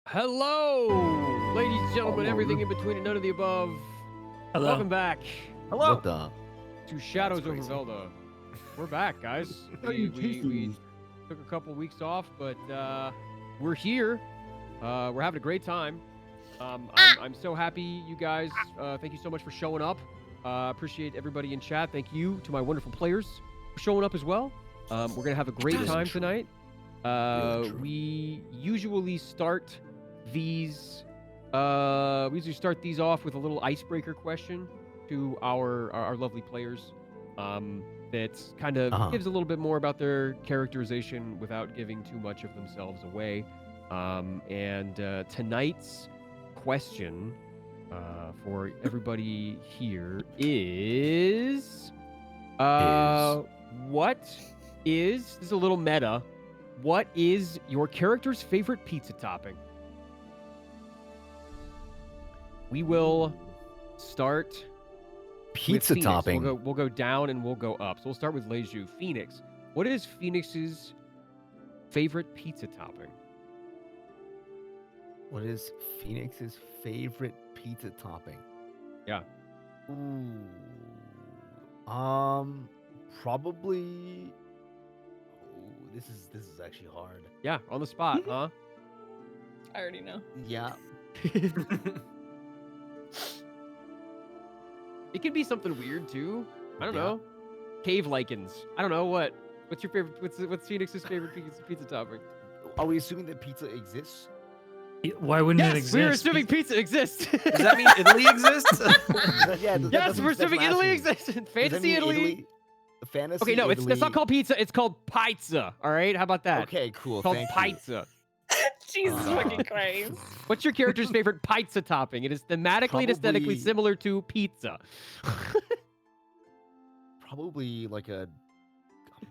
Hello, ladies and gentlemen, everything in between and none of the above. Hello. Welcome back Hello. What the? to Shadows over crazy. WELDE. We're back, guys. we took a couple weeks off, but we're here. We're having a great time. I'm so happy, you guys. Thank you so much for showing up. Appreciate everybody in chat. Thank you to my wonderful players for showing up as well. We're gonna have a great time tonight. We usually start these off with a little icebreaker question to our lovely players that kind of gives a little bit more about their characterization without giving too much of themselves away. And tonight's question for everybody here is this is a little meta. What is your character's favorite pizza topping? We will start Pizza with Phoenix. topping. We'll go down and we'll go up. So we'll start with Leju. Phoenix. What is Phoenix's favorite pizza topping? What is Phoenix's favorite pizza topping? Yeah. Ooh. Probably. Ooh, this is actually hard. Yeah, on the spot, huh? I already know. Yeah. It could be something weird too. I don't Yeah. know. Cave lichens. I don't know what. What's your favorite? What's Phoenix's favorite pizza topping? Are we assuming that pizza exists? Why wouldn't it Yes, exist? we're assuming pizza exists. Does that mean Italy exists? Yeah. Yes, we're assuming Italy exists. Fantasy Italy. Fantasy. Okay, no, it's Italy. not called pizza. It's called pizza. All right, how about that? Okay, cool. It's called Thank you. pizza. Jesus fucking Christ. What's your character's favorite pizza topping? It is thematically and aesthetically Probably- similar to pizza. Probably like a,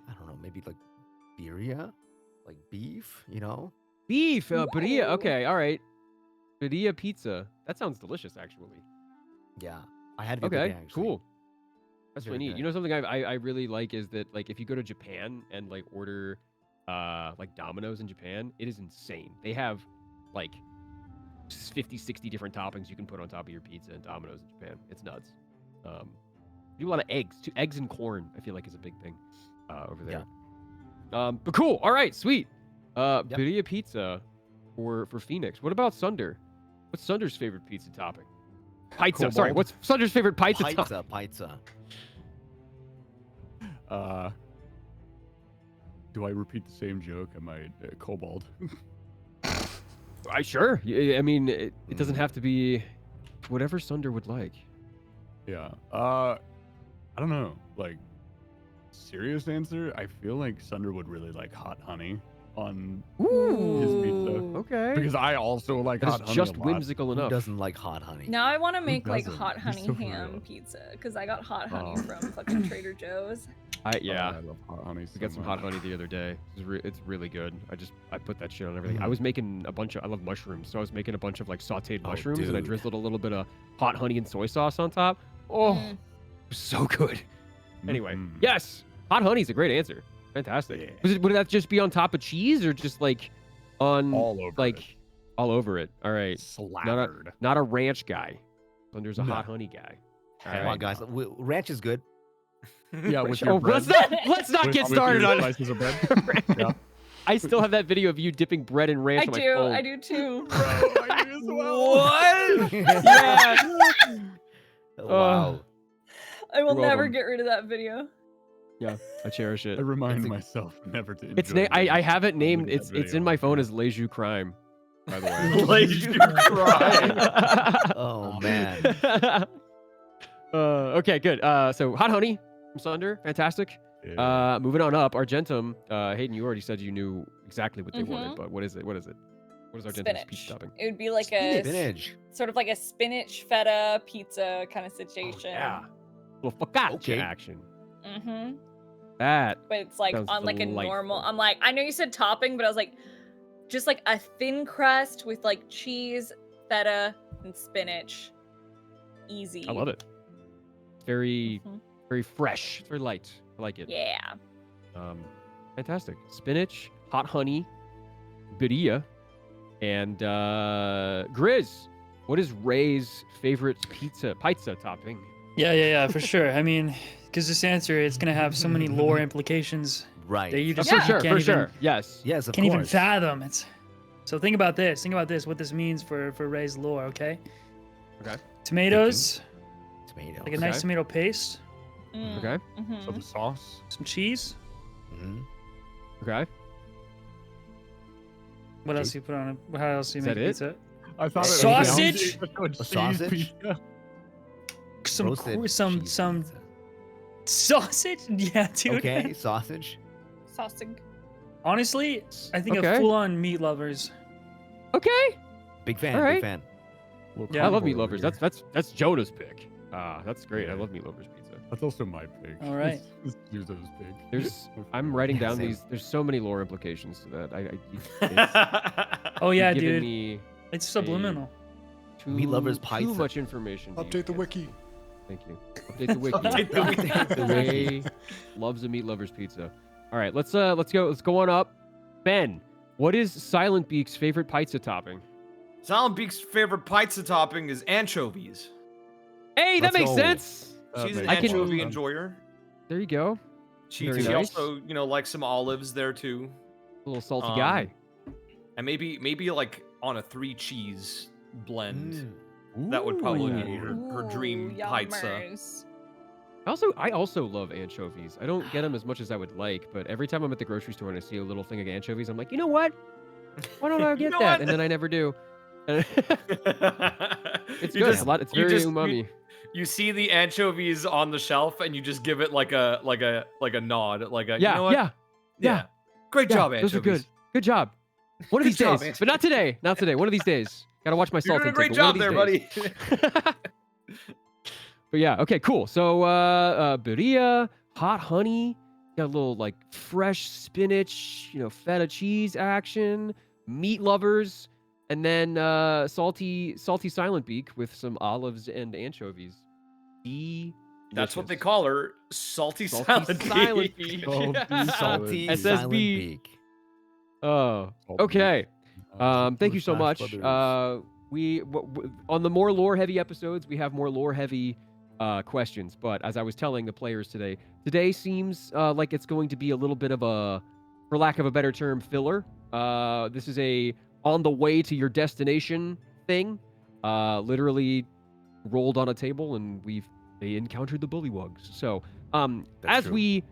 I don't know, maybe like birria, like beef. You know. Beef, birria. Whoa. Okay, all right. Birria pizza. That sounds delicious, actually. Yeah. I had to get Okay, the actually. cool. That's really Very neat. good. You know something I really like is that like if you go to Japan and like order like Domino's in Japan, it is insane. They have like 50, 60 different toppings you can put on top of your pizza in Domino's in Japan. It's nuts. Do a lot of eggs too. Eggs and corn, I feel like, is a big thing over there. But cool. All right, sweet. Birria pizza for Phoenix. What about Sunder? What's Sunder's favorite pizza topping? Pizza. Sorry, Kobold. what's Sunder's favorite pizza topping? Pizza. Do I repeat the same joke? Am I kobold? Sure. I mean, it doesn't have to be whatever Sunder would like. Yeah. I don't know. Like, serious answer? I feel like Sunder would really like hot honey on his pizza. Okay. Because I also like hot That's honey just a lot. whimsical Who enough. doesn't like hot honey? Now I want to make like doesn't? hot It's honey so for ham real. pizza because I got hot honey Oh. from fucking Trader Joe's. Yeah. I love hot honey. We got some hot honey the other day. It's really good. I put that shit on everything. I was making a bunch of, I love mushrooms, so I was making a bunch of like sauteed Oh, mushrooms and I dude. drizzled a little bit of hot honey and soy sauce on top. Oh, Mm. it was so good. Anyway, Mhm. yes, hot honey's a great answer. Fantastic. Yeah. Would that just be on top of cheese or just like on All over like it. all over it? All right, Slathered. not a ranch guy. Thunder's a No. hot honey guy. All Come right. on, guys. Ranch is good. Yeah, with your Oh, bread. let's not With- get with started your on slices of bread. Yeah. I still have that video of you dipping bread in ranch I on my do. phone. I do too. Bro, I do as well. What? Yeah. Wow. I will You're never welcome. get rid of that video. Yeah, I cherish it. I remind It's a- myself never to. It's enjoy I have it videos. named. Look at It's that in video. my phone Yeah. as Leisure Crime. By the way. Leisure crime. Oh man. Okay, good. So hot honey from Sunder, fantastic. Yeah. Moving on up, Argentum. Hayden, you already said you knew exactly what they wanted, Mhm. but what is it? What is it? What is Argentum's pizza Spinach. topping? It would be like a Spinach. sort of like a spinach feta pizza kind of situation. Yeah, little focaccia Okay. action. Mm-hmm. That But it's like Sounds on like a normal. delightful. I'm like, I know you said topping, but I was like, just like a thin crust with like cheese, feta, and spinach. Easy. I love it. Very Mhm. very fresh. It's very light. I like it. Yeah. Fantastic. Spinach, hot honey, birria, and Grizz. What is Ray's favorite pizza topping? Yeah, for sure. I mean, because this answer it's gonna have so many lore implications Right. that you just For Yeah. sure, can't for even, sure. Yes. Yes, of can't even course. fathom. So think about this. Think about this. What this means for Ray's lore. Okay. Okay. Tomatoes, Tomatoes. like a nice Okay. tomato paste, Mm. Okay. Mhm. So the sauce. some cheese. Mhm. Okay. What else you put on it? How else do you Is make that a it? pizza? I thought Sausage? A sausage? Some Roasted some cheese some pizza. sausage. Yeah, dude. Okay, sausage. Sausage. Honestly, I think Okay. a full-on meat lovers. Okay. Big fan. All right. Big fan. Yeah. I love meat lovers. That's Jonah's pick. That's great. I Yeah. love meat lovers pizza. That's also my pick. All right. It's Zuzo's pick. There's I'm writing Yeah, down same. these. There's so many lore implications to that. It's, Oh yeah, you've given dude. me It's subliminal. too, Meat lovers too pizza. much information. to Update the use. wiki. Thank you. Update the wiki. Update the wiki. Ray loves a meat lovers pizza. All right, let's go on up. Ben, what is Silent Beak's favorite pizza topping? Silent Beak's favorite pizza topping is anchovies. Hey, that Let's makes go. sense. She's an I can- anchovy enjoyer. There you go. She Very nice. also, likes some olives there too. A little salty Um, guy. And maybe like on a 3 cheese blend. Mm. That would probably Ooh. be her dream Ooh, pizza. yummers. I also love anchovies. I don't get them as much as I would like, but every time I'm at the grocery store and I see a little thing of anchovies, I'm like, you know what? Why don't I You get know that? what? And then I never do. it's You good. just- It's you very just- umami. You see the anchovies on the shelf and you just give it like a nod, like a Yeah, you know what? yeah, yeah. Great yeah, job, those anchovies. are good. Good job. One of Good these job, days, but not today. Not today. One of these days. Gotta watch my You're salt doing a great intake, but job one there, of these buddy. days. But yeah, okay, cool. So birria, hot honey, got a little like fresh spinach, feta cheese action, meat lovers, and then salty Silent Beak with some olives and anchovies. That's what they Delicious. call her, salty, Salty silent Silent Beak. Beak. Salty SSB. Silent Beak. Oh, Salty okay. Thank you so Smash much. Brothers. On the more lore heavy episodes, we have more lore heavy questions. But as I was telling the players today seems like it's going to be a little bit of a, for lack of a better term, filler. This is a on the way to your destination thing. Literally rolled on a table and they encountered the bullywugs. So That's as true. we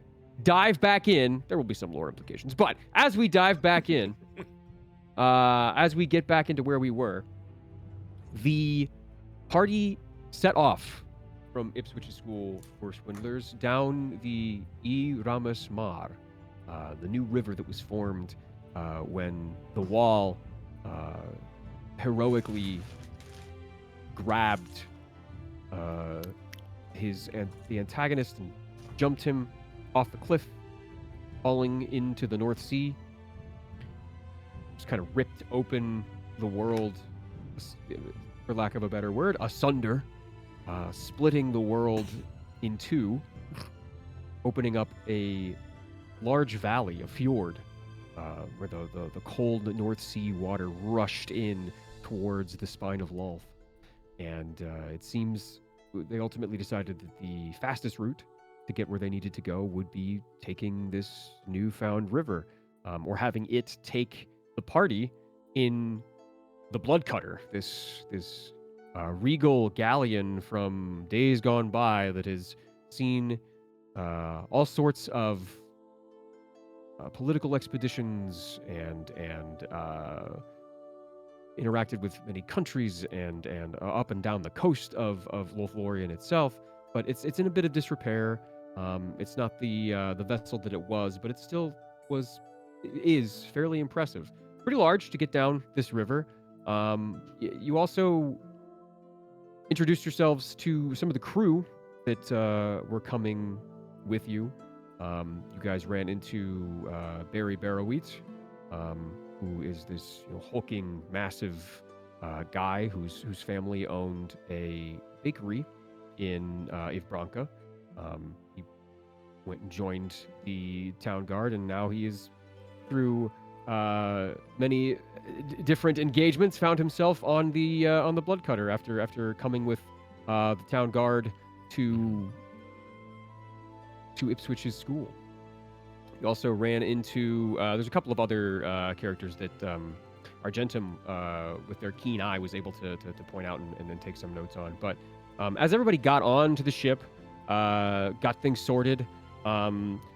dive back in, there will be some lore implications. But as we dive back in, as we get back into where we were, the party set off from Ipswich's School for Swindlers down the Ramus Mar, the new river that was formed when the wall heroically grabbed the antagonist and jumped him off the cliff, falling into the North Sea. Just kind of ripped open the world, for lack of a better word, asunder, splitting the world in two, opening up a large valley, a fjord, where the cold North Sea water rushed in towards the spine of Lolth. And it seems they ultimately decided that the fastest route to get where they needed to go would be taking this newfound river, or having it take the party in the Blood Cutter, this regal galleon from days gone by that has seen all sorts of political expeditions and interacted with many countries and up and down the coast of Lolthlorian itself, but it's in a bit of disrepair. It's not the vessel that it was, but it still is fairly impressive. Pretty large to get down this river. You also introduced yourselves to some of the crew that were coming with you. You guys ran into Barry Barrowheat, who is this hulking, massive guy whose family owned a bakery in Ivbranca. He went and joined the town guard, and now he is, through many different engagements, found himself on the Blood Cutter after coming with the town guard to Ipswich's school. You also ran into there's a couple of other characters that Argentum, with their keen eye, was able to point out and then take some notes on. But as everybody got on to the ship, got things sorted,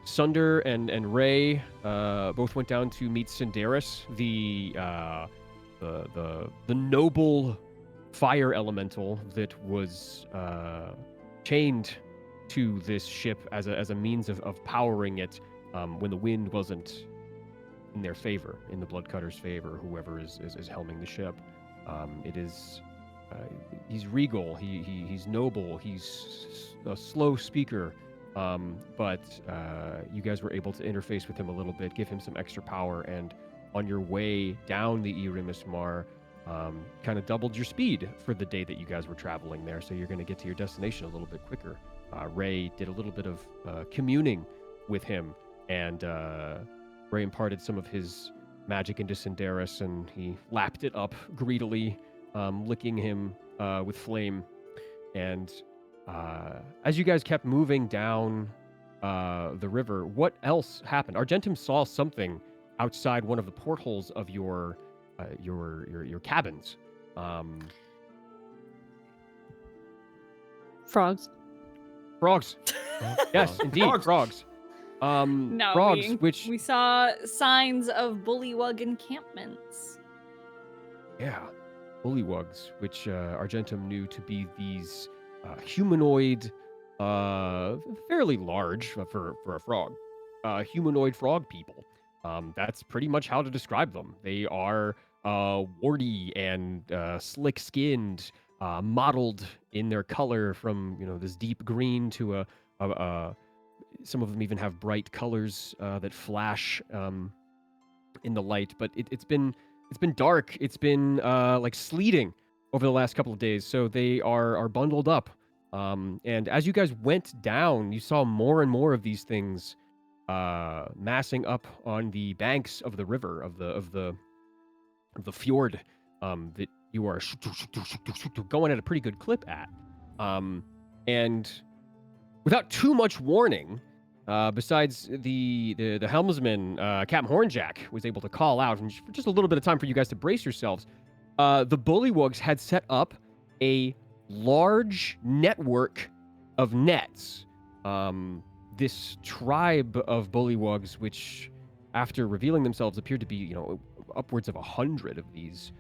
Sunder and Ray both went down to meet Cinderis, the noble fire elemental that was chained to this ship as a means of powering it when the wind wasn't in their favor, in the Bloodcutter's favor, whoever is helming the ship. It is he's regal, he's noble, he's a slow speaker, but you guys were able to interface with him a little bit, give him some extra power, and on your way down the Irimis Mar, kind of doubled your speed for the day that you guys were traveling there, so you're going to get to your destination a little bit quicker. Ray did a little bit of communing with him, and Ray imparted some of his magic into Cinderis, and he lapped it up greedily, licking him with flame. And as you guys kept moving down the river, what else happened? Argentum saw something outside one of the portholes of your cabins. Frogs. Frogs. Yes, indeed, frogs. No, frogs, which we saw signs of bullywug encampments. Yeah, bullywugs, which Argentum knew to be these humanoid, fairly large for a frog, humanoid frog people. That's pretty much how to describe them. They are warty and slick-skinned, mottled in their color from this deep green to some of them even have bright colors that flash in the light. But it's been dark. It's been like sleeting over the last couple of days, so they are bundled up. And as you guys went down, you saw more and more of these things massing up on the banks of the river, of the fjord, that you are going at a pretty good clip at. And without too much warning, besides the helmsman, Captain Hornjack, was able to call out, and for just a little bit of time for you guys to brace yourselves, the bullywugs had set up a large network of nets. This tribe of bullywugs, which, after revealing themselves, appeared to be, upwards of 100 of these,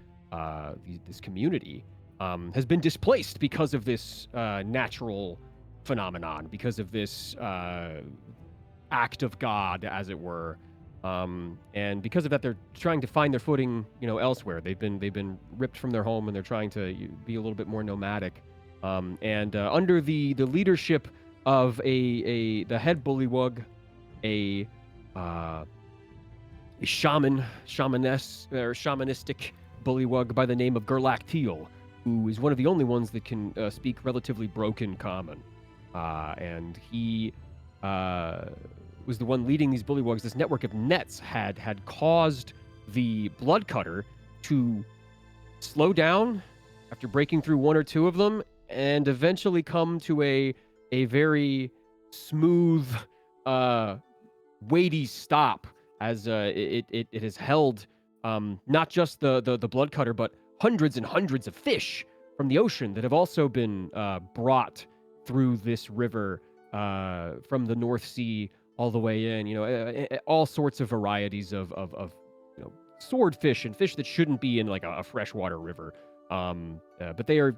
this community, has been displaced because of this natural phenomenon, because of this act of God, as it were, and because of that, they're trying to find their footing, elsewhere. They've been ripped from their home, and they're trying to be a little bit more nomadic. And under the leadership of the head bullywug, a shamanistic bullywug by the name of Gerlach Teal, who is one of the only ones that can speak relatively broken common. And he was the one leading these bullywugs. This network of nets had caused the Blood Cutter to slow down after breaking through one or two of them, and eventually come to a very smooth, weighty stop as it has held not just the blood cutter, but hundreds and hundreds of fish from the ocean that have also been brought through this river from the North Sea all the way in. All sorts of varieties of swordfish and fish that shouldn't be in like a freshwater river. But they are,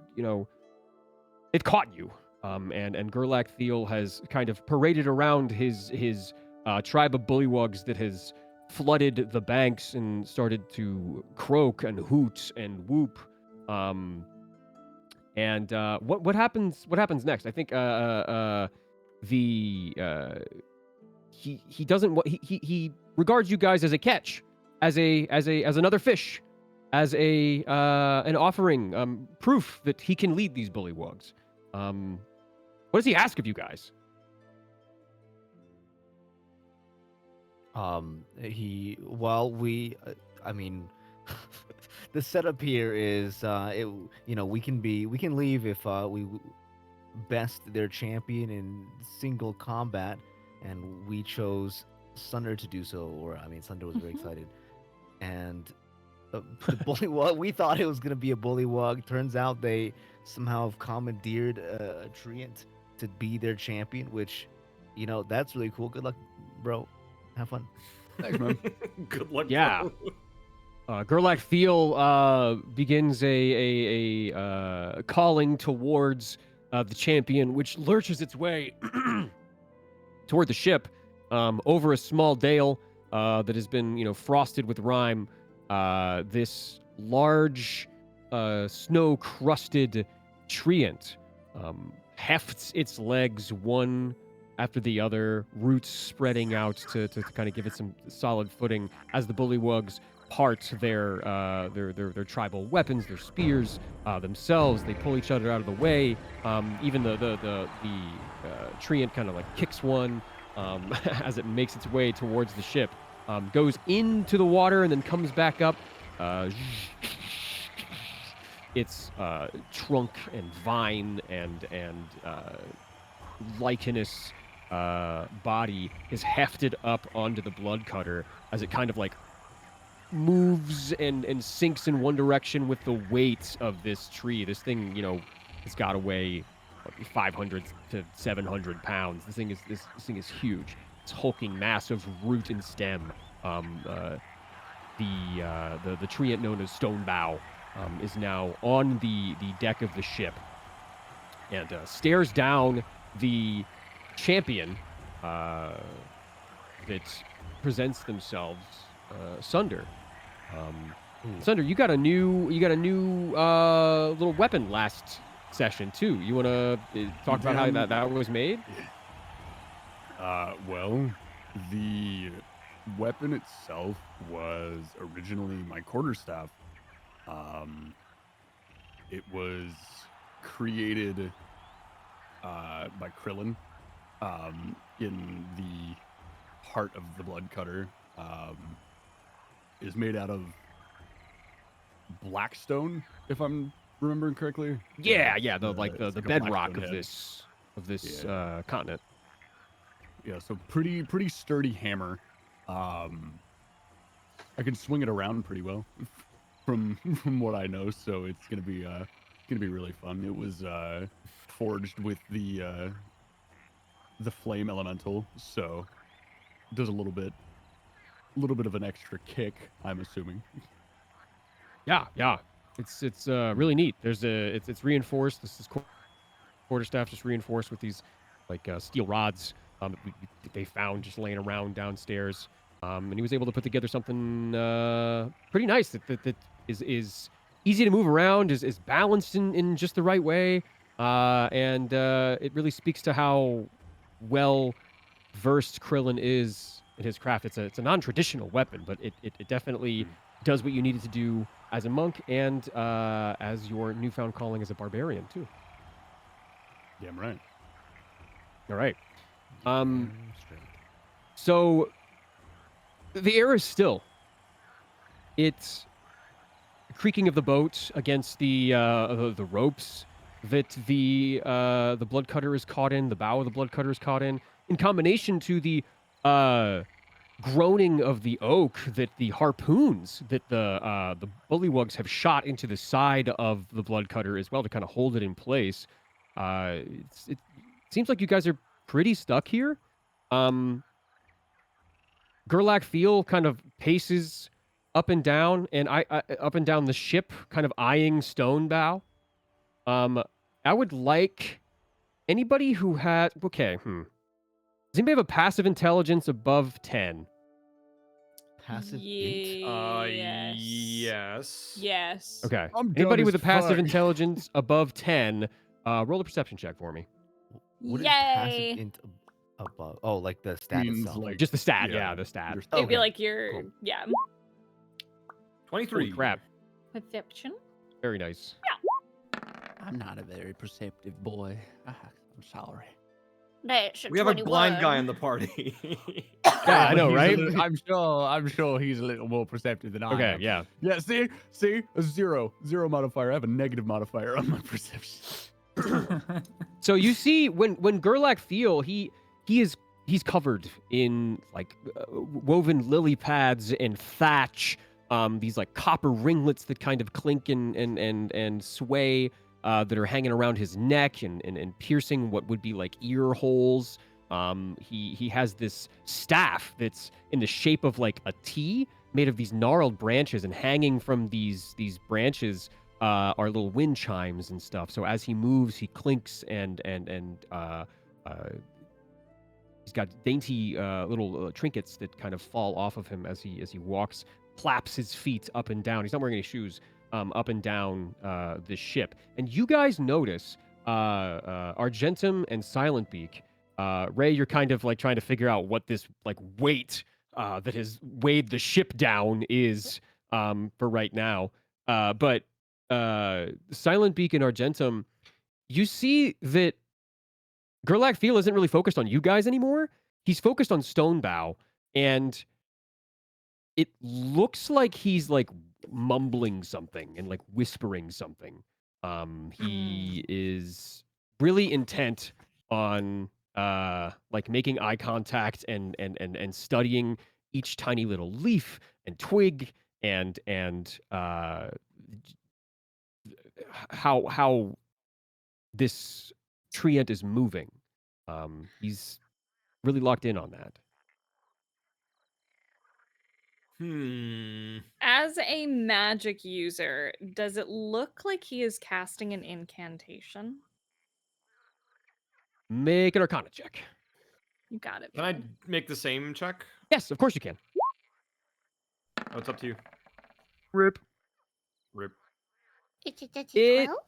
it caught you. And Gerlach Thiel has kind of paraded around his tribe of bullywugs that has flooded the banks and started to croak and hoot and whoop. And what happens next? I think he doesn't he regards you guys as a catch, as another fish, as an offering, proof that he can lead these bullywugs. What does he ask of you guys? I mean, the setup here is, we can leave if we best their champion in single combat, and we chose Sunder to do so. Sunder was very excited, and the bullywug. We thought it was gonna be a bullywug. Turns out they somehow have commandeered a Triant to be their champion, which, that's really cool. Good luck, bro. Have fun. Thanks, man. Good luck. Yeah. Gerlach Thiel begins a calling towards the champion, which lurches its way toward the ship over a small dale that has been, frosted with rime. This large, snow-crusted Triant hefts its legs one after the other, roots spreading out to kind of give it some solid footing as the bullywugs part their tribal weapons, their spears themselves. They pull each other out of the way. Even the Triant kind of like kicks one as it makes its way towards the ship, goes into the water and then comes back up. Its trunk and vine and lichenous body is hefted up onto the blood cutter as it kind of like moves and sinks in one direction with the weight of this tree. This thing, has got to weigh 500 to 700 pounds. This thing is huge. It's hulking mass of root and stem. The Triant known as Stonebow is now on the deck of the ship and stares down the champion that presents themselves, Sunder. Sunder, you got a new little weapon last session too. You want to talk about how that was made? Well, the weapon itself was originally my quarterstaff. It was created by Krillin in the heart of the blood cutter. Is made out of blackstone, if I'm remembering correctly. Yeah, the like a bedrock blackstone of this continent. Yeah, so pretty sturdy hammer. I can swing it around pretty well, from what I know. So it's gonna be really fun. It was forged with the flame elemental, so it does a little bit of an extra kick, I'm assuming. Yeah. It's really neat. It's reinforced. This is quarterstaff just reinforced with these like steel rods they found just laying around downstairs. And he was able to put together something pretty nice that is easy to move around, is balanced in just the right way, and it really speaks to how well versed Krillin is in his craft. It's a non-traditional weapon, but it definitely does what you need it to do as a monk and as your newfound calling as a barbarian too. Damn right. All right. So the air is still. It's the creaking of the boat against the ropes that the blood cutter is caught in, the bow of the blood cutter is caught in combination to the groaning of the oak that the harpoons that the bullywugs have shot into the side of the blood cutter as well to kind of hold it in place. It seems like you guys are pretty stuck here. Gerlach Feel kind of paces up and down up and down the ship, kind of eyeing Stonebow. I would like anybody who had Does anybody have a passive intelligence above 10? Passive int. Yes. Yes. Yes. Okay. I'm Anybody dumb with a as passive fuck. intelligence above 10, roll a perception check for me. What is Yay. passive int above? Oh, like the stat Means, itself. like, Just the stat, yeah, yeah, the stat. your It'd be Okay, like your cool. yeah. 23. Holy crap. Perception. Very nice. I'm not a very perceptive boy. I'm sorry. That's We have a blind guy in the party. Yeah, I know, He's a right? little- I'm sure he's a little more perceptive than I Okay, am. yeah. Yeah, see, a zero modifier. I have a negative modifier on my perception. So you see, when Gerlach Feel, he's covered in like woven lily pads and thatch, these like copper ringlets that kind of clink and sway, that are hanging around his neck and piercing what would be like ear holes. He has this staff that's in the shape of like a T, made of these gnarled branches, and hanging from these branches are little wind chimes and stuff. So as he moves, he clinks and he's got dainty little trinkets that kind of fall off of him as he walks, claps his feet up and down. He's not wearing any shoes. Up and down the ship. And you guys notice Argentum and Silent Beak. Ray, you're kind of like trying to figure out what this like weight that has weighed the ship down is for right now. But Silent Beak and Argentum, you see that Gerlach Feel isn't really focused on you guys anymore. He's focused on Stonebow, and it looks like he's like mumbling something and like whispering something. He is really intent on like making eye contact and studying each tiny little leaf and twig and how this triant is moving. He's really locked in on that. As a magic user, does it look like he is casting an incantation? Make an Arcana check. You got it. Can I baby. make the same check? Yes, of course you can. Oh, it's up to you. Rip. Rip. It's a dirty It- 12?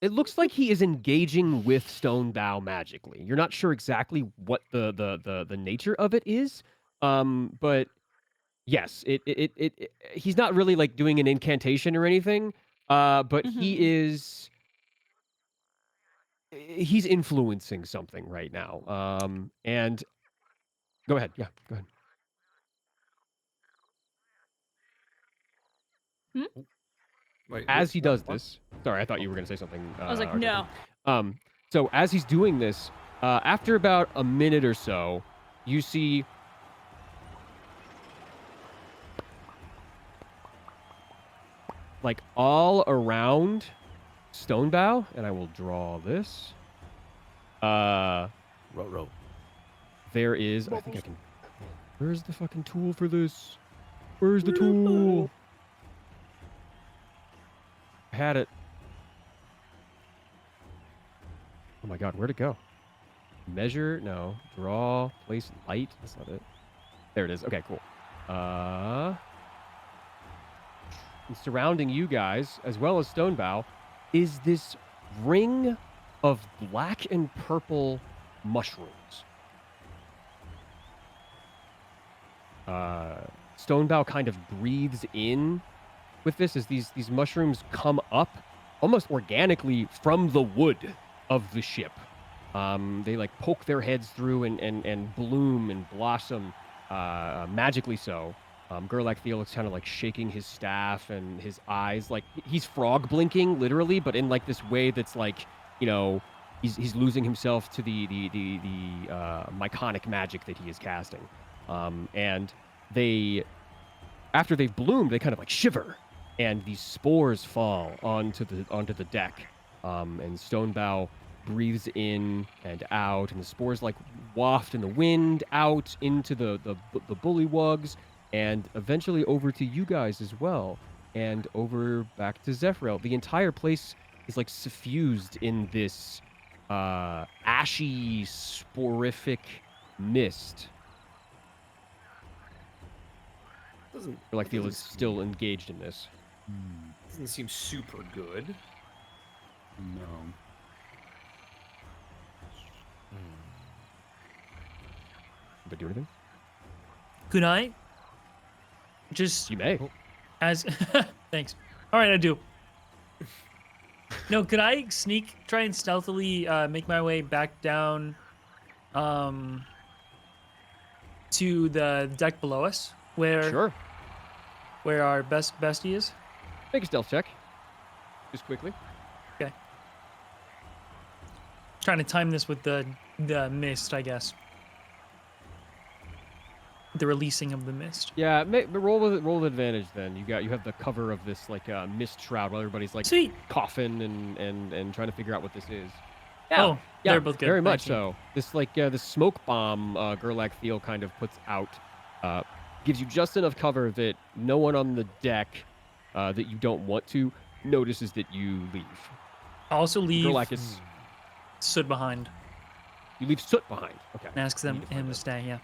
It looks like he is engaging with Stonebow magically. You're not sure exactly what the nature of it is, but yes, he's not really like doing an incantation or anything, but he's influencing something right now. And go ahead, yeah, go ahead. Wait, As he does what? this, sorry, I thought you were going to say something. I was like, Argentum. no. So as he's doing this, after about a minute or so, you see like all around Stonebow, and I will draw this. Row. There is, I think I can. Where's the fucking tool for this? Where's the tool? I had it. Oh my god, where'd it go? Measure, no. Draw, place light. That's not it. There it is. Okay, cool. And surrounding you guys, as well as Stonebow, is this ring of black and purple mushrooms. Stonebow kind of breathes in with this as these mushrooms come up almost organically from the wood of the ship. They like poke their heads through and bloom and blossom magically so. Gerlach Theo looks kind of like shaking his staff and his eyes like he's frog blinking literally, but in like this way that's like you know, he's losing himself to the myconic magic that he is casting. And after they've bloomed, they kind of like shiver, and these spores fall onto the deck. And Stonebow breathes in and out, and the spores like waft in the wind out into the bullywugs, and eventually over to you guys as well, and over back to Zephril. The entire place is like suffused in this ashy, sporific mist. Doesn't I like Theo is still engaged in this. doesn't seem super good. No. But do anything? Could I just You may. as thanks. All right, I do. No, could I try and stealthily make my way back down to the deck below us Sure. where our bestie is? Make a stealth check. Just quickly. Trying to time this with the mist, I guess. The releasing of the mist. Yeah, roll with advantage then. You have the cover of this like mist shroud while everybody's like Sweet. coughing and trying to figure out what this is. Oh, they're both good. Very much Thank you. so. This like the smoke bomb Gerlach Thiel kind of puts out gives you just enough cover that no one on the deck that you don't want to notices that you leave. I also leave Gerlach is Soot behind you leave Soot behind. Okay. and ask him to stay. Yeah.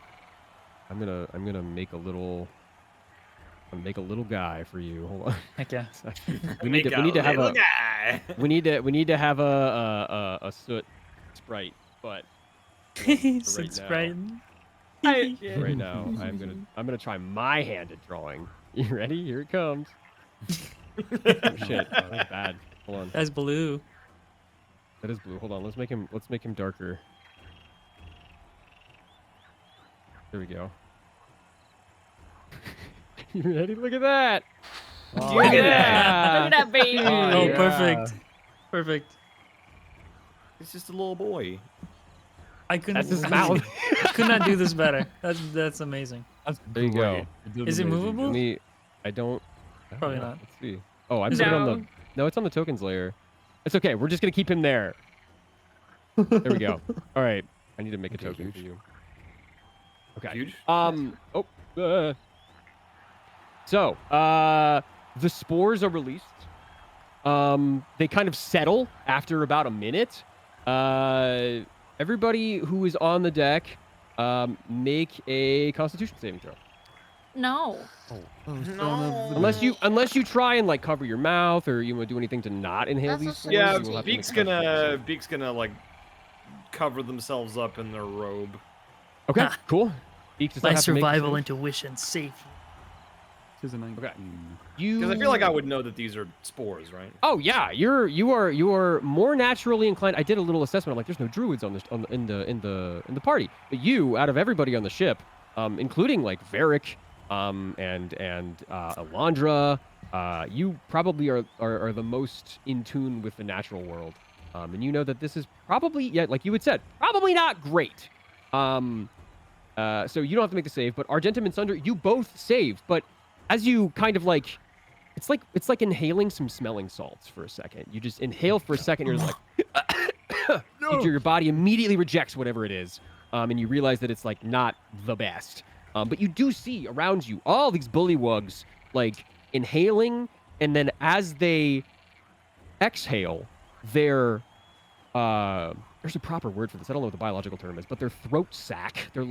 I'm gonna make a little guy for you. Hold on. Heck yeah. we need to have a guy. we need to have a Soot sprite, but Soot right sprite. right now I'm gonna try my hand at drawing. You ready? Here it comes. Oh, shit, that's bad. Hold on. That's blue. That is blue. Hold on. Let's make him darker. There we go. You ready? Look at that. Look at that. Look at that baby. Oh, yeah. perfect. Perfect. It's just a little boy. I couldn't. That's his mouth. Could not do this better. That's amazing. That's There you go. great. did Is it amazing. movable? I don't. Probably not. Let's see. Oh, I'm Is putting it- it on the. No, it's on the tokens layer. It's okay. We're just gonna keep him there. There we go. All right. I need to make a Okay, token huge. for you. Okay. Huge. Oh. So, the spores are released. They kind of settle after about a minute. Everybody who is on the deck, make a Constitution saving throw. No. Unless you try and like cover your mouth or you want to do anything to not inhale That's a these spores. Yeah, you will have to make Beak's a Constitution gonna save. Beak's gonna like cover themselves up in their robe. Okay, cool. Beak does not My have to make a survival save. intuition safety. Tis a 19. You. Because I feel like I would know that these are spores, right? Oh yeah, you are more naturally inclined. I did a little assessment. I'm like, there's no druids in the party, but you, out of everybody on the ship, including like Varric, and Alondra, you probably are the most in tune with the natural world, and you know that this is probably, yeah, like you had said, probably not great. So you don't have to make the save, but Argentum and Sunder, you both saved, but as you kind of like, it's like inhaling some smelling salts for a second. You just inhale for a second, you're just like, your body immediately rejects whatever it is, and you realize that it's like not the best. But you do see around you all these bullywugs like inhaling, and then as they exhale, their there's a proper word for this. I don't know what the biological term is, but their throat sac, their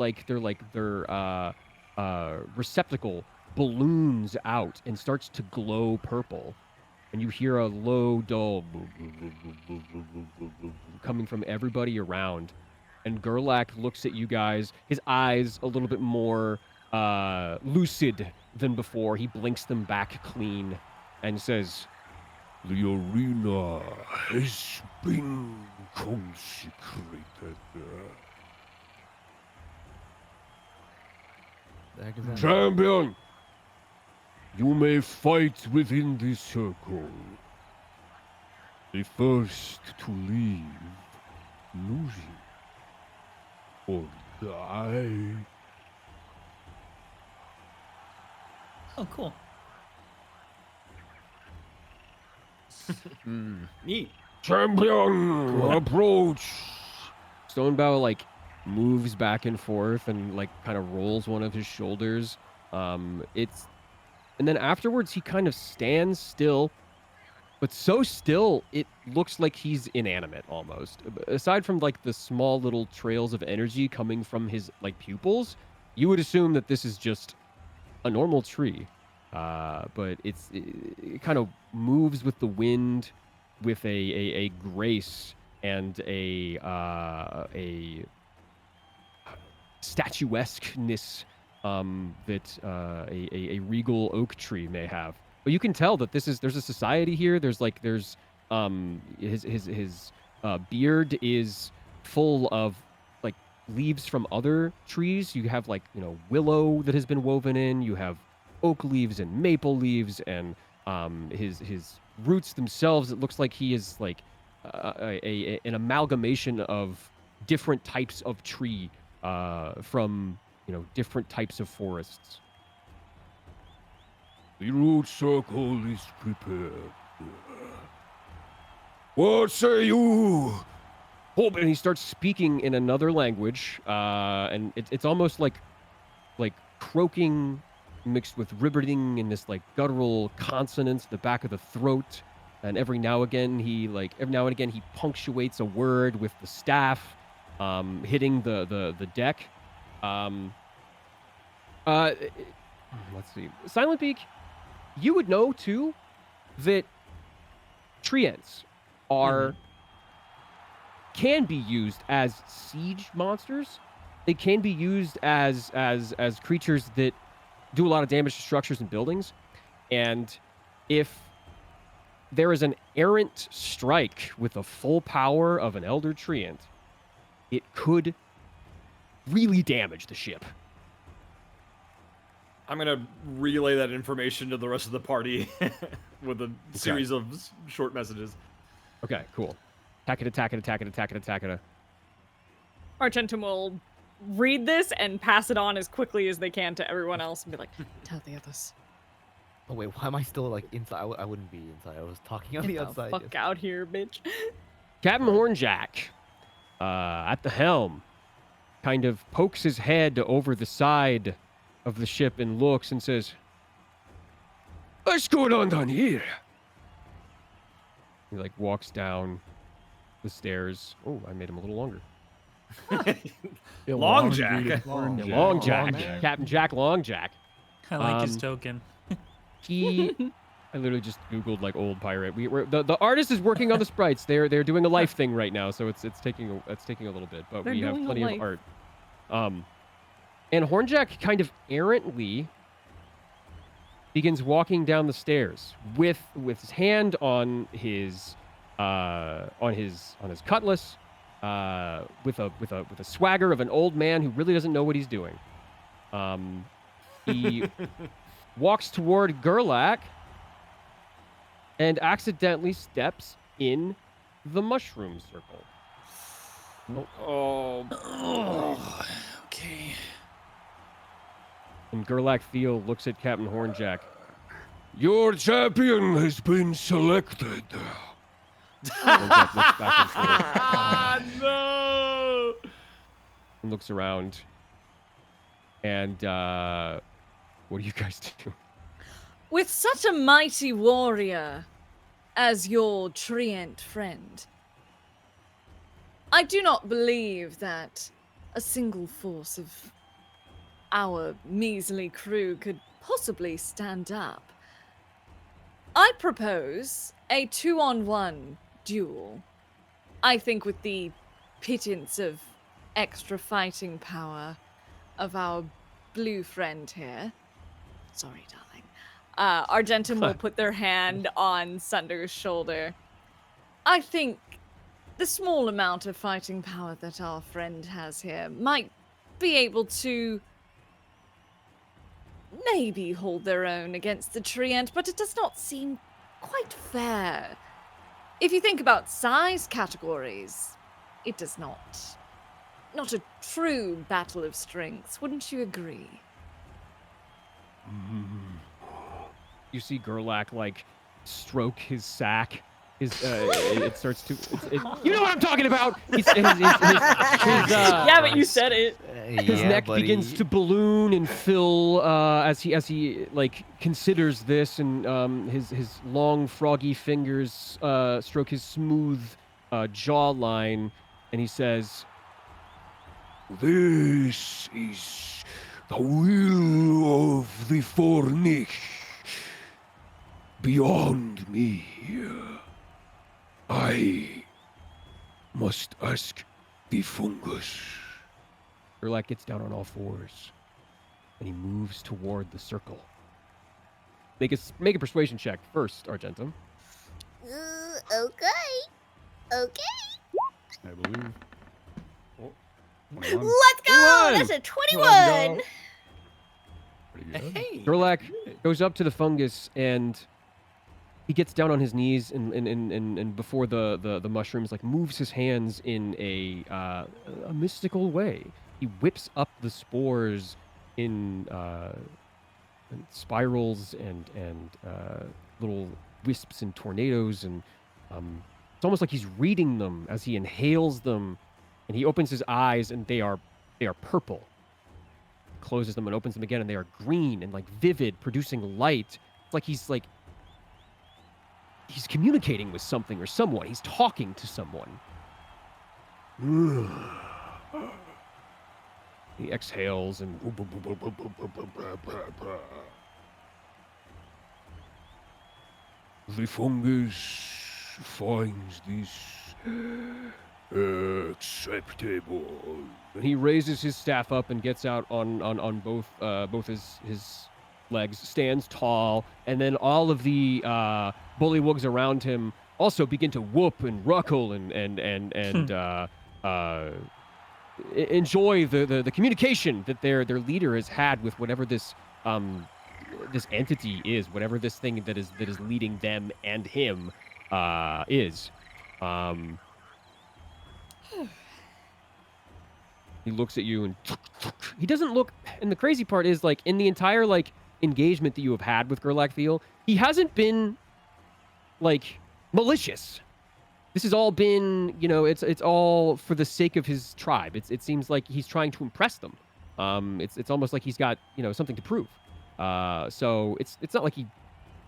receptacle balloons out and starts to glow purple, and you hear a low, dull coming from everybody around. And Gerlach looks at you guys, his eyes a little bit more lucid than before. He blinks them back clean and says, The arena has been consecrated. The heck is that? Champion, you may fight within this circle. The first to leave loses or die. Oh, cool. Neat. Champion, approach. Stonebow like moves back and forth and like kind of rolls one of his shoulders. And then afterwards he kind of stands still, but so still it looks like he's inanimate almost. Aside from like the small little trails of energy coming from his like pupils, you would assume that this is just a normal tree. But it kind of moves with the wind with a grace and a statuesqueness that a regal oak tree may have. But you can tell that there's a society here. There's his beard is full of like leaves from other trees. You have like, willow that has been woven in. You have oak leaves and maple leaves, and his roots themselves. It looks like he is like an amalgamation of different types of tree from different types of forests. The root circle is prepared. What say you? Oh, and he starts speaking in another language, and it's almost like croaking mixed with ribbering in this like guttural consonants at the back of the throat. And every now and again he punctuates a word with the staff, hitting the deck. Let's see. Silent Beak, you would know too that triants can be used as siege monsters. They can be used as creatures that do a lot of damage to structures and buildings. And if there is an errant strike with the full power of an Elder Triant, it could really damage the ship. I'm gonna relay that information to the rest of the party with a series of short messages. Okay, cool. Attack it. Argentum will read this and pass it on as quickly as they can to everyone else and be like, tell the others. Oh wait, why am I still like inside? I wouldn't be inside. I was talking on the Get outside. the fuck out here, bitch. Captain Hornjack, at the helm, kind of pokes his head over the side of the ship and looks and says, What's going on down here? he like walks down the stairs. Oh, I made him a little longer. Long Jack. Long Jack. Captain Jack Long Jack. I like his token. I literally just Googled like old pirate. The artist is working on the sprites. They're doing a life thing right now, so it's taking a little bit, but we have plenty of art. And Hornjack kind of errantly begins walking down the stairs with his hand on his cutlass, with a swagger of an old man who really doesn't know what he's doing. He walks toward Gerlach and accidentally steps in the mushroom circle. Oh, okay. And Gerlach Theo looks at Captain Hornjack. Your champion has been selected. Hornjack looks back and forth No! and looks around. And what do you guys do? With such a mighty warrior as your Triant friend, I do not believe that a single force of our measly crew could possibly stand up. I propose a 2-on-1 duel. I think with the pittance of extra fighting power of our blue friend here. Sorry, darling. Argentum will put their hand on Sunder's shoulder. I think the small amount of fighting power that our friend has here might be able to maybe hold their own against the Triant, but it does not seem quite fair If you think about size categories, it does not. Not a true battle of strengths, wouldn't you agree? You see Gerlach like stroke his sack. It starts to. You know what I'm talking about. Yeah, but you said it. His neck begins to balloon and fill as he like considers this, and his long froggy fingers stroke his smooth jawline, and he says, This is the will of the Fornich. Beyond me. I must ask the fungus. Gerlach gets down on all fours, and he moves toward the circle. Make a persuasion check first, Argentum. Okay. Okay. I believe. Oh, Let's 21. go! That's a 21! Pretty good. Hey. Gerlach goes up to the fungus, and he gets down on his knees and before the mushrooms, like moves his hands in a mystical way. He whips up the spores in spirals and little wisps and tornadoes, and it's almost like he's reading them as he inhales them, and he opens his eyes, and they are purple. Closes them and opens them again, and they are green and like vivid, producing light. It's like he's communicating with something or someone. He's talking to someone. He exhales and The fungus finds this acceptable. and he raises his staff up and gets out on both his legs, stands tall, and then all of the bullywugs around him also begin to whoop and ruckle and enjoy the communication that their leader has had with whatever this this entity is, whatever this thing that is leading them and him is. He looks at you and he doesn't look. And the crazy part is, like, in the entire like engagement that you have had with Gerlach Thiel, he hasn't been like malicious. This has all been, you know, it's all for the sake of his tribe. It seems like he's trying to impress them. It's almost like he's got, you know, something to prove. So it's not like he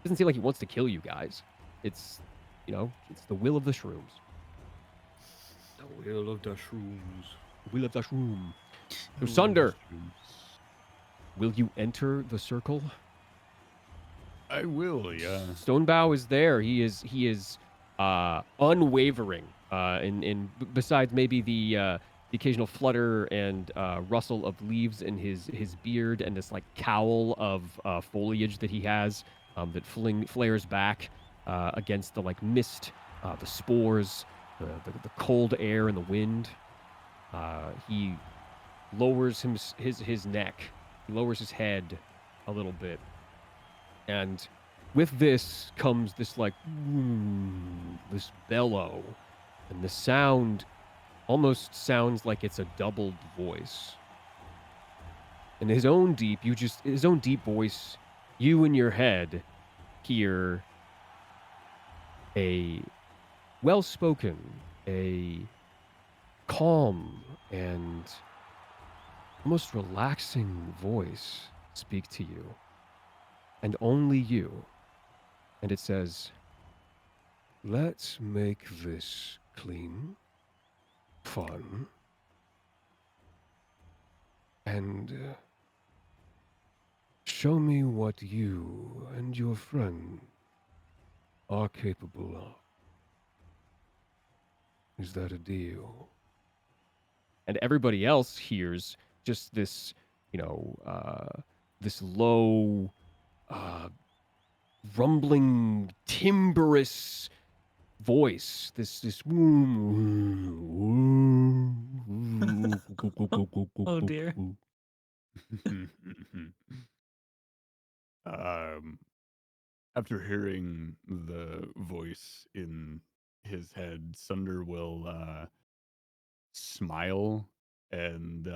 doesn't seem like he wants to kill you guys. It's, you know, it's the will of the shrooms. The will of the shrooms. Will of the shroom. So Sunder, will you enter the circle? I will, yeah. Stonebow is there. He is unwavering. In besides maybe the occasional flutter and rustle of leaves in his beard and this like cowl of foliage that he has that flares back against the like mist, the spores, the cold air and the wind. He lowers his neck. He lowers his head a little bit. And with this comes this like this bellow, and the sound almost sounds like it's a doubled voice. In his own deep voice, you in your head hear a well-spoken, a calm and almost relaxing voice speak to you. And only you. And it says, Let's make this clean, fun, and show me what you and your friend are capable of. Is that a deal? and everybody else hears just this, you know, this low, rumbling, timbrous voice. This Oh, dear. After hearing the voice in his head, Sunder will smile and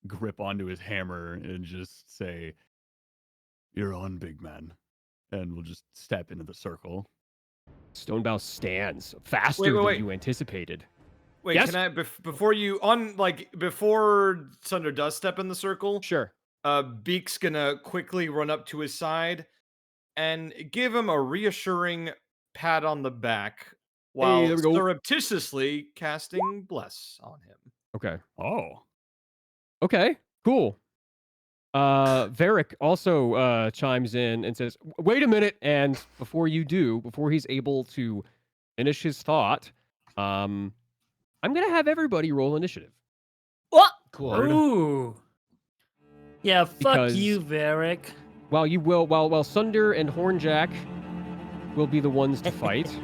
grip onto his hammer and just say, "You're on, big man," and we'll just step into the circle. Stonebow stands faster wait, than wait. you anticipated. Wait, Yes? can I before you on before Sunder does step in the circle? Sure. Beak's gonna quickly run up to his side and give him a reassuring pat on the back while there we go. surreptitiously casting Bless on him. Okay. Oh, Okay. Cool. Varric also chimes in and says, "Wait a minute!" And before he's able to finish his thought, I'm gonna have everybody roll initiative. What? Cool. Ooh. Yeah, fuck Because- you, Varric. While Sunder and Hornjack will be the ones to fight.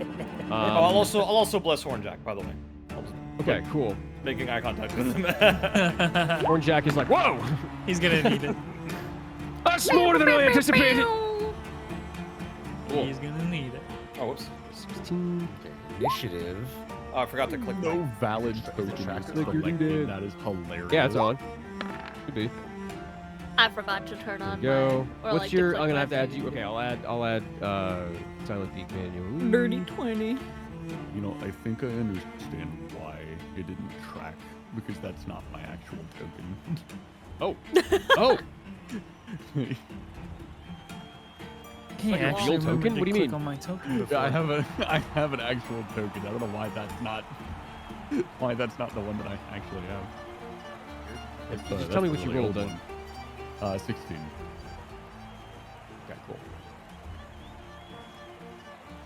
I'll also bless Hornjack, by the way. Okay, cool. Making eye contact with him. Hornjack is like, "Whoa! He's gonna need it. That's more than I anticipated." He's gonna need it. Oh, whoops. 16. Initiative. Oh, I forgot to click. no valid token track used of for it. lightning. That is hilarious. Yeah, it's on. Should be. I forgot to turn There on you go. mine. Or, What's like, your? to I'm click gonna have my to add thing. you. Okay, I'll add Silent Peak manual. Dirty 20. You know, I think I understand why it didn't track, because that's not my actual token. Oh. Oh. Hey, like a actually real remembered token? to What do you click mean? on my token before. Yeah, I have an actual token. I don't know why that's not the one that I actually have. Just That's tell me a what you really rolled old then. one. 16. Okay, cool.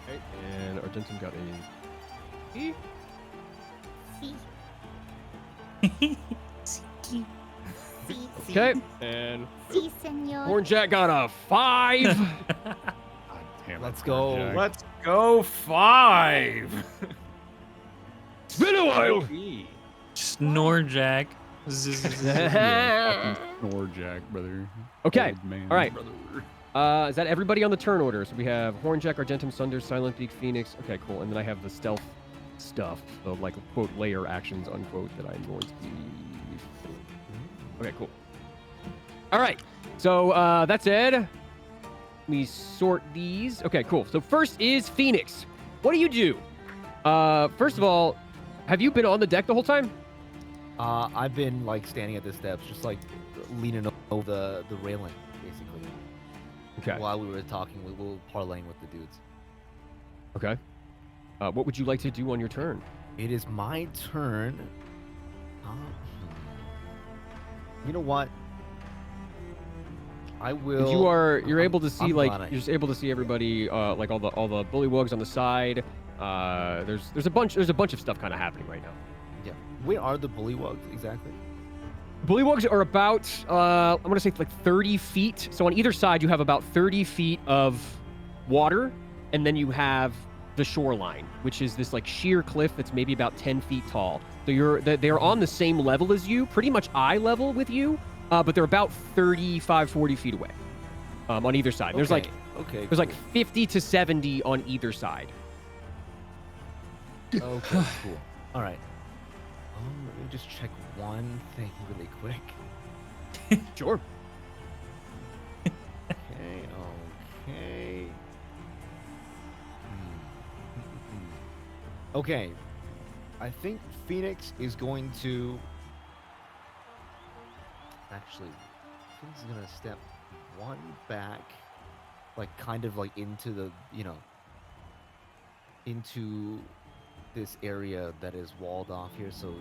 Okay, and Argentum got a E. Sí. Sí, Okay, sí. and Sí, señor. Hornjack got a 5. God damn it, Let's go. Jack. Let's go 5. It's been a while. Snorjack. Yeah, fucking snore, Jack, brother. Okay, Old man, all right. brother. Is that everybody on the turn order? So we have Hornjack, Argentum, Sunder, Silent Peak, Phoenix. Okay, cool. And then I have the stealth stuff, the like quote layer actions unquote that I'm going to be. Okay, cool. All right. So that's it. Let me sort these. Okay, cool. So first is Phoenix. What do you do? First of all, have you been on the deck the whole time? I've been like standing at the steps, just like leaning over the railing, basically. Okay. While we were talking, we were parlaying with the dudes. Okay. What would you like to do on your turn? It is my turn. You know what? I will. You're able to see I'm like glad I- you're just able to see everybody like all the bullywugs on the side. There's a bunch of stuff kind of happening right now. Yeah. Where are the bullywugs exactly? Bullywugs are about I'm gonna say like 30 feet. So on either side you have about 30 feet of water, and then you have the shoreline, which is this like sheer cliff that's maybe about 10 feet tall. So they're on the same level as you, pretty much eye level with you, but they're about 35, 40 feet away on either side. There's like Okay. there's like 50 to 70 on either side. Okay. Cool. All right. Let me just check one thing really quick. Sure. Okay. Okay. Okay. I think Phoenix is going to. Actually, Phoenix is gonna step one back, like kind of like into the, into this area that is walled off here. So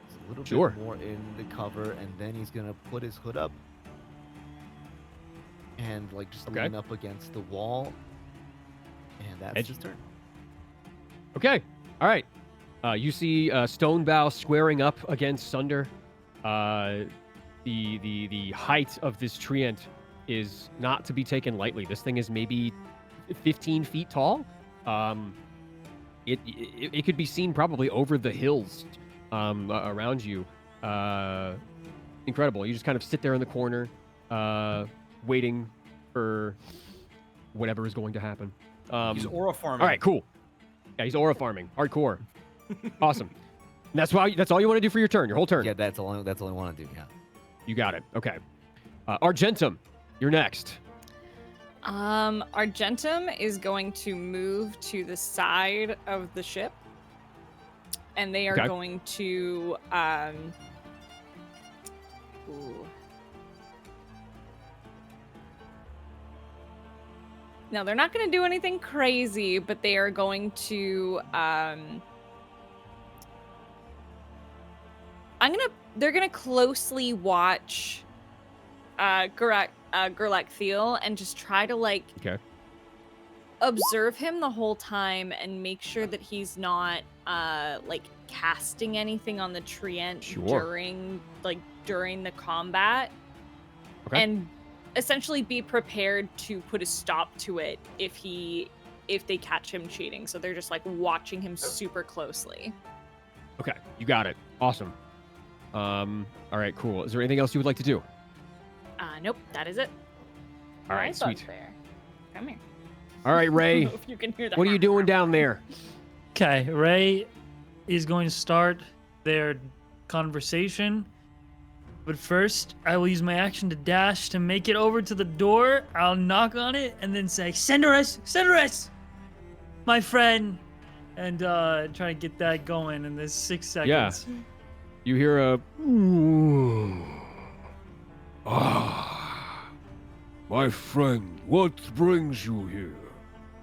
it's a little Sure. bit more in the cover, and then he's gonna put his hood up and like just Okay. lean up against the wall, and that's Edge. his turn. Okay. All right. You see Stonebow squaring up against Sunder. The height of this triant is not to be taken lightly. This thing is maybe 15 feet tall. It could be seen probably over the hills around you. Incredible. You just kind of sit there in the corner, waiting for whatever is going to happen. He's aura farming. All right, cool. Yeah, he's aura farming. Hardcore. Awesome. And that's all you want to do for your turn, your whole turn. Yeah, that's all I want to do. Yeah. You got it. Okay. Argentum, you're next. Argentum is going to move to the side of the ship, and they are Okay. going to ooh. No, they're not going to do anything crazy, but they are going to they're gonna closely watch Gerlach Thiel and just try to Okay. observe him the whole time and make sure that he's not casting anything on the triant Sure. during the combat. Okay. And essentially be prepared to put a stop to it if they catch him cheating. So they're just watching him super closely. Okay, you got it. Awesome. All right, cool. Is there anything else you would like to do? Nope, that is it. All right, Rise up sweet. there. Come here. All right, I Ray. don't know if you can hear that. What are you doing down there? Okay, Ray is going to start their conversation. But first, I will use my action to dash to make it over to the door. I'll knock on it and then say, Cinderus, my friend. And try to get that going in this 6 seconds. You hear a... My friend, what brings you here?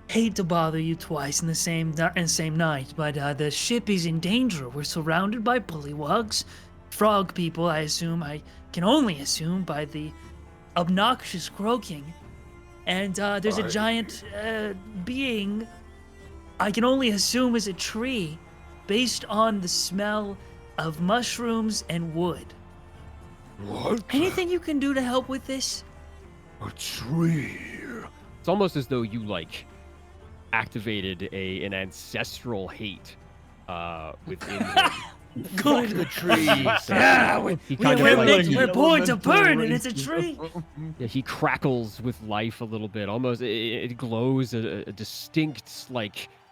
Hate to bother you twice in the same night, but the ship is in danger. We're surrounded by bullywugs, frog people, I can only assume by the obnoxious croaking. And there's a giant being, I can only assume is a tree, based on the smell of mushrooms and wood. What? Anything you can do to help with this? A tree. It's almost as though you, activated an ancestral hate within him. Good. The trees. Yeah, He kind of we're born to burn, and it's a tree. Yeah, he crackles with life a little bit. Almost, it glows a distinct,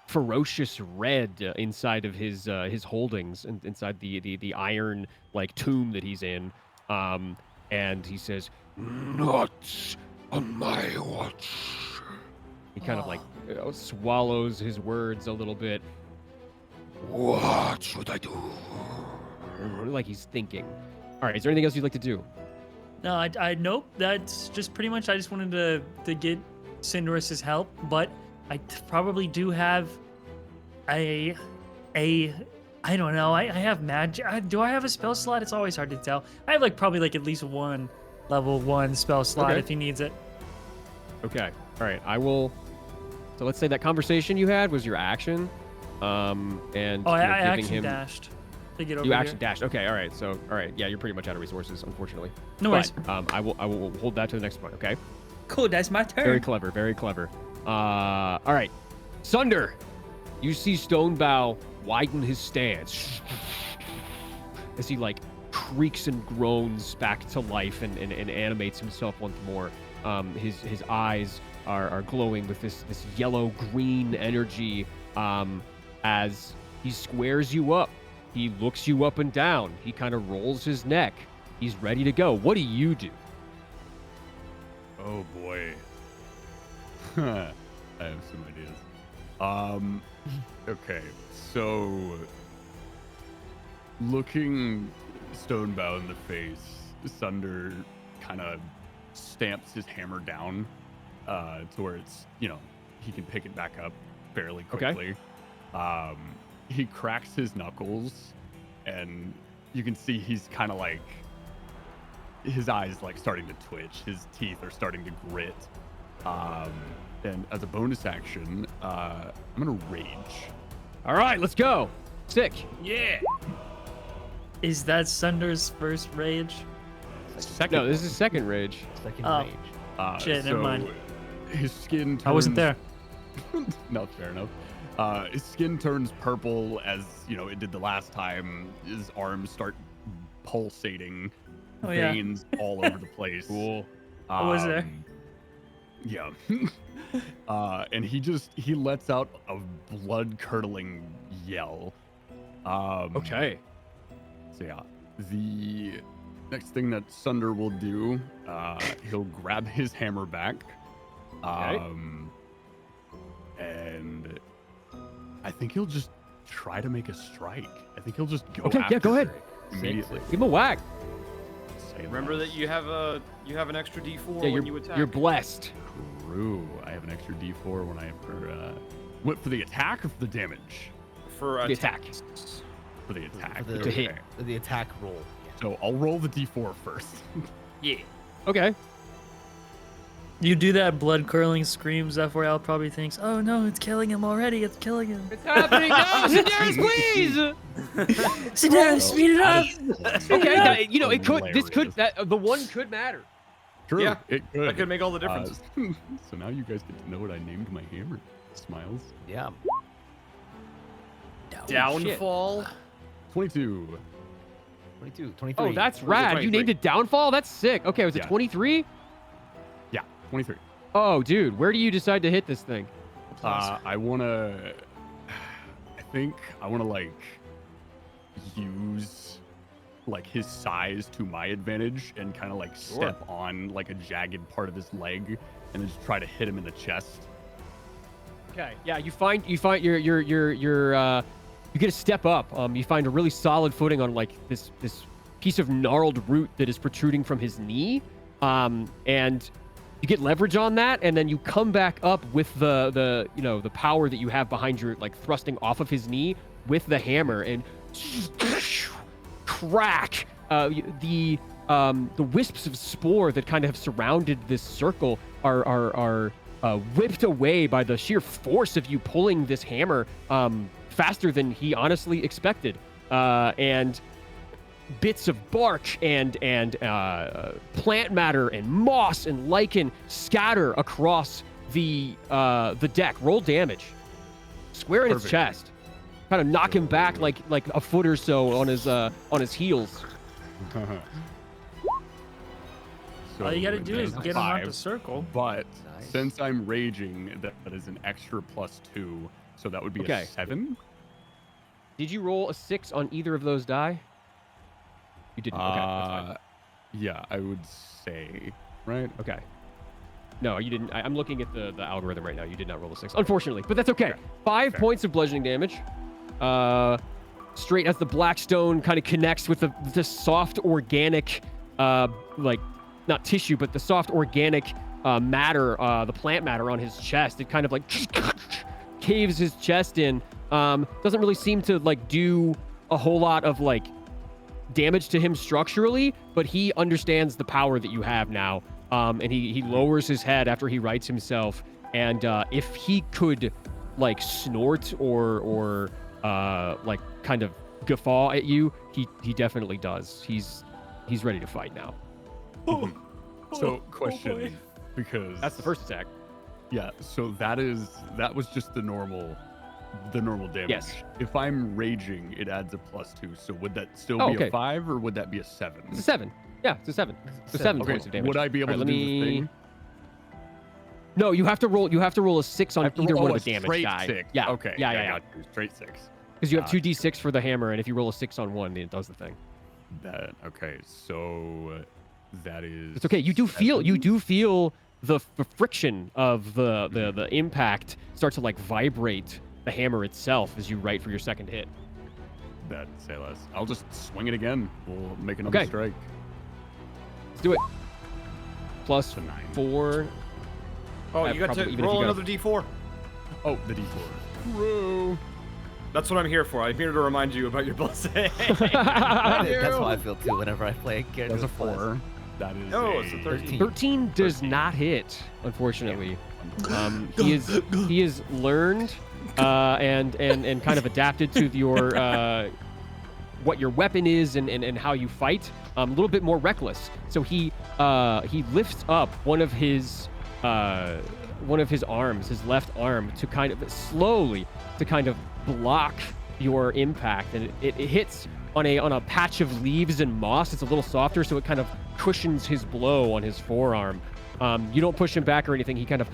ferocious red inside of his holdings, and inside the iron tomb that he's in. And he says, Not on my watch. he kind of swallows his words a little bit, What should I do? like he's thinking. All right, is there anything else you'd like to do? No, I nope. That's just pretty much. I just wanted to get Cinderus's help, but I probably do have a I don't know. I have magic. Do I have a spell slot? It's always hard to tell. I have probably at least one level 1 spell slot Okay. if he needs it. Okay. All right. I will. So let's say that conversation you had was your action. And Oh, I you know, giving action him. dashed to get over You here. action dashed. Okay. All right. So all right. Yeah, you're pretty much out of resources, unfortunately. No worries. But, I will hold that to the next point. Okay. Cool. That's my turn. Very clever. Very clever. All right. Sunder, you see Stonebow widen his stance as he creaks and groans back to life and animates himself once more. His eyes are glowing with this yellow green energy as he squares you up. He looks you up and down. He kind of rolls his neck. He's ready to go. What do you do? Oh boy. I have some ideas. Okay, so looking Stonebow in the face, Sunder kind of stamps his hammer down to where it's, he can pick it back up fairly Okay. quickly. He cracks his knuckles, and you can see he's kind of his eyes starting to twitch. His teeth are starting to grit. And as a bonus action, I'm gonna rage. All right, let's go. Sick. Yeah. Is that Sunder's first rage? Second. No, this is second rage. Second Oh. rage. Shit, never mind. His skin turns... I wasn't there. No, fair enough. His skin turns purple as, it did the last time. His arms start pulsating. Oh, yeah. Veins all over the place. Cool. I was there. Yeah. And he lets out a blood-curdling yell. Okay. So yeah, the next thing that Sunder will do, he'll grab his hammer back. And I think he'll just try to make a strike. I think he'll just go after go ahead. Drake immediately. Give him a whack. Say Remember less. that you have an extra D4 Yeah, when you attack. you're blessed. True. I have an extra D4 when I have for the attack or for the damage? for The attack. For the attack. For the, To hit. Okay. for the attack roll. So I'll roll the D4 first. Yeah. Okay. You do that blood curling scream, Zephyr probably thinks, oh no, it's killing him already, it's killing him. It's happening now, Sedaris, please. Sedaris, speed it up! Okay, that, you know it could. This could. Hilarious. That the one could matter. True. Yeah, It could. That could make all the difference. So now you guys get to know what I named my hammer. Smiles. Yeah. Downfall. 22. 22, 23. Oh, that's Was it rad. You 23? named it Downfall. That's sick. Okay, was it Yeah. 23? Yeah, 23. Oh, dude, where do you decide to hit this thing? I wanna. I think I wanna like use like his size to my advantage and kind of like step on like a jagged part of his leg and then just try to hit him in the chest. Okay. Yeah, you find you get a step up. You find a really solid footing on like this piece of gnarled root that is protruding from his knee, and you get leverage on that, and then you come back up with the power that you have behind your like thrusting off of his knee with the hammer and crack. The wisps of spore that kind of have surrounded this circle are whipped away by the sheer force of you pulling this hammer faster than he honestly expected, and bits of bark and plant matter and moss and lichen scatter across the deck. Roll damage. Square in his Perfect. chest. Kind of knock him back like a foot or so on his heels. So All you gotta do is that's get him out 5, the circle. But Nice. since I'm raging, that is an extra +2, so that would be Okay. a 7. Did you roll a 6 on either of those die? You didn't. Okay, that's fine. Yeah, I would say, right? Okay. No, you didn't. I'm looking at the algorithm right now. You did not roll a 6, unfortunately, but that's okay. 5 Fair. points of bludgeoning damage. Straight as the black stone kind of connects with the soft organic, like not tissue, but the soft organic matter, the plant matter on his chest. It kind of like caves his chest in. Doesn't really seem to like do a whole lot of like damage to him structurally, but he understands the power that you have now. And he lowers his head after he rights himself. And if he could like snort or like kind of guffaw at you, he definitely does. He's ready to fight now. So, question, because That's the first attack. Yeah, so that was just the normal damage. Yes. If I'm raging, it adds a +2. So would that still be okay. a 5 or would that be a 7? It's a 7. Yeah, it's a 7. So 7 Okay, points of damage. would I be able All right, to let do the me- thing? No, you have to roll. You have to roll a 6 on I have to either roll one a of the damage straight die. 6. Yeah. Okay. Yeah. I got you. Straight 6. Because you have Gotcha. 2d6 for the hammer, and if you roll a 6 on one, then it does the thing. That okay. So that is. It's okay. You do feel 7? the friction of the impact start to like vibrate the hammer itself as you right for your second hit. That say less. I'll just swing it again. We'll make another Okay. strike. Let's do it. Plus So 9. 4. Oh, Yeah, you got probably, to even if roll you got another D4. Oh, the D4. Bro. That's what I'm here for. I'm here to remind you about your blessing. That's how I feel too whenever I play a character. That's a with bless. 4. That is. No, a it's a 13. 13 does not hit, unfortunately. He is learned and kind of adapted to your what your weapon is and how you fight. A little bit more reckless. So he lifts up one of his arms, his left arm, to kind of slowly to kind of block your impact, and it hits on a patch of leaves and moss. It's a little softer, so it kind of cushions his blow on his forearm. You don't push him back or anything. He kind of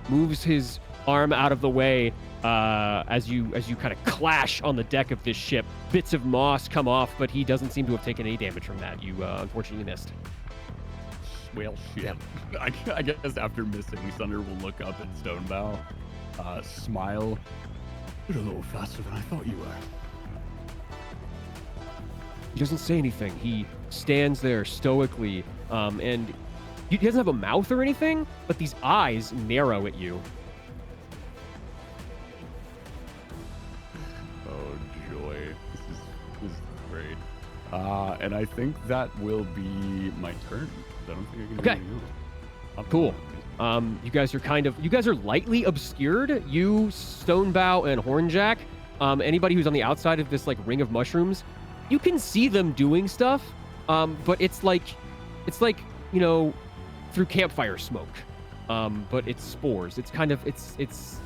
moves his arm out of the way as you kind of clash on the deck of this ship. Bits of moss come off, but he doesn't seem to have taken any damage from that. You unfortunately missed. Well, shit. I guess after missing, Sunder will look up at Stonebow, smile. You're a little faster than I thought you were. He doesn't say anything. He stands there stoically, and he doesn't have a mouth or anything, but these eyes narrow at you. Oh, joy. This is great. And I think that will be my turn. I don't think I can do Okay. anything else. Cool. You guys are lightly obscured. You, Stonebow, and Hornjack. Anybody who's on the outside of this like ring of mushrooms, you can see them doing stuff. But it's like, you know, through campfire smoke. But it's spores. It's kind of, it's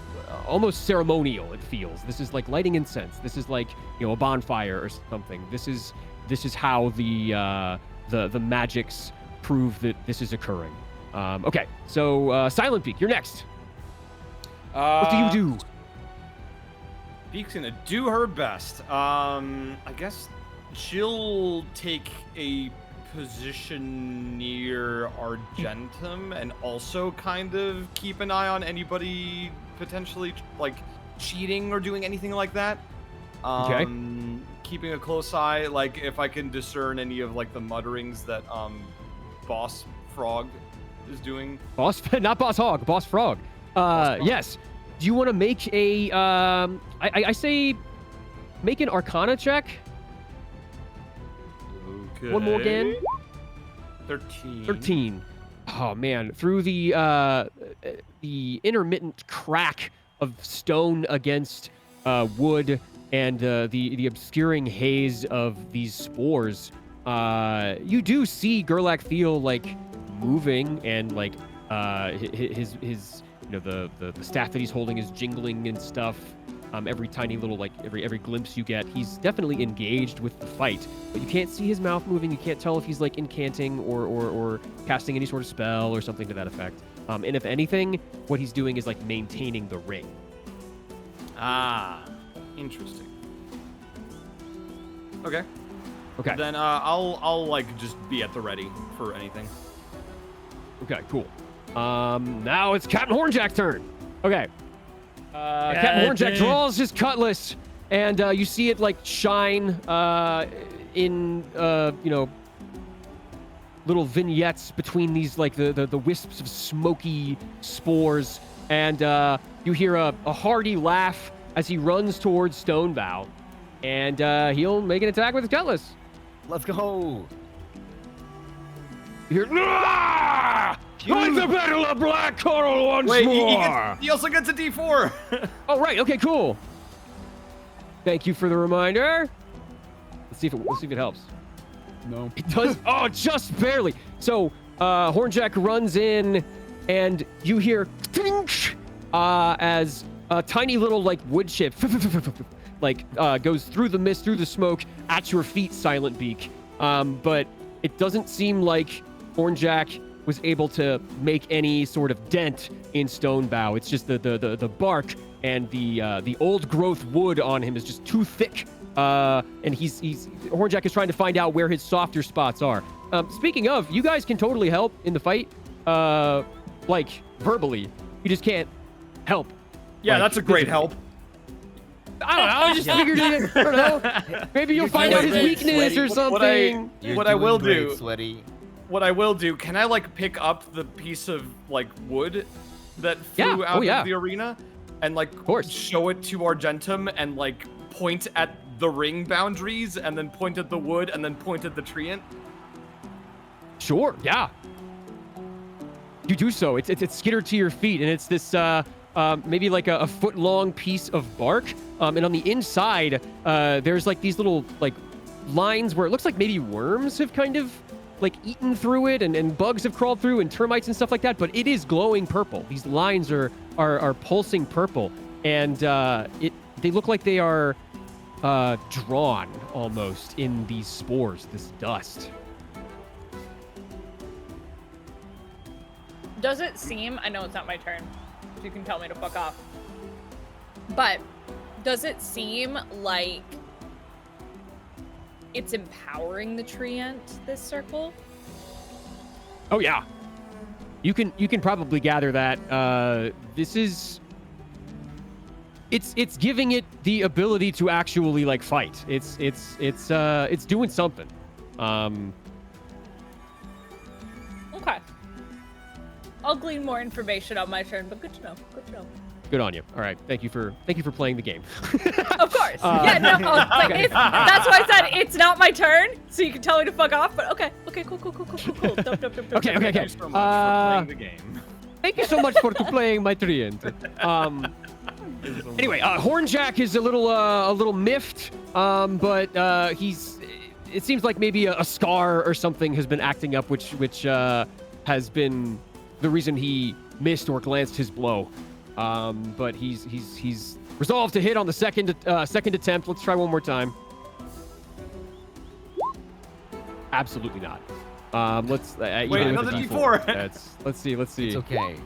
almost ceremonial. It feels. This is like lighting incense. This is like, you know, a bonfire or something. This is how the magics prove that this is occurring. Okay, so Silent Peak, you're next. What do you do? Beak's gonna do her best. I guess she'll take a position near Argentum and also kind of keep an eye on anybody potentially like cheating or doing anything like that. Okay. Keeping a close eye, like if I can discern any of like the mutterings that Boss Frog is doing. Not Boss Hog, Boss Frog. Yes. Do you want to make a, I say make an Arcana check? Okay. One more again. 13. 13. Oh man, through the intermittent crack of stone against wood and the obscuring haze of these spores, you do see Gerlach feel like moving and like his you know the staff that he's holding is jingling and stuff. Every tiny little like every glimpse you get, he's definitely engaged with the fight, but you can't see his mouth moving. You can't tell if he's like incanting or casting any sort of spell or something to that effect. And if anything, what he's doing is like maintaining the ring. Ah, interesting. Okay. Okay. Then I'll like just be at the ready for anything. Okay. Cool. Now it's Captain Hornjack's turn. Okay. Captain Hornjack draws his cutlass, and you see it like shine in you know, little vignettes between these like the wisps of smoky spores, and you hear a hearty laugh as he runs towards Stonebow, and he'll make an attack with his cutlass. Let's go. You hear, "Ah! Like the Battle of Black Coral once Wait, more!" he also gets a D4. Oh, right. Okay, cool. Thank you for the reminder. Let's see if it helps. No. It does. Oh, just barely. So, Hornjack runs in, and you hear "tink," as a tiny little like wood chip like goes through the mist, through the smoke at your feet, Silent Beak. But it doesn't seem like Hornjack was able to make any sort of dent in Stonebow. It's just the bark and the old growth wood on him is just too thick. And Hornjack is trying to find out where his softer spots are. Speaking of, you guys can totally help in the fight, like verbally. You just can't help. Yeah, like, that's a great help. I don't know. I just figured it. I don't know. Maybe you'll find out his doing weakness sweaty. or something. What I will do- Sweaty. What I will do, can I like pick up the piece of like wood that Yeah. flew Oh, out yeah. of the arena and like course. show it to Argentum and like point at the ring boundaries and then point at the wood and then point at the treant? Sure, yeah. You do so. It's skittered to your feet, and it's this maybe like a foot-long piece of bark. And on the inside, there's like these little like lines where it looks like maybe worms have kind of like eaten through it, and bugs have crawled through, and termites and stuff like that. But it is glowing purple. These lines are pulsing purple, and they look like they are drawn almost in these spores, this dust. Does it seem, I know it's not my turn, so you can tell me to fuck off, but does it seem like it's empowering the treant, this circle? Oh yeah. You can probably gather that this is it's giving it the ability to actually like fight. It's doing something. Okay. I'll glean more information on my turn, but good to know. Good to know. Good on you. All right. Thank you for playing the game. Of course. Yeah, no, like, that's why I said it's not my turn, so you can tell me to fuck off, but okay. Okay, cool. Dope. Okay. Thank you so much for playing the game. Thank you so much for playing my treant. Anyway, Hornjack is a little miffed, but it seems like maybe a scar or something has been acting up, which has been the reason he missed or glanced his blow. But he's resolved to hit on the second attempt. Let's try one more time. Absolutely not. Let's wait, another D4. Let's see. It's okay.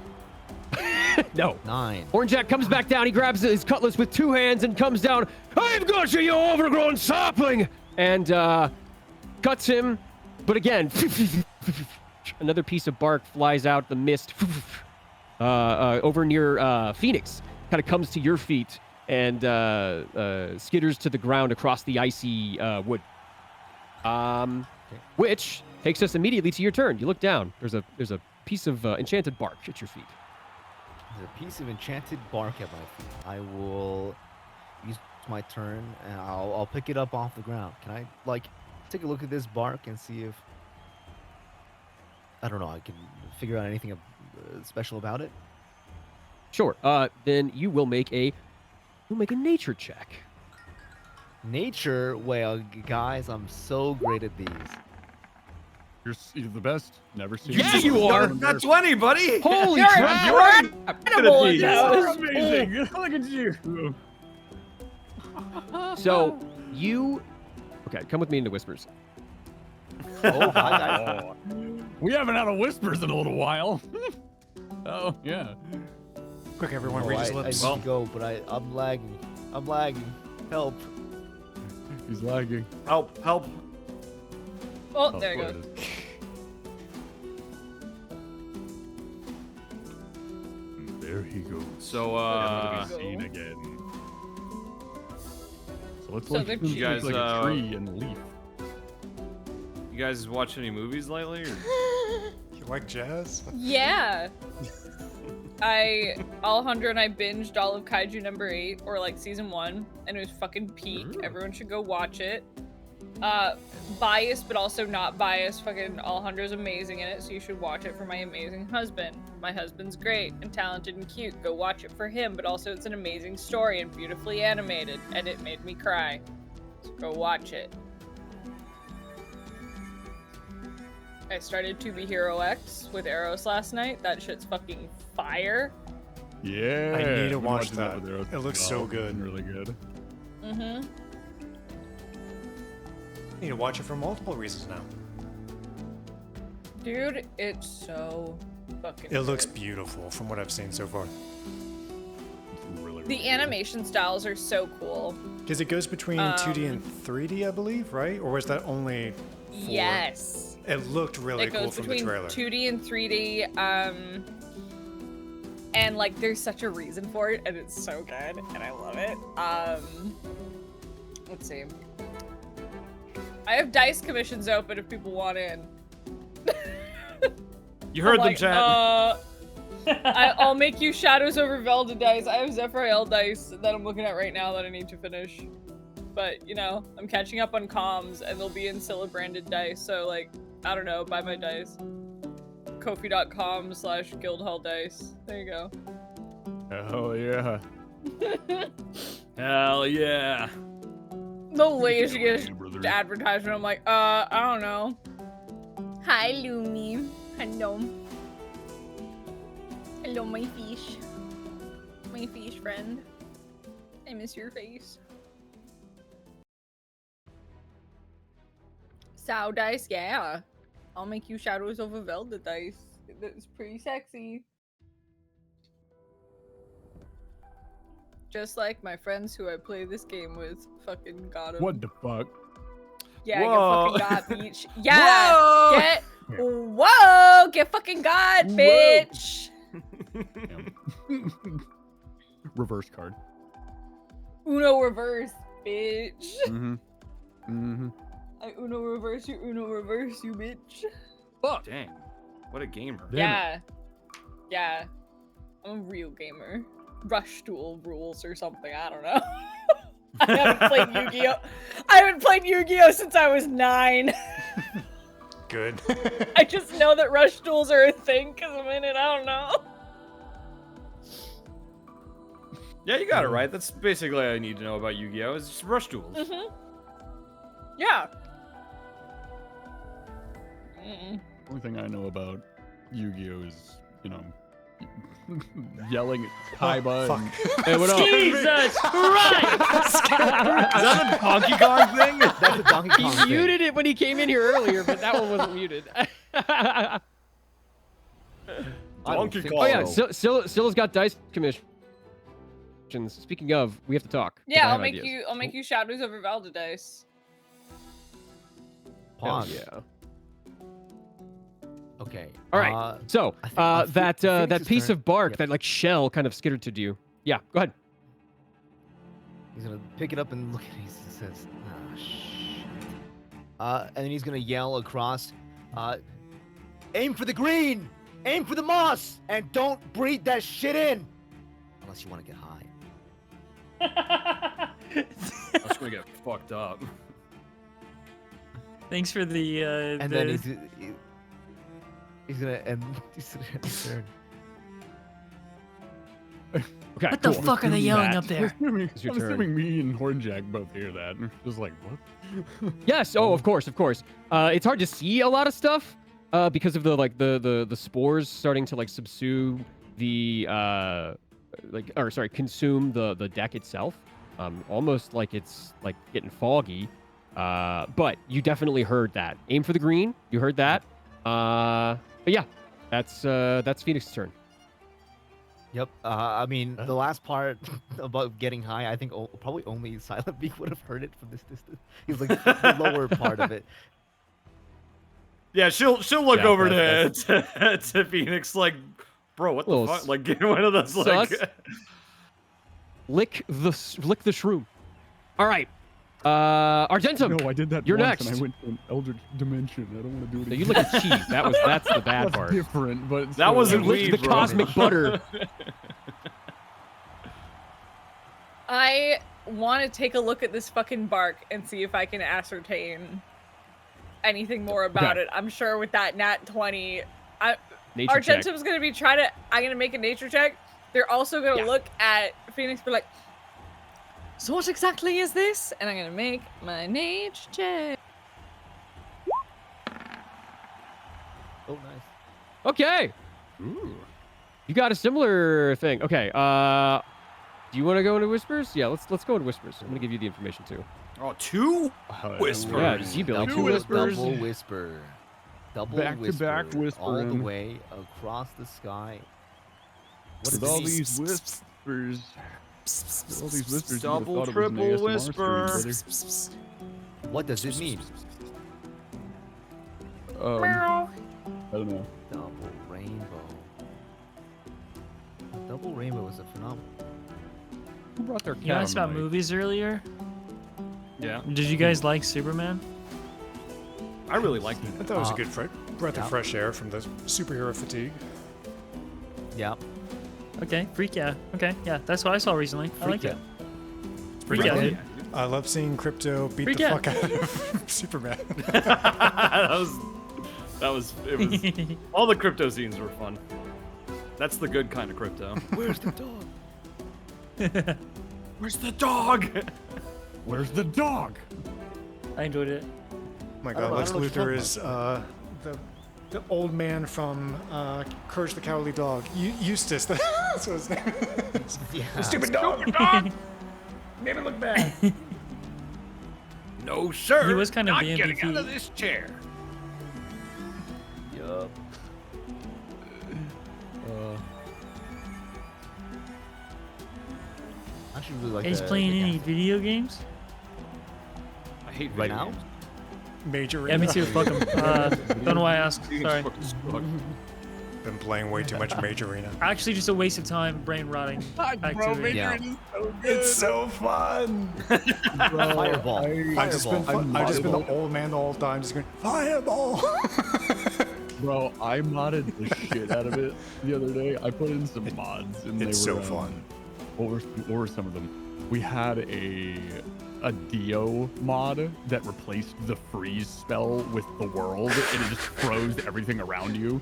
No. 9. Hornjack comes back down. He grabs his cutlass with 2 hands and comes down. I've got you, you overgrown sapling! And cuts him. But again, another piece of bark flies out the mist over near Phoenix. Kind of comes to your feet and skitters to the ground across the icy wood. Which takes us immediately to your turn. You look down. There's a piece of enchanted bark at your feet. There's a piece of enchanted bark at my feet. I will use my turn and I'll pick it up off the ground. Can I like take a look at this bark and see if I don't know, I can figure out anything special about it? Sure. Then you will make a nature check. Nature? Well, guys, I'm so great at these. You're the best. Never seen. Yeah, you are. Not 20, buddy. Holy You're crap! incredible at those. Amazing. Look at you. So you, okay? Come with me into whispers. Oh, hi, guys. We haven't had a whispers in a little while. Oh yeah. Quick, everyone, Oh, read his I lips. need to go, but I'm lagging. I'm lagging. Help. He's lagging. Help. Oh, there you there go. it is. There he goes. So, Never to be seen again. So let's So like, they're him You guys, like a tree and leaf. You guys watch any movies lately? Or? You like jazz? Yeah. Alejandro and I binged all of Kaiju number 8, or like season 1, and it was fucking peak. Everyone should go watch it. Biased, but also not biased. Fucking Alejandro's amazing in it, so you should watch it for my amazing husband. My husband's great and talented and cute. Go watch it for him, but also it's an amazing story and beautifully animated, and it made me cry. So go watch it. I started To Be Hero X with Eros last night. That shit's fucking fire. Yeah. I need to I'm watch watching that. with Eros It looks as so well. good. Really good. Mm-hmm. I need to watch it for multiple reasons now. Dude, it's so fucking It looks good. beautiful from what I've seen so far. It's really, The really animation styles are so cool. Because it goes between 2D and 3D, I believe, right? Or was that only 4? Yes. It looked really It cool goes from the between trailer. 2D and 3D. And like there's such a reason for it, and it's so good, and I love it. Let's see. I have dice commissions open if people want in. You heard I'm them, like, chat. I'll make you Shadows over Velda dice. I have Zephyriel dice that I'm looking at right now that I need to finish. But, you know, I'm catching up on comms, and they'll be in Scylla branded dice, so, like, I don't know, buy my dice. Ko-fi.com/guildhall dice. There you go. Oh yeah. Hell yeah. The latest Yeah, brother. advertisement, I'm like, I don't know. Hi, Lumi. Hello. Hello, my fish. My fish friend. I miss your face. Sow dice, yeah. I'll make you Shadows over Velda dice. That's pretty sexy. Just like my friends who I play this game with fucking got him. What the fuck? Yeah, Whoa. get fucking got, bitch. Yeah, Whoa. get whoa, get fucking got, Whoa. bitch. Reverse card. Uno reverse, bitch. Mm-hmm. Mm-hmm. I Uno reverse you, bitch. Fuck. Dang. What a gamer. Yeah. Yeah. I'm a real gamer. Rush duel rules or something, I don't know. I haven't played Yu-Gi-Oh! I haven't played Yu-Gi-Oh! Since I was 9. Good. I just know that rush duels are a thing because I'm in it, I don't know. Yeah, you got it right. That's basically all I need to know about Yu-Gi-Oh! It's just rush duels. Mm-hmm. Yeah. Only thing I know about Yu-Gi-Oh is, you know, yelling at Kaiba. fuck. Hey, what up? Jesus Christ! Is that a Donkey Kong thing? That's a Donkey Kong He thing. muted it when he came in here earlier, but that one wasn't muted. Donkey Kong. Oh yeah, Silla's got dice commissions. Speaking of, we have to talk. 'cause I Yeah, I'll have make ideas. you shadows over WELDE dice. Hell Pause. yeah. Okay. All right. So that piece of bark, that like shell, kind of skittered to you. Yeah. Go ahead. He's gonna pick it up and look at it. He says, "Ah, shit." And then he's gonna yell across, "Aim for the green! Aim for the moss! And don't breathe that shit in! Unless you want to get high." That's gonna get fucked up. Thanks for the. And then he's gonna end his turn. Okay. What the cool. fuck are they yelling up there? I'm It's your turn. assuming me and Hornjack both hear that. Just like, what? Yes. Oh, of course, of course. It's hard to see a lot of stuff because of the spores starting to like subsume the consume the deck itself. Almost like it's like getting foggy. But you definitely heard that. Aim for the green. You heard that. But yeah, that's Phoenix's turn. Yep. I mean, the last part about getting high, I think probably only Silent Beak would have heard it from this distance. He's like the lower part of it. Yeah, she'll look Yeah, over to Phoenix like, bro, what the Little fuck? Like, get one of those like. sus. Lick the shroom. All right. Argentum. No, I did that You're once next. and I went to an eldritch dimension. I don't want to do it So again. you look at cheese. That's the bad That's part. different, but That still, wasn't You licked weed, the bro. cosmic butter. I want to take a look at this fucking bark and see if I can ascertain anything more about Okay. it. I'm sure with that nat 20, Nature check. Argentum's gonna be I'm gonna make a nature check. They're also gonna Yeah. look at Phoenix, be like, so what exactly is this? And I'm gonna make my nature check. Oh, nice. Okay. Ooh. You got a similar thing. Okay. Do you want to go into whispers? Yeah, let's go into whispers. I'm gonna give you the information too. Oh, two whispers. Yeah, just you, Billy. Double, Two whispers. double whisper. Double Back-to-back whisper. All the whispering. way across the sky. What With is all this? these whispers. With all these whispers. Double, you would have thought it was an triple ASMR whisper. stream, What does it mean? brother. I don't know. Double rainbow. Double rainbow is a phenomenon. Who brought their cat You asked on about the mic? movies earlier. Yeah, Did you guys like Superman? I really like I that. thought it was a good breath yeah. of fresh air from the superhero fatigue. Yeah. Okay, freak yeah. Okay, yeah, that's what I saw recently. I like Freak it. It's pretty Yeah, good. dude. I love seeing Crypto beat Freak the yeah. fuck out of Superman. It was all the crypto scenes were fun. That's the good kind of crypto. Where's the dog? Where's the dog? Where's the dog? I enjoyed it. My I don't God, know, I Lex don't know what you're Luthor is the old man from Courage the Cowardly Dog. Eustace, that's what his name is. Yeah. Stupid dog! Made it look bad. No, sir. He was kind of not the getting out of MVP. this chair. Yup. actually really like He's the playing any cast. video games? I hate Right video now? games. Major. Yeah, me too. Fuck him. Don't know why I asked. Sorry. Been playing way too much Major Arena. Actually, just a waste of time, brain rotting activity. Yeah. It's so fun. Fireball. I've just been I'm I've just been the moddable. old man the whole time, just going fireball. Bro, I modded the shit out of it the other day. I put in some mods and It's they so were fun. What were some of them? We had a Dio mod that replaced the freeze spell with the world, and it just froze everything around you.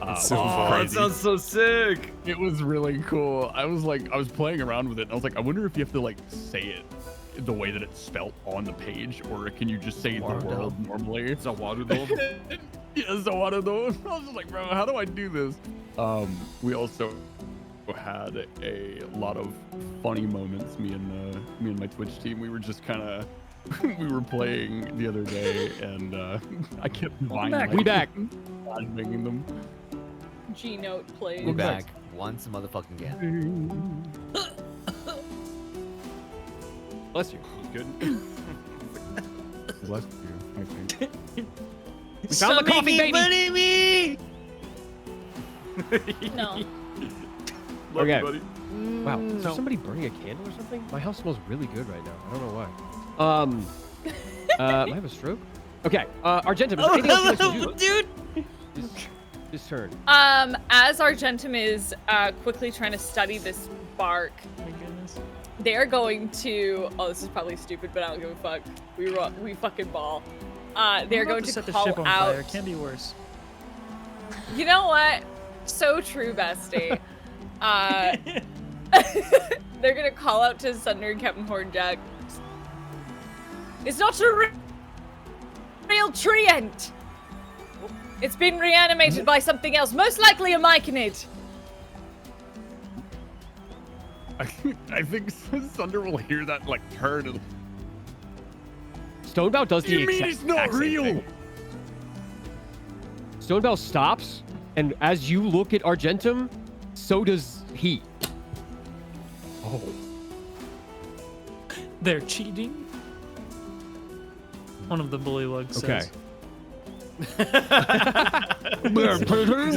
It's so it was fun. That crazy. sounds so sick. It was really cool. I was playing around with it, and I was like, I wonder if you have to like say it the way that it's spelt on the page, or can you just say the world normally? It's a water dog. Yeah, so I don't know. I was just like, bro, how do I do this? We also had a lot of funny moments. Me and my Twitch team. We were just kind of we were playing the other day, and I kept back. we back. making them. G note plays. We're back once a motherfucking again. Bless you. Good. Bless you, I think. We found the coffee, baby. No. Love Okay. you, buddy. Wow. Is there somebody burning a candle or something? My house smells really good right now. I don't know why. I have a stroke. Okay. Argentum, is there anything else you like to do? Dude. This turn. As Argentum is quickly trying to study this bark, Oh my goodness. they're going to. Oh, this is probably stupid, but I don't give a fuck. We fucking ball. They're I'm about going to set the call ship on out. fire. Can't be worse. You know what? So true, bestie. They're gonna call out to Sunder and Captain Hornjack. It's not a real triant. It's been reanimated by something else, most likely a myconid. I think Sunder will hear that and, like, turn and Stonebow does the you mean exact it's not same real? thing. Stonebow stops, and as you look at Argentum, so does he. Oh. They're cheating. One of the bullywugs says.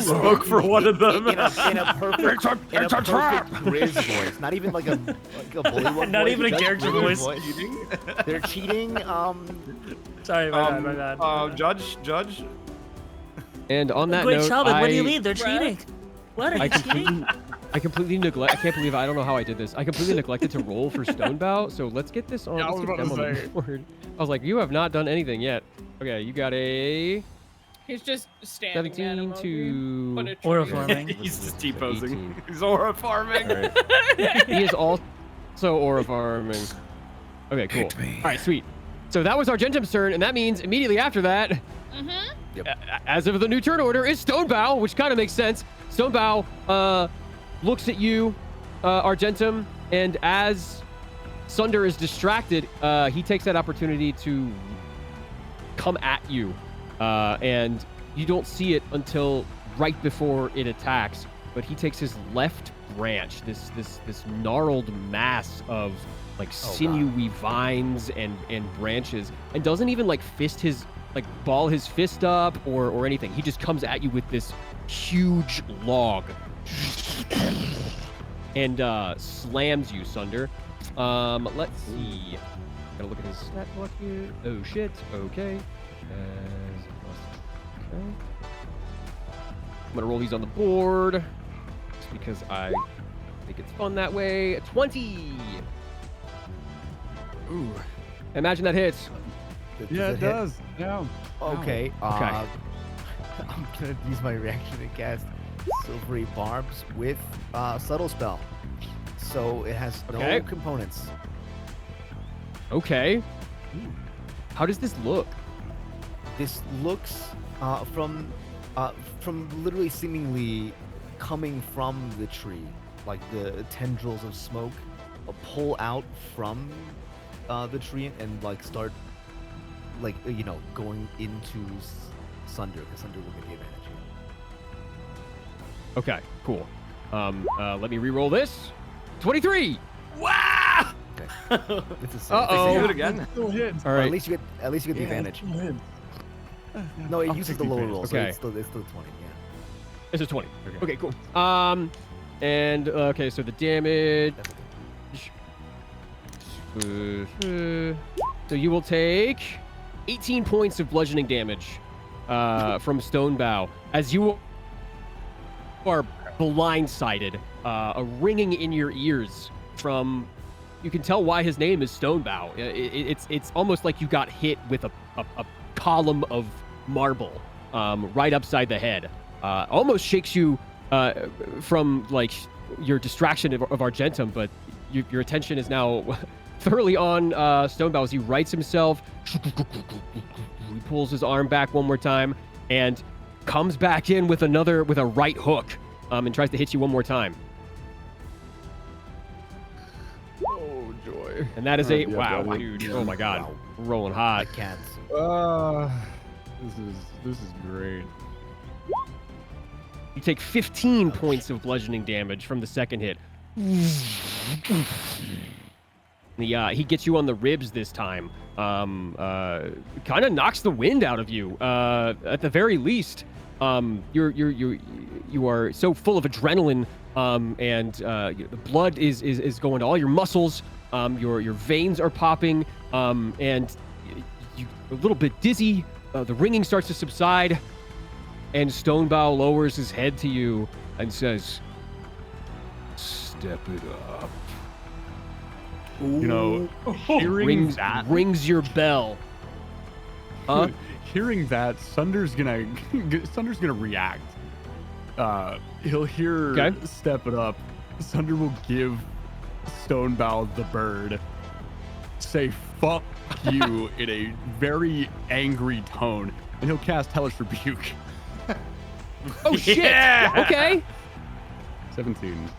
Spoke for one of them. In a perfect Grizz voice. Not even like a bullywug Not voice, even a just character Grizz voice. They're cheating. Sorry, my bad. Judge. And on that Great note, Sheldon, what do you I- mean? They're cheating. What are I you cheating? completely neglect. I can't believe I don't know how I did this. I completely neglected to roll for Stonebow. So let's get this on. Yeah, I let's was get about them to on the say. board. I was like, you have not done anything yet. Okay, you got a He's just standing 17 to. Put a tree. Aura farming. He's just T-posing. 18. He's aura farming. All right. He is also aura farming. Okay, cool. All right, sweet. So that was Argentum's turn, and that means immediately after that, as of the new turn order, is Stonebow, which kind of makes sense. Stonebow looks at you, Argentum, and as Sunder is distracted, he takes that opportunity to come at you, and you don't see it until right before it attacks. But he takes his left branch, this gnarled mass of like sinewy vines and branches, and doesn't even like ball his fist up or anything. He just comes at you with this huge log and slams you, Sunder. Let's see. Gotta look at his stat block here. Oh shit. Okay. Okay. I'm gonna roll these on the board just because I think it's fun that way. 20. Ooh. Imagine that hits. Yeah, it hit? does. Yeah. Okay. Okay. I'm gonna use my reaction to cast Silvery Barbs with Subtle Spell. So it has no Okay. components. Okay. How does this look? This looks from literally seemingly coming from the tree, like the tendrils of smoke pull out from the tree and like start like going into Sunder, because Sunder will get the advantage here. Okay, cool. Let me re-roll this. 23. Wow! It's a save. Uh-oh. Do it again. Still hits. All Well, right. at least you get the advantage. Still hits. No, it I'll uses take the the lower advantage. roll, so Okay. it's still 20. Yeah. It's a 20. Okay. Okay, cool. And okay, so the damage. So you will take 18 points of bludgeoning damage from Stonebow as you are blindsided, a ringing in your ears from. You can tell why his name is Stonebow. It's almost like you got hit with a column of marble right upside the head. Almost shakes you from like your distraction of Argentum, but your attention is now thoroughly on Stonebow as he rights himself. He pulls his arm back one more time and comes back in with a right hook and tries to hit you one more time. Oh joy. And that is a Yeah, wow, buddy. dude. Oh my god. Wow. Rolling hot. The cats. This is great. You take 15 points of bludgeoning damage from the second hit. He gets you on the ribs this time. Kind of knocks the wind out of you. At the very least, you are so full of adrenaline, and the blood is going to all your muscles. Your veins are popping, and you're a little bit dizzy. The ringing starts to subside. And Stonebow lowers his head to you and says, "Step it up." You know, hearing that, rings your bell. hearing that, Sunder's gonna react. He'll hear Okay. "Step it up." Sunder will give Stonebow the bird, say "fuck you" in a very angry tone, and he'll cast Hellish Rebuke. Oh shit! Yeah! Okay. 17.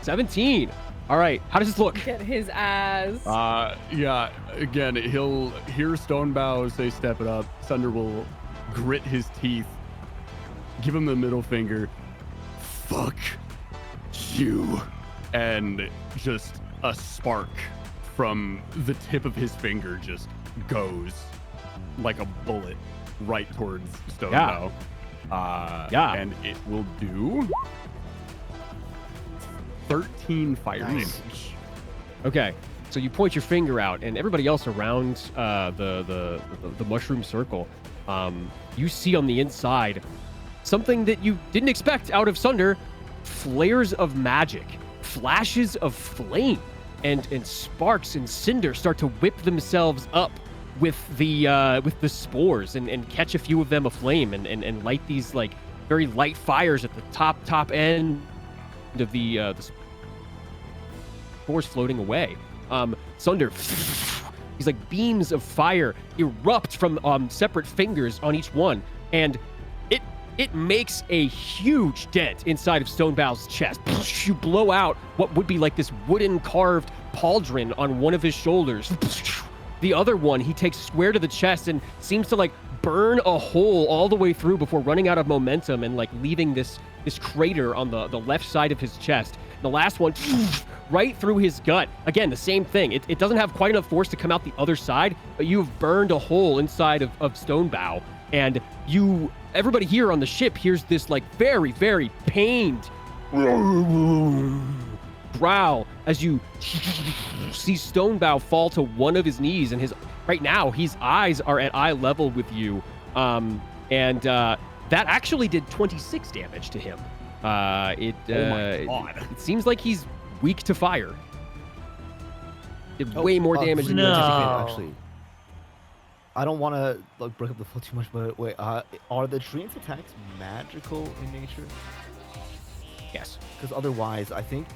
17. All right. How does this look? Get his ass. Yeah, again, he'll hear Stonebow say "step it up." Sunder will grit his teeth, give him the middle finger, "fuck you," and just a spark from the tip of his finger just goes like a bullet right towards Stonebow. Yeah. And it will do 13 fire Nice. damage. Okay. So you point your finger out, and everybody else around the mushroom circle, you see on the inside something that you didn't expect out of Sunder: flares of magic, flashes of flame, and sparks and cinder start to whip themselves up with the spores and catch a few of them aflame and light these like very light fires at the top end of the spores floating away. Sunder, these like beams of fire erupt from separate fingers on each one, and it makes a huge dent inside of Stonebow's chest. You blow out what would be like this wooden carved pauldron on one of his shoulders. The other one he takes square to the chest and seems to like burn a hole all the way through before running out of momentum and like leaving this crater on the left side of his chest. The last one right through his gut. Again, the same thing. It doesn't have quite enough force to come out the other side, but you've burned a hole inside of Stonebow. And everybody here on the ship hears this like very, very pained growl as you see Stonebow fall to one of his knees, and right now his eyes are at eye level with you. That actually did 26 damage to him. Oh my God. It seems like he's weak to fire. Did way more damage than you no. anticipated. Actually, I don't want to like break up the flow too much, but wait, are the Triant's attacks magical in nature? Yes. Because otherwise, I think.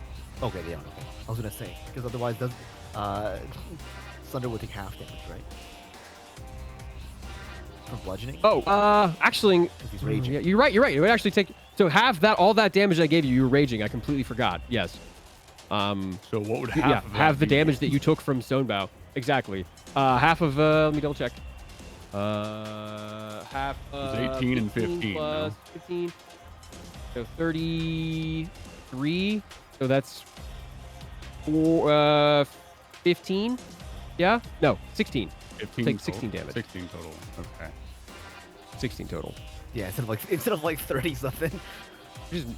Okay, they are. Okay. I was gonna say because otherwise, does Sunder would take half damage, right? From bludgeoning. Oh, actually, Because he's raging. yeah, you're right. It would actually take. So half that, all that damage I gave you, you were raging. I completely forgot. Yes. So what would Yeah, half of that half the be? damage that you took from Stonebow. Exactly. Half of. Let me double check. Half. It was 18 and 15, plus no? 15. So 33. So that's 15. Yeah? No, 16. 15 Take total. 16 damage. 16 total. Okay. 16 total. Yeah, instead of like 30 something.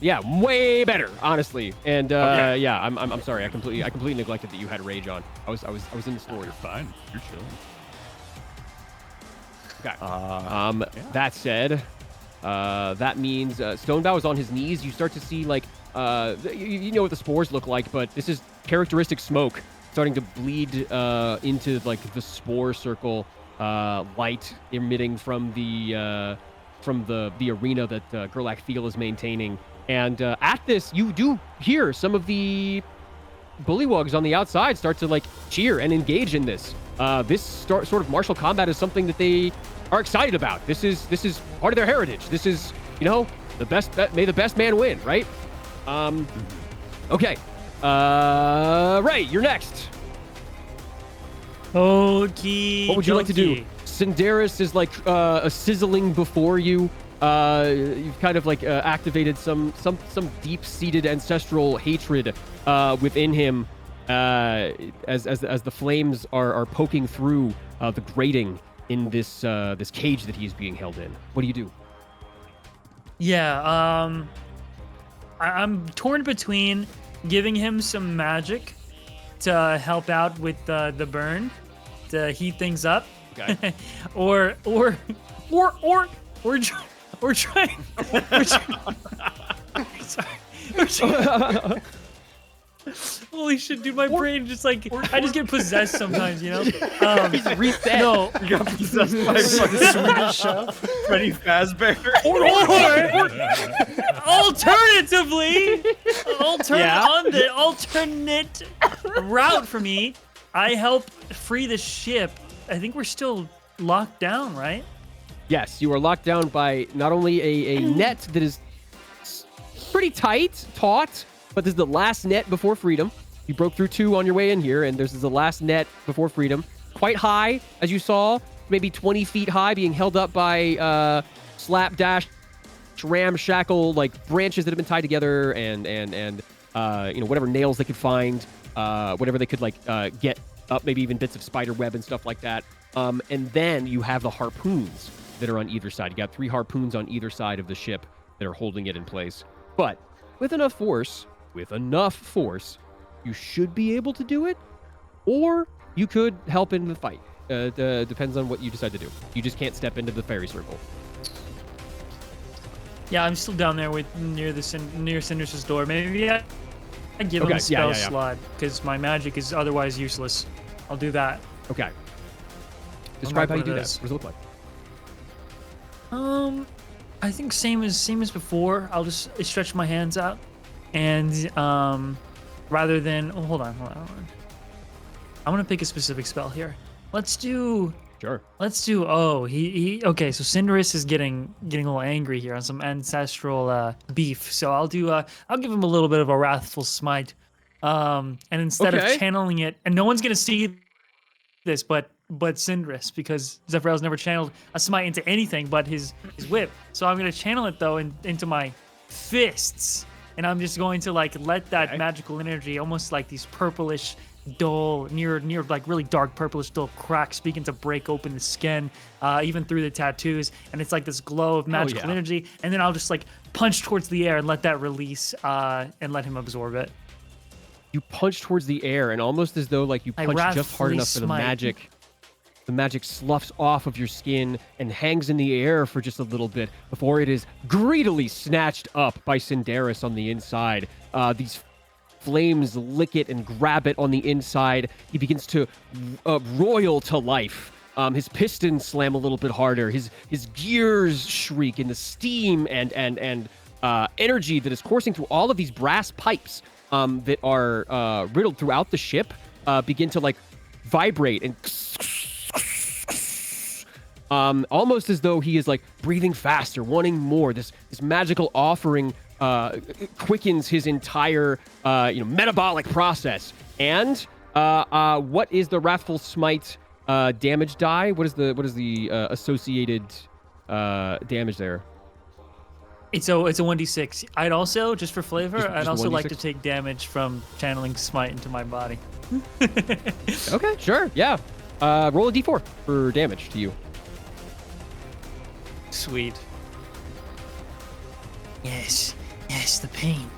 Yeah, way better, honestly. And Okay. yeah, I'm sorry. I completely neglected that you had rage on. I was in the Oh, story. you're fine. You're chilling. Okay. That said, that means Stonebow is on his knees. You start to see like you know what the spores look like, but this is characteristic smoke starting to bleed into like the spore circle, light emitting from the arena that Gerlach Thiel is maintaining. And at this, you do hear some of the bullywugs on the outside start to like cheer and engage in this. This sort of martial combat is something that they are excited about. This is part of their heritage. This is, you know, may the best man win, right? Okay. Ray, you're next. Okay. What would you like to do? Cinderis is like sizzling before you. You've kind of like activated some deep-seated ancestral hatred within him as the flames are poking through the grating in this cage that he's being held in. What do you do? Yeah, I'm torn between giving him some magic to help out with the burn, to heat things up, Okay. or trying. Sorry. Holy shit, dude! My brain just like I just get possessed sometimes, you know. Reset. No, You got possessed by fucking Swedish chef Freddy Fazbear. Alternatively, on the alternate route for me, I help free the ship. I think we're still locked down, right? Yes, you are locked down by not only a net that is pretty tight, taut, but this is the last net before freedom. You broke through 2 on your way in here, and this is the last net before freedom. Quite high, as you saw, maybe 20 feet high, being held up by slapdash, ramshackle, like branches that have been tied together, and you know, whatever nails they could find, whatever they could like get up, maybe even bits of spider web and stuff like that. And then you have the harpoons that are on either side. You got 3 harpoons on either side of the ship that are holding it in place. But with enough force, you should be able to do it, or you could help in the fight. Depends on what you decide to do. You just can't step into the fairy circle. Yeah, I'm still down there near Cinder's door. Maybe I give him a spell slot because my magic is otherwise useless. I'll do that. Okay. Describe how you do that. What does it look like? I think same as before. I'll just stretch my hands out, and rather than hold on. I'm gonna pick a specific spell here. Let's do. Sure. Let's do. Oh, he. Okay, so Cinderus is getting a little angry here on some ancestral beef. So I'll do. I'll give him a little bit of a wrathful smite. And instead of channeling it, and no one's gonna see this, but Cinderus, because Zephyrael's never channeled a smite into anything but his whip. So I'm gonna channel it though into my fists, and I'm just going to like let that magical energy, almost like these purplish, dull, near like really dark purplish dull cracks, begin to break open the skin, even through the tattoos, and it's like this glow of magical energy. And then I'll just like punch towards the air and let that release, and let him absorb it. You punch towards the air, and almost as though like you punch just hard enough for the magic sloughs off of your skin and hangs in the air for just a little bit before it is greedily snatched up by Cinderus on the inside. These flames lick it and grab it on the inside. He begins to roil to life. His pistons slam a little bit harder. His gears shriek, and the steam and energy that is coursing through all of these brass pipes that are riddled throughout the ship begin to like vibrate and almost as though he is like breathing faster, wanting more. This magical offering quickens his entire metabolic process. And what is the Wrathful Smite damage die? What is the associated damage there? It's a 1d6. I'd also, just for flavor, I'd also like 1d6? to take damage from channeling Smite into my body. Okay, sure, yeah. Roll a d4 for damage to you. Sweet. Yes, the pain.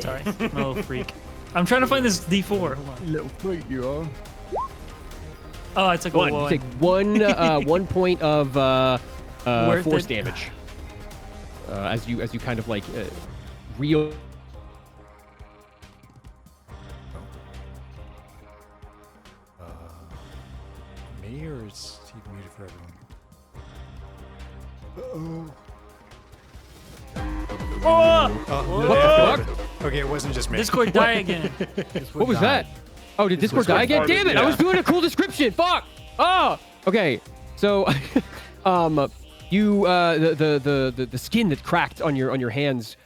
Sorry, I'm a little freak. I'm trying to find this D4. Hold on. Little freak you are. Oh, I took a One. You one. take 1 point of force damage as you kind of like reel. Me or is he muted for everyone? What the fuck? Okay, it wasn't just me. Discord die again. What was that? Oh, did Discord die again? Damn it! I was doing a cool description. Fuck. Oh. Okay. So, you the skin that cracked on your hands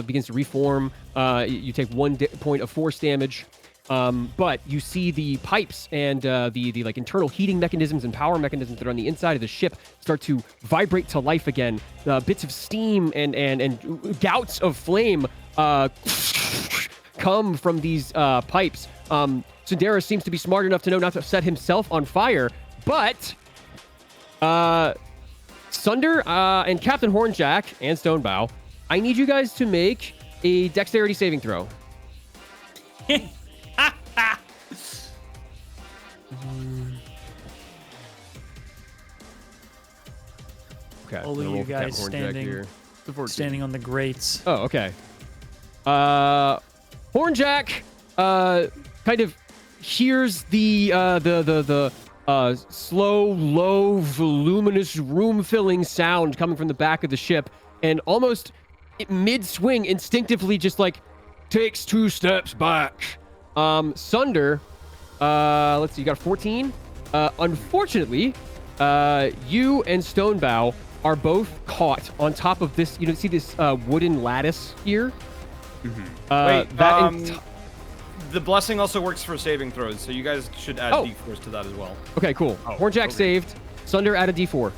begins to reform. You take 1 point of force damage. But you see the pipes and the like internal heating mechanisms and power mechanisms that are on the inside of the ship start to vibrate to life again. Bits of steam and gouts of flame come from these pipes. Sunder seems to be smart enough to know not to set himself on fire, but Sunder and Captain Hornjack and Stonebow, I need you guys to make a dexterity saving throw. Okay. Only I'm gonna you roll for Captain guys Hornjack standing on the grates. Oh, okay. Hornjack kind of hears the slow, low, voluminous, room-filling sound coming from the back of the ship, and almost mid-swing, instinctively just like takes 2 steps back. Sunder, let's see, you got 14. Unfortunately, you and Stonebow are both caught on top of this. You see this wooden lattice here? Wait, the blessing also works for saving throws, so you guys should add d4s to that as well. Okay, cool. Hornjack saved. Sunder add a d4.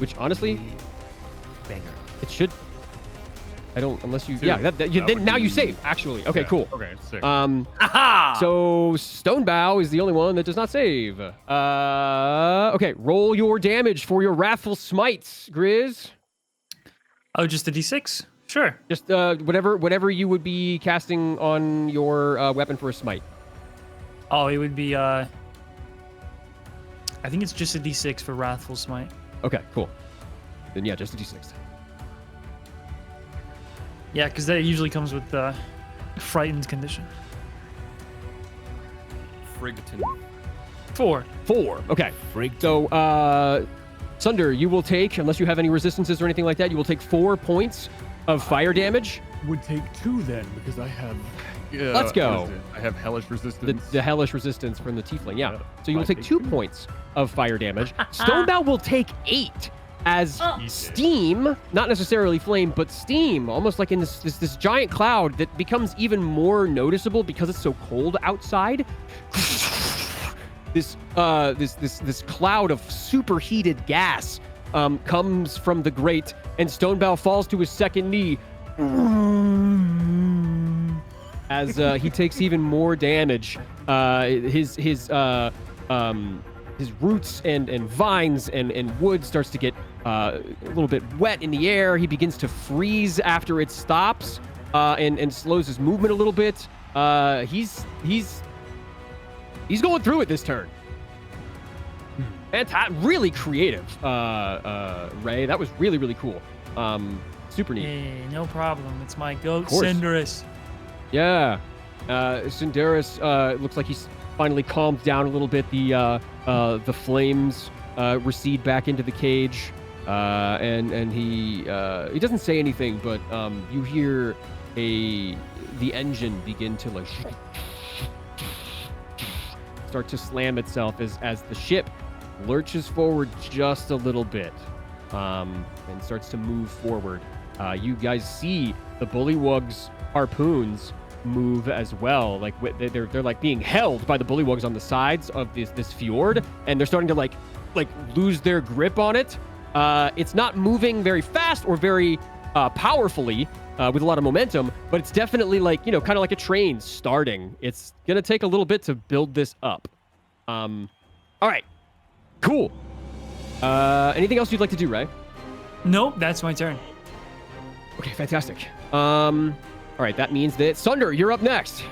Which honestly, banger. it should. I don't unless you. Two. Yeah, then now you save. Actually, okay, cool. Okay, sick. So Stonebow is the only one that does not save. Okay, roll your damage for your wrathful smites, Grizz. Oh, just a D6? Sure. Just whatever you would be casting on your weapon for a smite. Oh, it would be I think it's just a D6 for Wrathful Smite. Okay, cool. Then yeah, just a d6. Yeah, because that usually comes with the frightened condition. Frigton. 4. 4. Okay. So Sunder, you will take, unless you have any resistances or anything like that, you will take 4 points of fire damage. Would take 2 then, because I have. Let's go. what is it? I have hellish resistance. The hellish resistance from the tiefling, yeah. Yeah. So you will take 2 points of fire damage. Stonebow will take 8 as steam, not necessarily flame, but steam, almost like in this giant cloud that becomes even more noticeable because it's so cold outside. This cloud of superheated gas comes from the grate, and Stonebow falls to his second knee as he takes even more damage. His roots and vines and wood starts to get a little bit wet in the air. He begins to freeze after it stops and slows his movement a little bit. He's going through it this turn. Really creative, Ray. That was really, really cool. Super neat. Hey, no problem. It's my goat, course. Cinderus. Yeah. Sundaris looks like he's finally calmed down a little bit. The flames recede back into the cage, and he doesn't say anything, but you hear the engine begin to like start to slam itself as the ship lurches forward just a little bit and starts to move forward. You guys see the bullywugs harpoons move as well. Like they're like being held by the bullywugs on the sides of this fjord, and they're starting to like lose their grip on it. It's not moving very fast or very powerfully, with a lot of momentum, but it's definitely like, kind of like a train starting. It's going to take a little bit to build this up. All right, cool. Anything else you'd like to do, Ray? Nope, that's my turn. Okay, fantastic. All right, that means that Sunder, you're up next.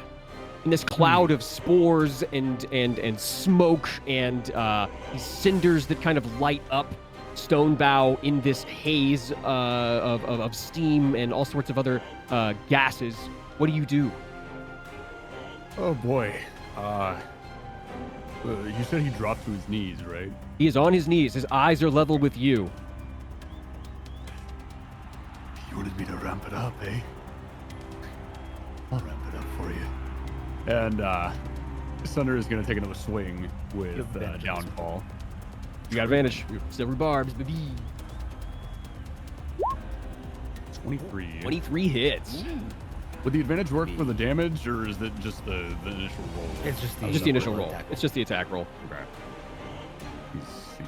In this cloud of spores and smoke and these cinders that kind of light up Stonebow in this haze of steam and all sorts of other gases. What do you do? Oh boy. You said he dropped to his knees, right? He is on his knees. His eyes are level with you. You wanted me to ramp it up, eh? I'll ramp it up for you. And Sunder is going to take another swing with Downfall. You got advantage. Silver barbs, baby. 23. 23 hits. Would the advantage work for the damage, or is it just the initial roll? It's just the, Just the initial roll. It's just the attack roll. Okay. Let's see.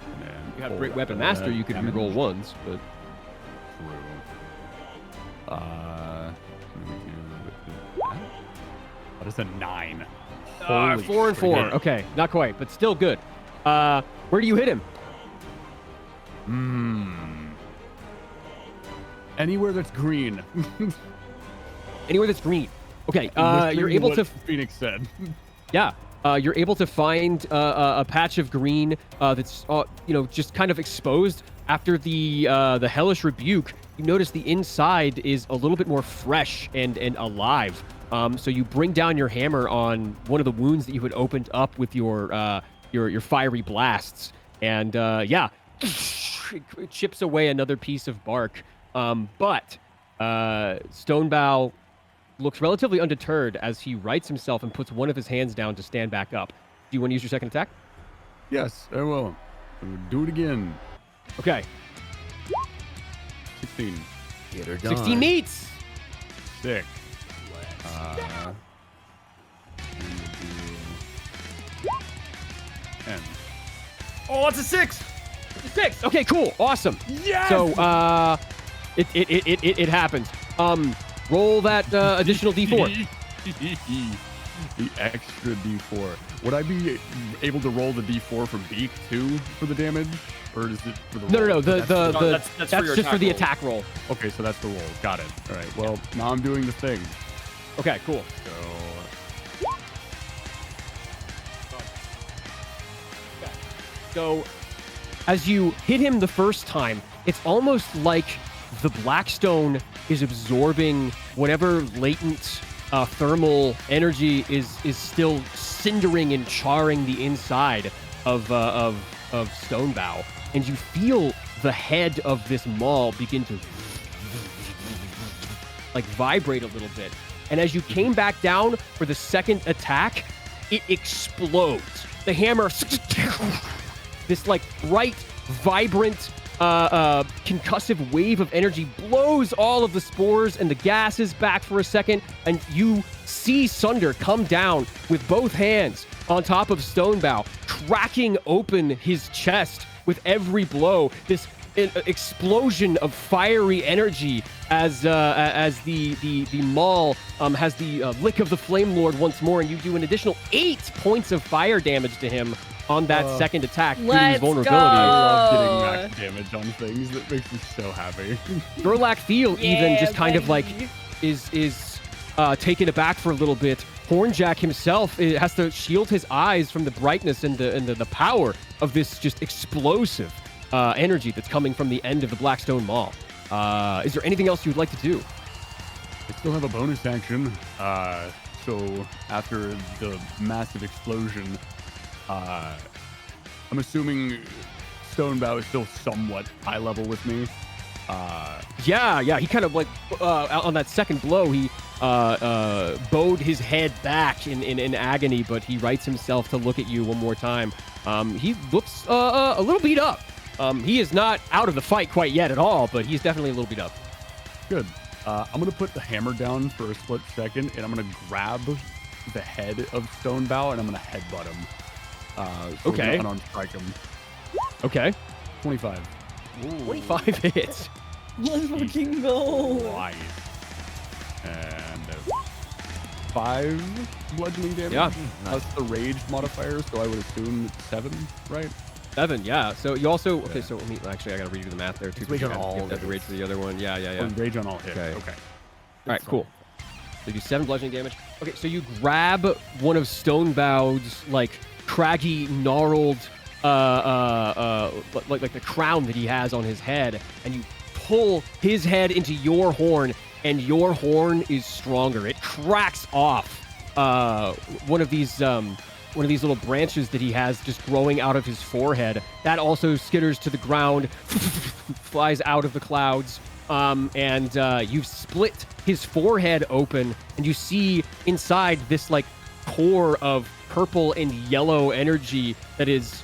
And then You have pull Great Weapon that Master, you could damage. reroll once, but... True. What is a 9? Holy 4 and 4. shit. Okay, not quite, but still good. Where do you hit him? Anywhere that's green. Anywhere that's green. Okay, Listening you're to able what to... Phoenix said. Yeah, you're able to find a patch of green that's just kind of exposed after the hellish rebuke. You notice the inside is a little bit more fresh and alive. So you bring down your hammer on one of the wounds that you had opened up with your fiery blasts, and it chips away another piece of bark. But Stonebow looks relatively undeterred as he rights himself and puts one of his hands down to stand back up. Do you want to use your second attack? Yes, I will. Do it again. Okay. 16. Get her done. 16 meets. Sick. And Oh, it's a 6. It's a 6. Okay, cool. Awesome. yes! So, it happens. Roll that additional D4. The extra D4. Would I be able to roll the D4 from Beak too for the damage, or is it for the roll? No. that's for your That's just for the attack attack roll. Okay, so that's the roll. Got it. All right. Well, now I'm doing the thing. Okay, cool. So, as you hit him the first time, it's almost like the Blackstone is absorbing whatever latent thermal energy is still cindering and charring the inside of Stonebow, and you feel the head of this maul begin to like vibrate a little bit. And as you came back down for the second attack, it explodes. The hammer, this like bright, vibrant, concussive wave of energy blows all of the spores and the gases back for a second, and you see Sunder come down with both hands on top of Stonebow, cracking open his chest with every blow. This explosion of fiery energy as the maul has the lick of the Flame Lord once more, and you do an additional 8 points of fire damage to him on that second attack due to his Let's vulnerability. go. I love getting max damage on things. That makes me so happy. Gerlach Thiel even Yeah, just kind of like buddy. is taken aback for a little bit. Hornjack himself has to shield his eyes from the brightness and the power of this just explosive energy that's coming from the end of the Blackstone Maul. Is there anything else you'd like to do? I still have a bonus action. So after the massive explosion, I'm assuming Stonebow is still somewhat high level with me. Yeah, he kind of like on that second blow, he bowed his head back in agony, but he rights himself to look at you one more time. He looks a little beat up. He is not out of the fight quite yet at all, but he's definitely a little beat up. Good. I'm going to put the hammer down for a split second, and I'm going to grab the head of Stonebow, and I'm going to headbutt him. So Okay. we're gonna unarmed strike him. Okay. 25. 25 hits. Let's fucking go. Nice. And 5 bludgeoning damage. Yeah. Plus the rage modifier, so I would assume it's 7, right? 7, yeah. So you also okay. So let me actually I gotta redo the math there too. It's rage on all You have to rage for the other one. Yeah. Oh, rage on all hits. Okay. Okay. All right, cool. So you do 7 bludgeoning damage. Okay, so you grab one of Stonebow's like craggy, gnarled, like the crown that he has on his head, and you pull his head into your horn, and your horn is stronger. It cracks off one of these little branches that he has just growing out of his forehead. That also skitters to the ground, flies out of the clouds. And you've split his forehead open, and you see inside this like core of purple and yellow energy that is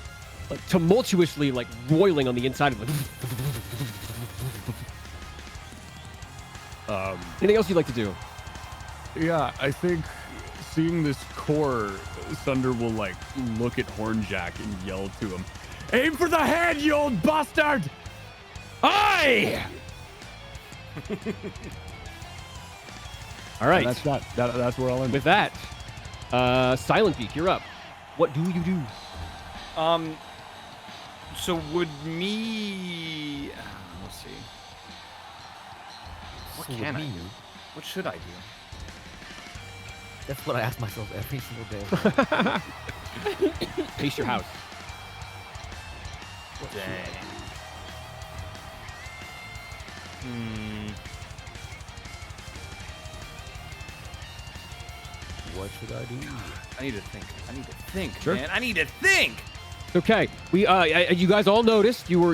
like tumultuously like roiling on the inside of him. Anything else you'd like to do? Yeah, I think seeing this core, Sunder will like look at Hornjack and yell to him, "Aim for the head, you old bastard!" Aye! All right. And that's where I'll end. With that, Silent Beak, you're up. What do you do? So would me... let's see. What can I do? What should I do? That's what I ask myself every single day. Face your house. Dang. What should I do? I need to think. Sure. Man. I need to think. Okay, we you guys all noticed you were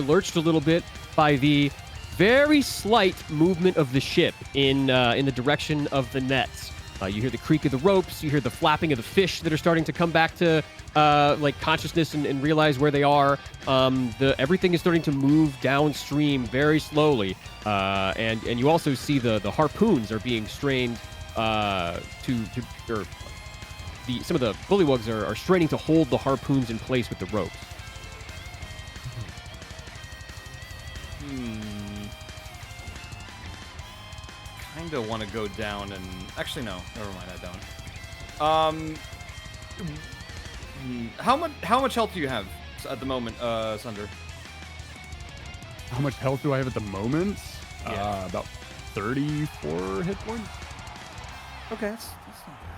lurched a little bit by the very slight movement of the ship in the direction of the nets. You hear the creak of the ropes, you hear the flapping of the fish that are starting to come back to like consciousness and realize where they are. Everything is starting to move downstream very slowly, and you also see the harpoons are being strained some of the bullywugs are straining to hold the harpoons in place with the ropes. Kinda want to go down and... Actually, no. Never mind, I don't. How much health do you have at the moment, Sunder? How much health do I have at the moment? Yeah. About 34 hit points. Okay, that's not bad.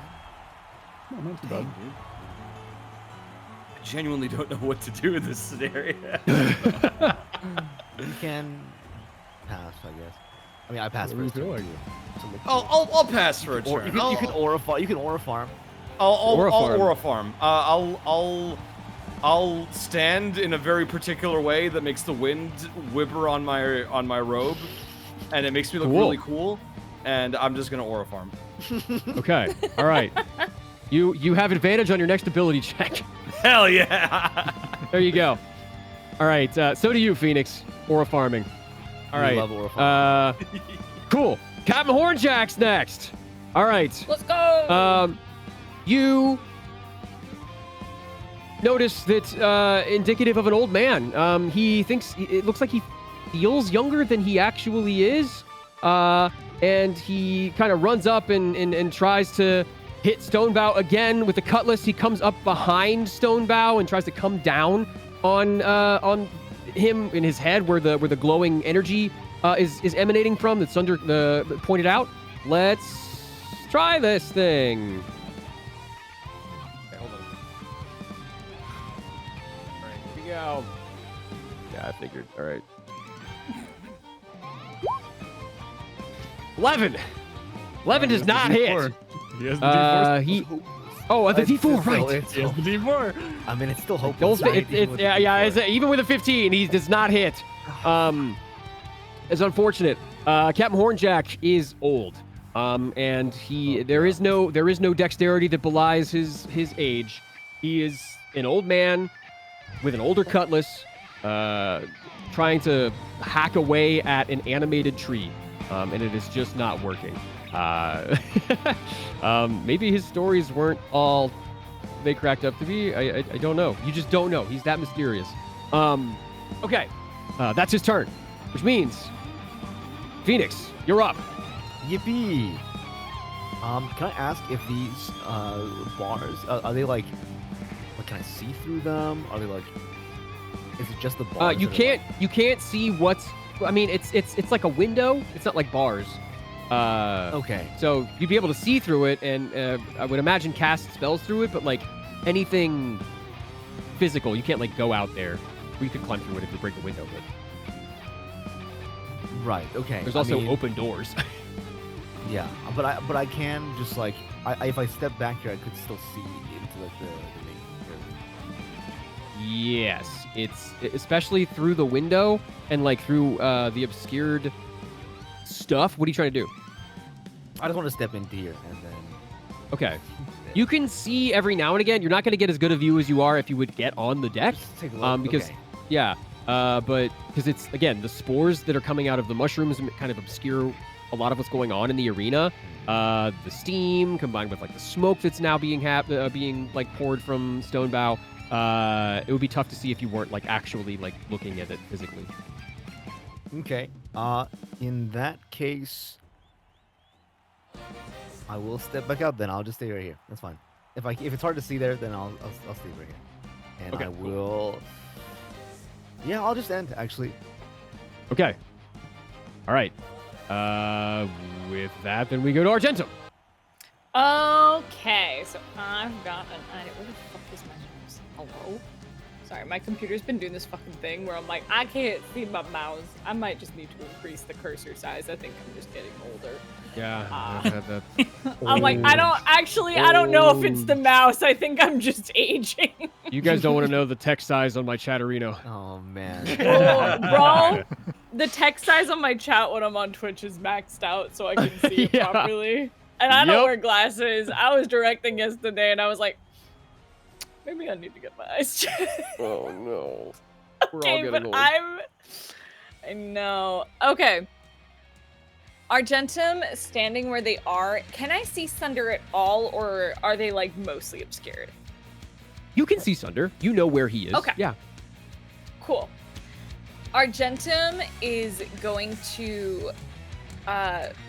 No, not too bad. Dang, dude. I genuinely don't know what to do in this scenario. You can pass, I guess. I mean, I pass What do you first. feel like? I'll pass for a Or turn. you can aura farm. You can aura farm. I'll Aura farm. aura farm. I'll stand in a very particular way that makes the wind whimper on my robe, and it makes me look Cool. really cool. And I'm just gonna aura farm. Okay, all right. You have advantage on your next ability check. Hell yeah! There you go. All right, so do you, Phoenix. Aura farming. All We right. love aura farming. Cool. Captain Hornjack's next. All right. Let's go. You notice that indicative of an old man. He thinks it looks like he feels younger than he actually is. And he kind of runs up and tries to hit Stonebow again with the cutlass. He comes up behind Stonebow and tries to come down on him in his head where the glowing energy is emanating from that Sunder pointed out. Let's try this thing. Okay, hold on. All right, here we go. Yeah, I figured. All right. 11. 11 does not hit. He has the D4. The It's D4, still- right? it's He has still- the D4. I mean, it's still hopeless. Even with a 15, he does not hit. It's unfortunate. Captain Hornjack is old, and there is no dexterity that belies his age. He is an old man with an older cutlass, trying to hack away at an animated tree, and it is just not working. Maybe his stories weren't all they cracked up to be. I don't know. You just don't know. He's that mysterious. Okay, that's his turn, which means Phoenix, you're up. Yippee! Can I ask if these bars are they like can I see through them? Are they like? Is it just the bars? You can't see what's. I mean, it's like a window. It's not like bars. Okay. So you'd be able to see through it, and I would imagine cast spells through it. But like anything physical, you can't like go out there. Or you could climb through it if you break the window. But right. Okay. there's also open doors. Yeah, but I can just like if I step back here, I could still see into like the main area. Yes, it's especially through the window and like through the obscured stuff. What are you trying to do? I just want to step into here and then. Okay. You can see every now and again. You're not going to get as good a view as you are if you would get on the deck. Just take a look. Because okay. yeah, but because it's again the spores that are coming out of the mushrooms kind of obscure a lot of what's going on in the arena. The steam combined with like the smoke that's now being like poured from Stonebow. It would be tough to see if you weren't like actually like looking at it physically. Okay. In that case, I will step back out. Then I'll just stay right here. That's fine. If it's hard to see there, then I'll stay right here. And Okay, I will. Yeah, I'll just end actually. Okay. All right. With that, then we go to Argentum. Okay, so I've got an idea. Where the fuck is my mouse? Hello? Sorry, my computer's been doing this fucking thing where I'm like, I can't see my mouse. I might just need to increase the cursor size. I think I'm just getting older. Yeah. I'm like, I don't know if it's the mouse. I think I'm just aging. You guys don't want to know the text size on my Chatterino. Oh man. Bro, the text size on my chat when I'm on Twitch is maxed out so I can see it Yeah. properly. And I don't wear glasses. I was directing yesterday and I was like, maybe I need to get my eyes checked. Oh no. We're Okay, all getting but old. I know. Okay. Argentum standing where they are. Can I see Sunder at all, or are they like mostly obscured? You can see Sunder. You know where he is. Okay. Yeah. Cool. Argentum is going to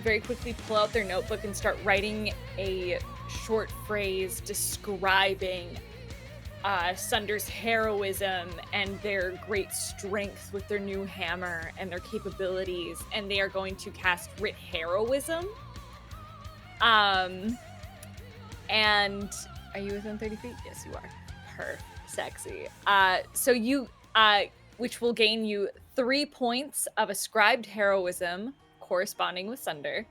very quickly pull out their notebook and start writing a short phrase describing Sunder's heroism and their great strength with their new hammer and their capabilities, and they are going to cast Writ Heroism. And are you within 30 feet? Yes, you are. Sexy. So you, which will gain you 3 points of ascribed heroism, corresponding with Sunder.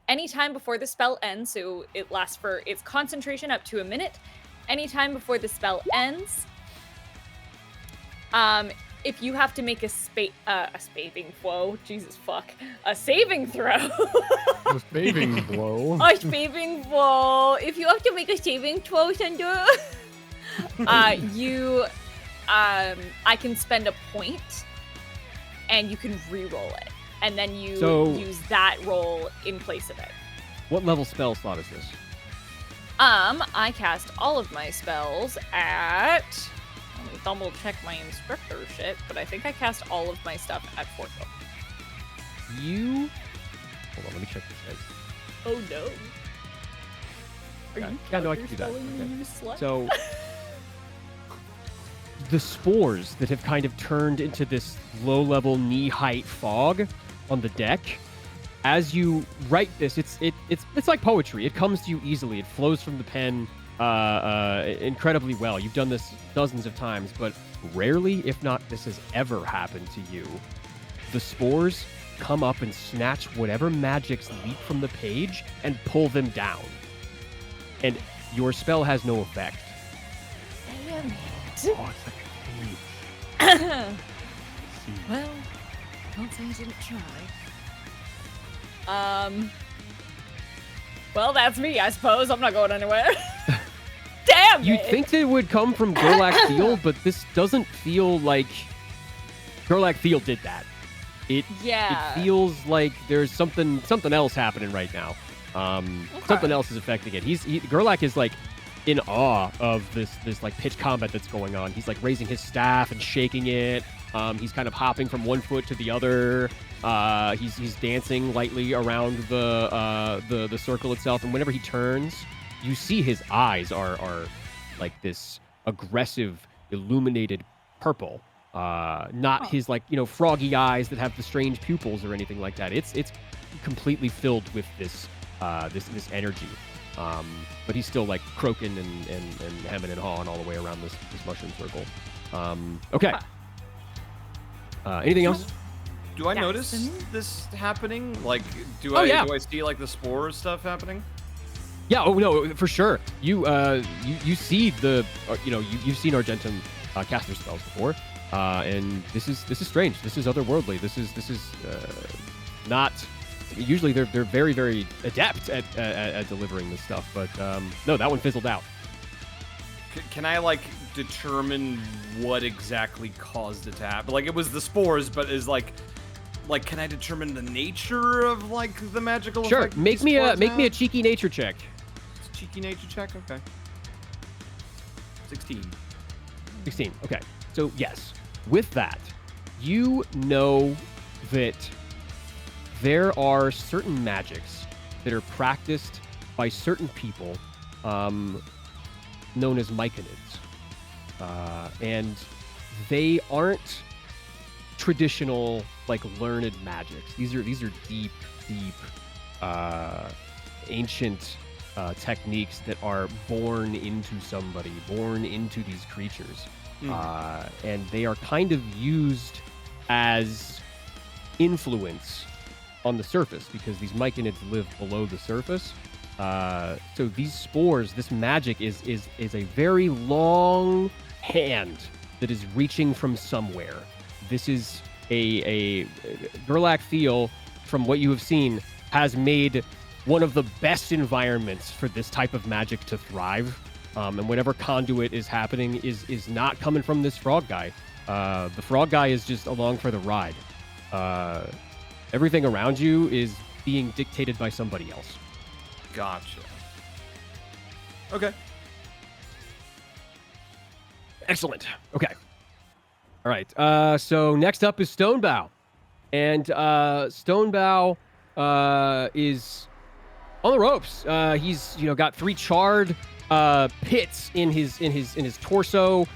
Anytime before the spell ends, so it lasts for its concentration up to a minute. Anytime before the spell ends, if you have to make a saving throw, Jesus fuck, a saving throw. A saving blow. A saving throw. If you have to make a saving throw, Sunder, I can spend a point, and you can re-roll it, and then you use that roll in place of it. What level spell slot is this? I cast all of my spells at... Let me double check my instructor shit, but I think I cast all of my stuff at 4th level. Hold on, let me check this guys. Oh no. Are you Yeah, no, I can do that. counterspelling me, Okay. you slut? So, the spores that have kind of turned into this low-level knee-height fog on the deck, as you write this, it's like poetry. It comes to you easily. It flows from the pen incredibly well. You've done this dozens of times, but rarely, if not this has ever happened to you. The spores come up and snatch whatever magics leap from the page and pull them down. And your spell has no effect. Damn it. Oh, it's like a cage. Well, don't say I didn't try. Well, that's me, I suppose. I'm not going anywhere. Damn You'd it! think that it would come from Gerlach Field, but this doesn't feel like Gerlach Field did that. It feels like there's something else happening right now. Something else is affecting it. Gerlach is like in awe of this like pitch combat that's going on. He's like raising his staff and shaking it. He's kind of hopping from one foot to the other. He's dancing lightly around the circle itself, and whenever he turns, you see his eyes are like this aggressive, illuminated purple. Not his like froggy eyes that have the strange pupils or anything like that. It's completely filled with this energy. But he's still like croaking and hemming and hawing all the way around this mushroom circle. Okay. Anything else? Do I notice this happening? Like, do I see like the spore stuff happening? Yeah. Oh no, for sure. You see the you've seen Argentum cast their spells before, and this is strange. This is otherworldly. This is not. Usually they're very, very adept at delivering this stuff, but no, that one fizzled out. Can I like determine what exactly caused it to happen? Like it was the spores, but is like can I determine the nature of like the magical Sure. effect? Make me a cheeky nature check. It's a cheeky nature check. Okay. 16. 16. Okay. So yes, with that, you know that there are certain magics that are practiced by certain people known as myconids. And they aren't traditional, like, learned magics. These are deep, ancient techniques that are born into somebody, born into these creatures. And they are kind of used as influence on the surface because these myconids live below the surface. So these spores, this magic is a very long hand that is reaching from somewhere. This is a Gerlach Thiel, from what you have seen, has made one of the best environments for this type of magic to thrive. And whatever conduit is happening is not coming from this frog guy. The frog guy is just along for the ride. Everything around you is being dictated by somebody else. Gotcha. Okay. Excellent. Okay. All right. So next up is Stonebow. And Stonebow is on the ropes. He's got 3 charred pits in his torso.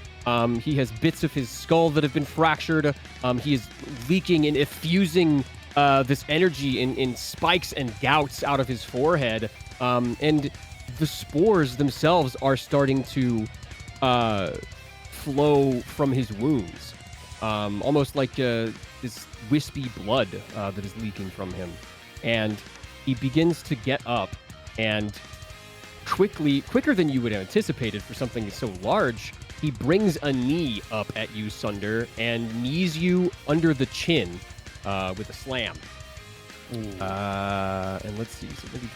He has bits of his skull that have been fractured. He is leaking and effusing this energy in spikes and gouts out of his forehead. And the spores themselves are starting to flow from his wounds. Almost like this wispy blood that is leaking from him. And he begins to get up and quicker than you would have anticipated for something so large, he brings a knee up at you, Sunder, and knees you under the chin with a slam. And let's see. So maybe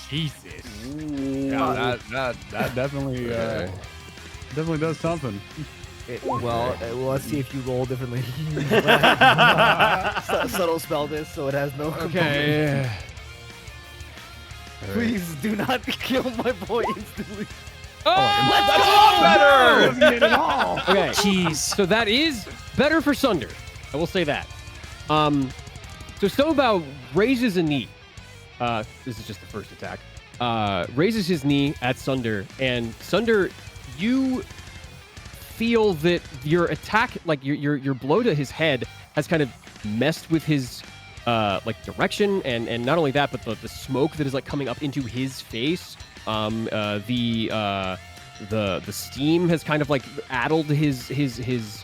Jesus. Yeah, that definitely definitely does something. Well, let's see if you roll differently. Subtle spell this so it has no component. Okay. Please do not kill my boy instantly. Oh, Doesn't hit at all. okay. Jeez. So that is better for Sunder. I will say that. So Stonebow raises a knee. This is just the first attack. Raises his knee at Sunder, and Sunder, you feel that your attack, like your blow to his head, has kind of messed with his like direction, and not only that, but the smoke that is like coming up into his face. The steam has kind of like addled his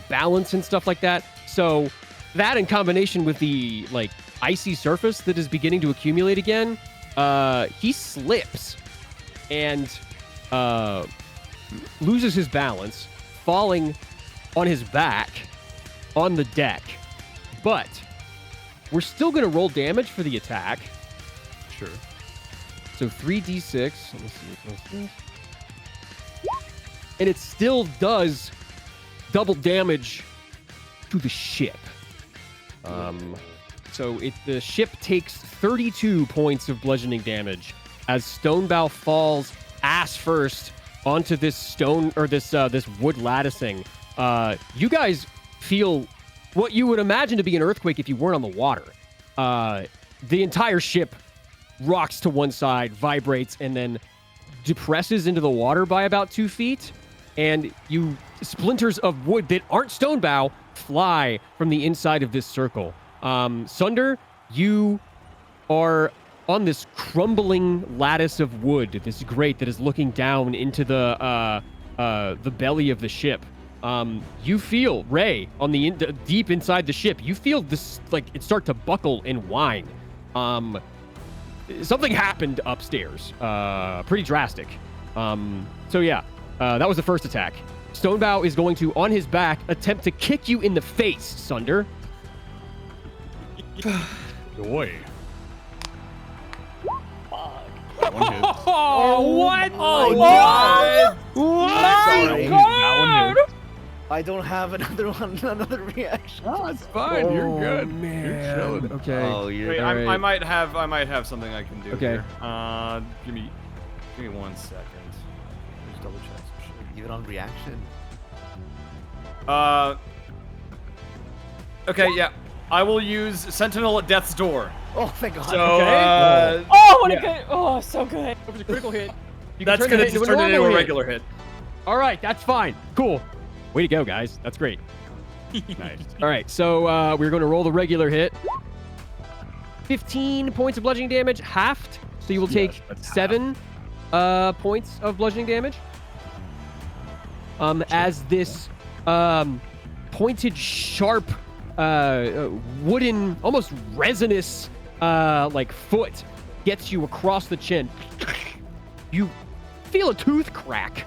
balance and stuff like that. So that, in combination with the like icy surface that is beginning to accumulate again, he slips and loses his balance, falling on his back on the deck. But we're still going to roll damage for the attack. Sure. So 3d6. Let me see what this. And it still does double damage to the ship. So the ship takes 32 points of bludgeoning damage as Stonebow falls ass first onto this stone or this wood latticing, you guys feel what you would imagine to be an earthquake if you weren't on the water. The entire ship rocks to one side, vibrates, and then depresses into the water by about 2 feet. And splinters of wood that aren't stone bow fly from the inside of this circle. Sunder, you are on this crumbling lattice of wood, this grate that is looking down into the belly of the ship. You feel, Ray, on the deep inside the ship, you feel this, like, it start to buckle and whine. Something happened upstairs. Pretty drastic. So yeah, that was the first attack. Stonebow is going to, on his back, attempt to kick you in the face, Sunder. Boy. One hit. what? Oh, God! What? Sorry. That one hit. I don't have another reaction. Oh, it's fine. You're good. Man. You're chilling. Okay. Oh, you're Wait, right. I might have something I can do. Okay. Here. Give me 1 second. Just double check some shit. even on reaction. Okay, yeah. I will use Sentinel at Death's Door. Oh, thank God. So, Okay. Oh, what a good. Oh, so good. It was a critical hit. You can that's turn the gonna hit just into a turn it into normal a hit. regular hit. All right, that's fine. Cool. Way to go, guys. That's great. Nice. All right, so we're going to roll the regular hit. 15 points of bludgeoning damage, halved. So you will take Yes, that's 7 points of bludgeoning damage. As this pointed, sharp, wooden, almost resinous, like foot gets you across the chin. You feel a tooth crack.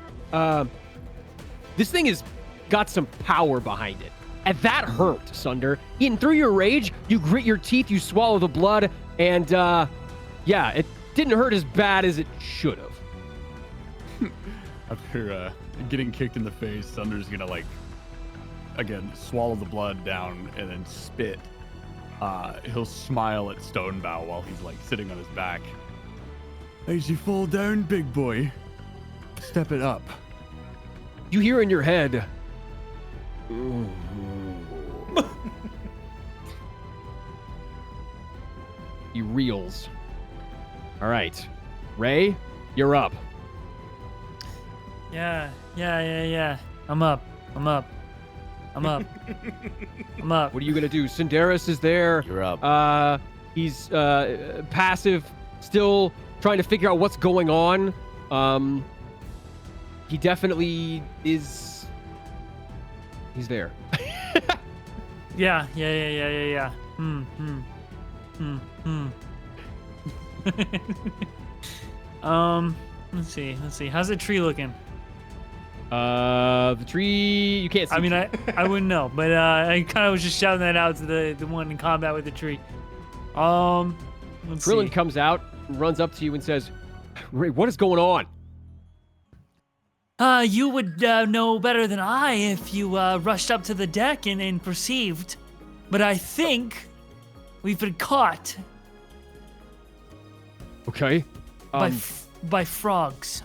This thing has got some power behind it. And that hurt, Sunder. In through your rage, you grit your teeth, you swallow the blood, and yeah, it didn't hurt as bad as it should have. After getting kicked in the face, Sunder's gonna, like, again, swallow the blood down and then spit. He'll smile at Stonebow while he's, like, sitting on his back. As you fall down, big boy, step it up. You hear in your head, he reels. All right, Ray, you're up. Yeah. I'm up. I'm up. What are you gonna do? Cinderis is there. You're up. He's passive, still trying to figure out what's going on. He definitely is. He's there. Yeah. Let's see. How's the tree looking? The tree you can't see. I mean, I wouldn't know, but I kind of was just shouting that out to the one in combat with the tree. Let's Krillin see. comes out, runs up to you, and says, "Ray, what is going on?" You would know better than I if you rushed up to the deck and perceived, but I think we've been caught Okay. by frogs.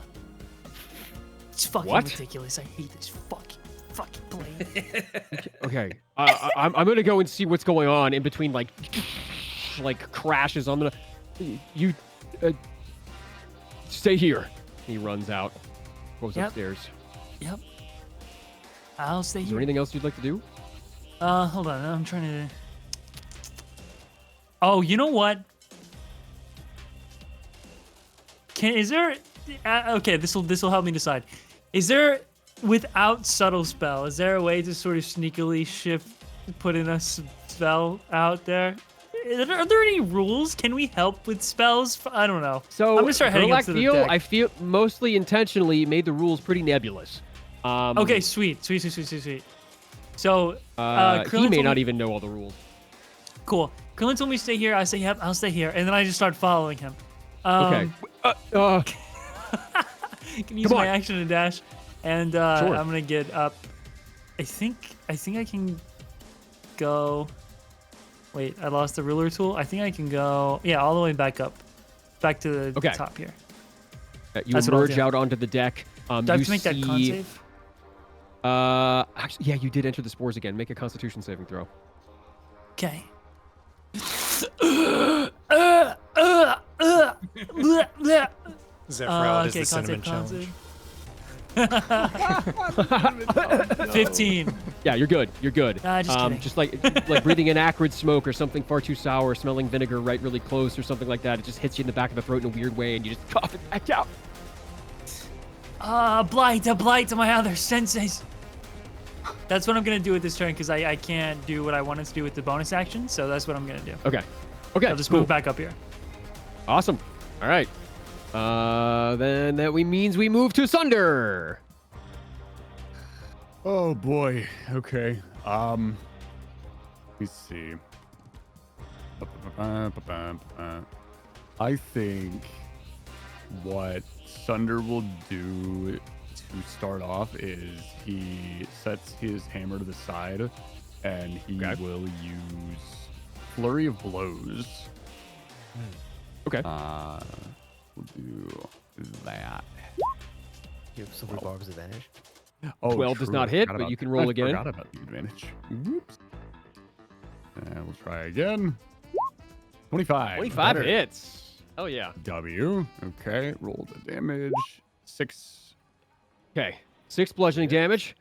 It's fucking What? ridiculous. I hate this fucking plane. Okay. I'm gonna go and see what's going on in between, like crashes. I'm gonna. You stay here. He runs out. Goes Yep. upstairs. Yep. I'll stay Is there here. anything else you'd like to do? Hold on. I'm trying to. Oh, you know what? Is there? Okay, this will help me decide. Is there, without subtle spell, is there a way to sort of sneakily put in a spell out there? Are there any rules? Can we help with spells? I don't know. So I'm gonna start heading up to the deck. I feel mostly intentionally made the rules pretty nebulous. Okay, sweet. So, he Krillin may told not me- even know all the rules. Cool. Krillin told me to stay here. I say, yep, I'll stay here, and then I just start following him. Okay. Can use Come my on. action to dash, and Sure. I'm gonna get up. I think I can go. Wait, I lost the ruler tool. I think I can go. Yeah, all the way back up, back to the Okay. top here. You That's what I'll emerge do. out onto the deck. Do I have you to make that con see- save? Actually, yeah, you did enter the spores again. Make a Constitution saving throw. Okay. Zephyr is okay, the cinnamon con challenge. save. 15. Yeah, you're good. You're good. Just kidding. Just like breathing in acrid smoke or something far too sour, smelling vinegar right really close or something like that. It just hits you in the back of the throat in a weird way, and you just cough it back out. A blight to my other senses. That's what I'm gonna do with this turn because I can't do what I wanted to do with the bonus action, so that's what I'm gonna do. Okay. Okay. I'll just cool. move back up here. Awesome. All right. Then that means we move to Sunder. Oh boy. Okay. Let me see. I think what Sunder will do to start off is he sets his hammer to the side and he will use Flurry of Blows. Okay. We'll do that. You have Silver Barb's advantage. Oh, 12 does true. not I hit, forgot but about- you can roll I again. forgot about the advantage. Whoops. And we'll try again. 25. 25 Better. hits. Oh yeah. W. Okay. Roll the damage. 6. Okay. 6 bludgeoning damage.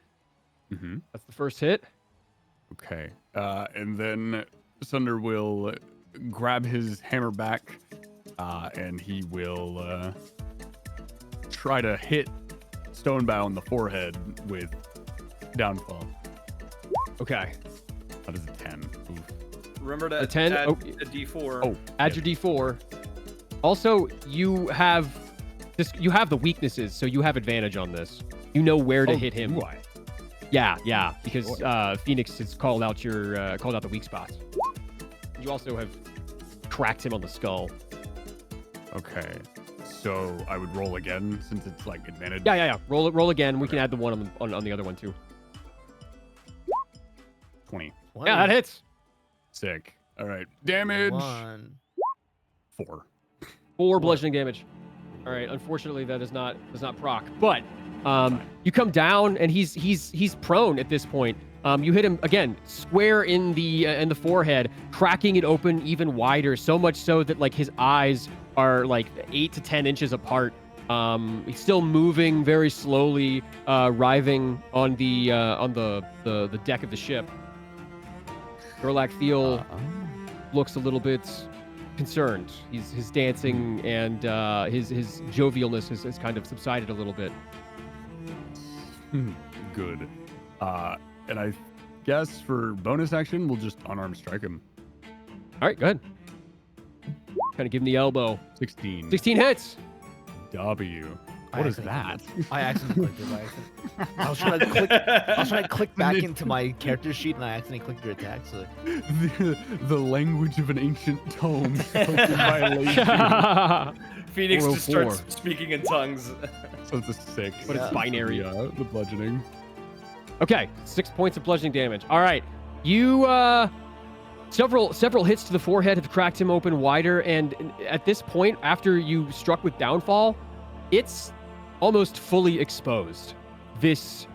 Mm-hmm. That's the first hit. Okay. And then Sunder will grab his hammer back, and he will try to hit Stonebow in the forehead with Downfall. Okay. That is a 10. Oof. Remember to A 10? add Oh. a D4. Oh, Add your D4. Also, you have the weaknesses, so you have advantage on this. You know where to hit him. Do I? Yeah, because Phoenix has called out the weak spots. You also have cracked him on the skull. Okay. So I would roll again since it's like advantage. Yeah. Roll again. We can add the one on the other one too. 20. Yeah, that hits. Sick. All right. Damage. 4. 4 bludgeoning damage. All right. Unfortunately, that does not proc. But you come down and he's prone at this point. You hit him again square in the forehead, cracking it open even wider. So much so that like his eyes are like 8 to 10 inches apart. He's still moving very slowly, writhing on the deck of the ship. Gerlach-Thiel looks a little bit concerned. His dancing and his jovialness has kind of subsided a little bit. Good. And I guess for bonus action, we'll just unarmed strike him. All right, go ahead. Kind of give him the elbow. 16. 16 hits. W. What is that? I accidentally clicked it by accident. I was trying to click back into my character sheet and I accidentally clicked your attack. So the language of an ancient tome. Violation. Phoenix just 404. starts speaking in tongues. So it's a 6. But it's binary. Yeah, the bludgeoning. Okay, 6 points of bludgeoning damage. All right, you several hits to the forehead have cracked him open wider, and at this point, after you struck with Downfall, it's almost fully exposed. This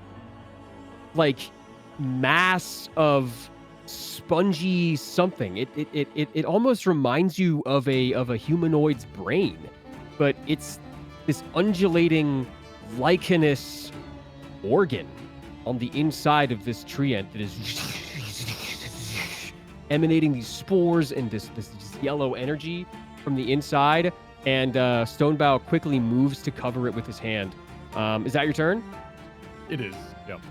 like mass of spongy something. It almost reminds you of a humanoid's brain, but it's this undulating lichenous organ on the inside of this triant that is emanating these spores and this yellow energy from the inside. And Stonebow quickly moves to cover it with his hand. Is that your turn? It is. Yep.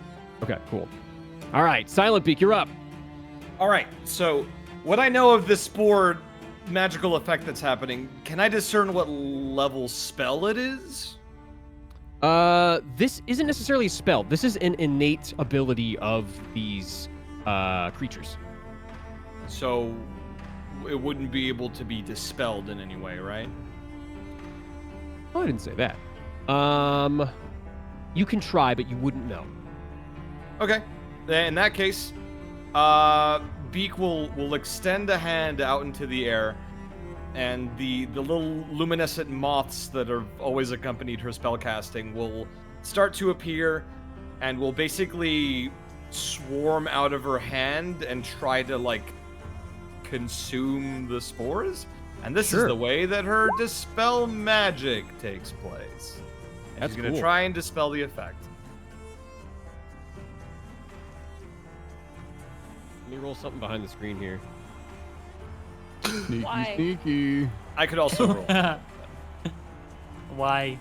Okay, cool. All right, Silent Beak, you're up. All right, so what I know of this spore magical effect that's happening, can I discern what level spell it is? This isn't necessarily a spell. This is an innate ability of these creatures. So it wouldn't be able to be dispelled in any way, right? Oh, I didn't say that. You can try, but you wouldn't know. Okay. In that case, Beak will extend a hand out into the air, and the little luminescent moths that have always accompanied her spellcasting will start to appear and will basically swarm out of her hand and try to, like, consume the spores. And this is the way that her dispel magic takes place. And That's she's gonna cool. try and dispel the effect. Let me roll something behind the screen here. Sneaky, Why? sneaky. I could also roll. Why?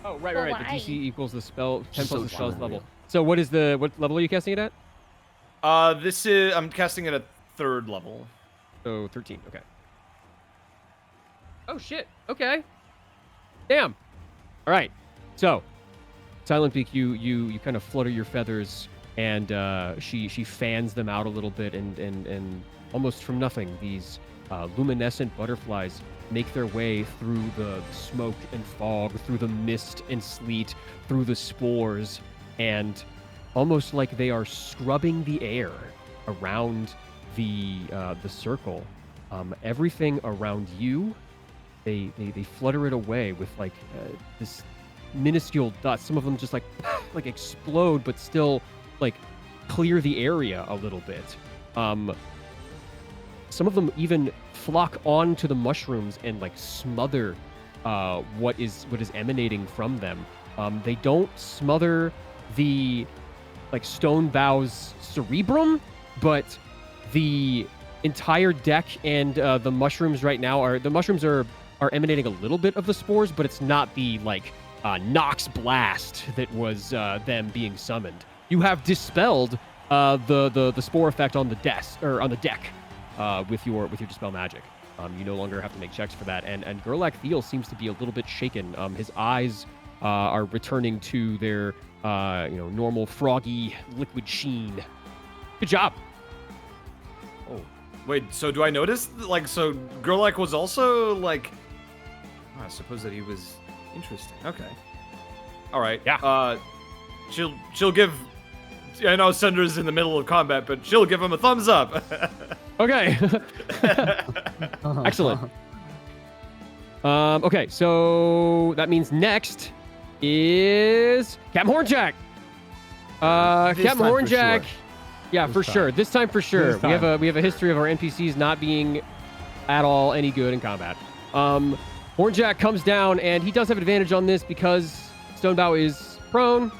Oh, right. Well, The why? DC equals the spell 10 plus So the spell's true. level. So what level are you casting it at? I'm casting it at 3rd level. So 13. Okay. Oh shit. Okay. Damn. All right. So, Silent Beak, you kind of flutter your feathers, and she fans them out a little bit, and almost from nothing, these luminescent butterflies make their way through the smoke and fog, through the mist and sleet, through the spores, and almost like they are scrubbing the air around the circle. Everything around you, they flutter it away with like this minuscule dust. Some of them just like explode, but still like clear the area a little bit. Some of them even flock onto the mushrooms and like smother what is emanating from them. They don't smother the like stone bow's cerebrum, but the entire deck and the mushrooms right now are emanating a little bit of the spores, but it's not the like Nox blast that was them being summoned. You have dispelled the spore effect on the desk or on the deck with your dispel magic. You no longer have to make checks for that. And Gerlach Thiel seems to be a little bit shaken. His eyes are returning to their normal froggy liquid sheen. Good job. Oh, wait. So do I notice? Like, so Gerlach was also like. I suppose that he was interesting. Okay. All right. Yeah. She'll give. I know Sunder's in the middle of combat, but she'll give him a thumbs up. Okay. Excellent. Okay, so that means next is Captain Hornjack. Captain Hornjack. Yeah, for sure. This time for sure. We have a history of our NPCs not being at all any good in combat. Hornjack comes down, and he does have advantage on this because Stonebow is prone.